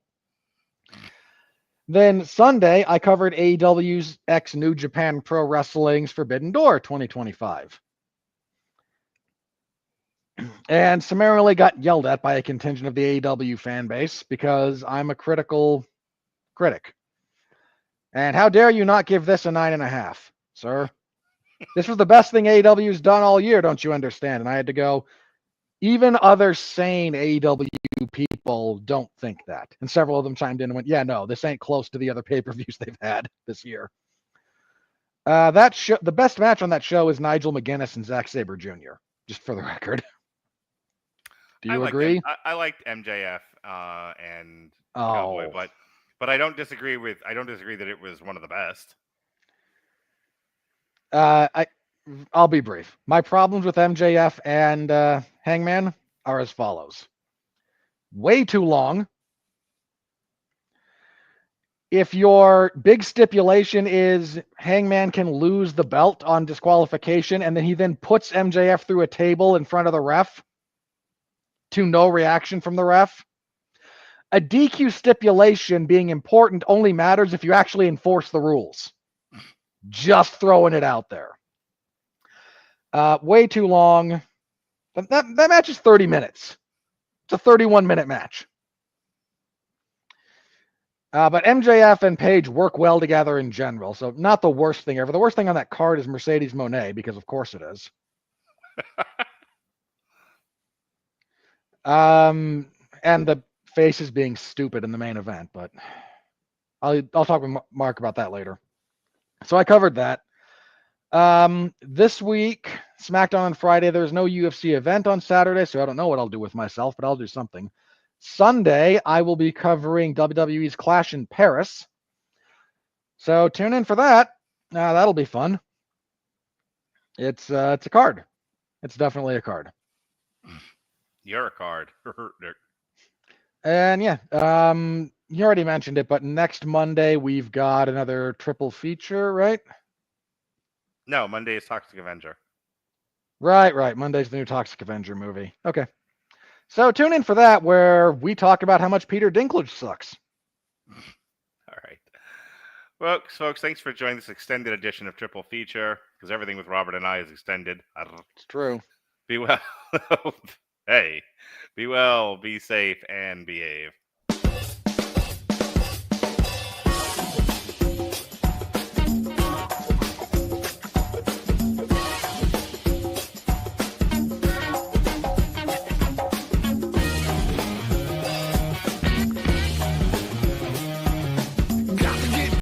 Then Sunday, I covered AEW's X New Japan Pro Wrestling's Forbidden Door 2025. And summarily got yelled at by a contingent of the AEW fan base because I'm a critical critic. And how dare you not give this a 9.5, sir? This was the best thing AEW's done all year, don't you understand? And I had to go, even other sane AEW people don't think that. And several of them chimed in and went, yeah, no, this ain't close to the other pay-per-views they've had this year. The best match on that show is Nigel McGuinness and Zack Sabre Jr., just for the record. Do you agree? I liked MJF and Cowboy, but I don't disagree that it was one of the best. I'll be brief. My problems with MJF and Hangman are as follows. Way too long. If your big stipulation is Hangman can lose the belt on disqualification and then he then puts MJF through a table in front of the ref to no reaction from the ref, a DQ stipulation being important only matters if you actually enforce the rules. Just throwing it out there. Way too long. That match is 30 minutes. It's a 31-minute match. But MJF and Paige work well together in general, so not the worst thing ever. The worst thing on that card is Mercedes Moné, because of course it is. And the faces being stupid in the main event, but I'll talk with Mark about that later. So I covered that. This week, SmackDown on Friday, there's no UFC event on Saturday, so I don't know what I'll do with myself, but I'll do something. Sunday, I will be covering WWE's Clash in Paris. So tune in for that. That'll be fun. It's a card. It's definitely a card. You're a card. And yeah, you already mentioned it, but next Monday we've got another triple feature, right? No, Monday is Toxic Avenger. Right. Monday's the new Toxic Avenger movie. Okay. So tune in for that, where we talk about how much Peter Dinklage sucks. All right. Well, folks, thanks for joining this extended edition of Triple Feature, because everything with Robert and I is extended. It's true. Be well. Hey, be well, be safe, and behave.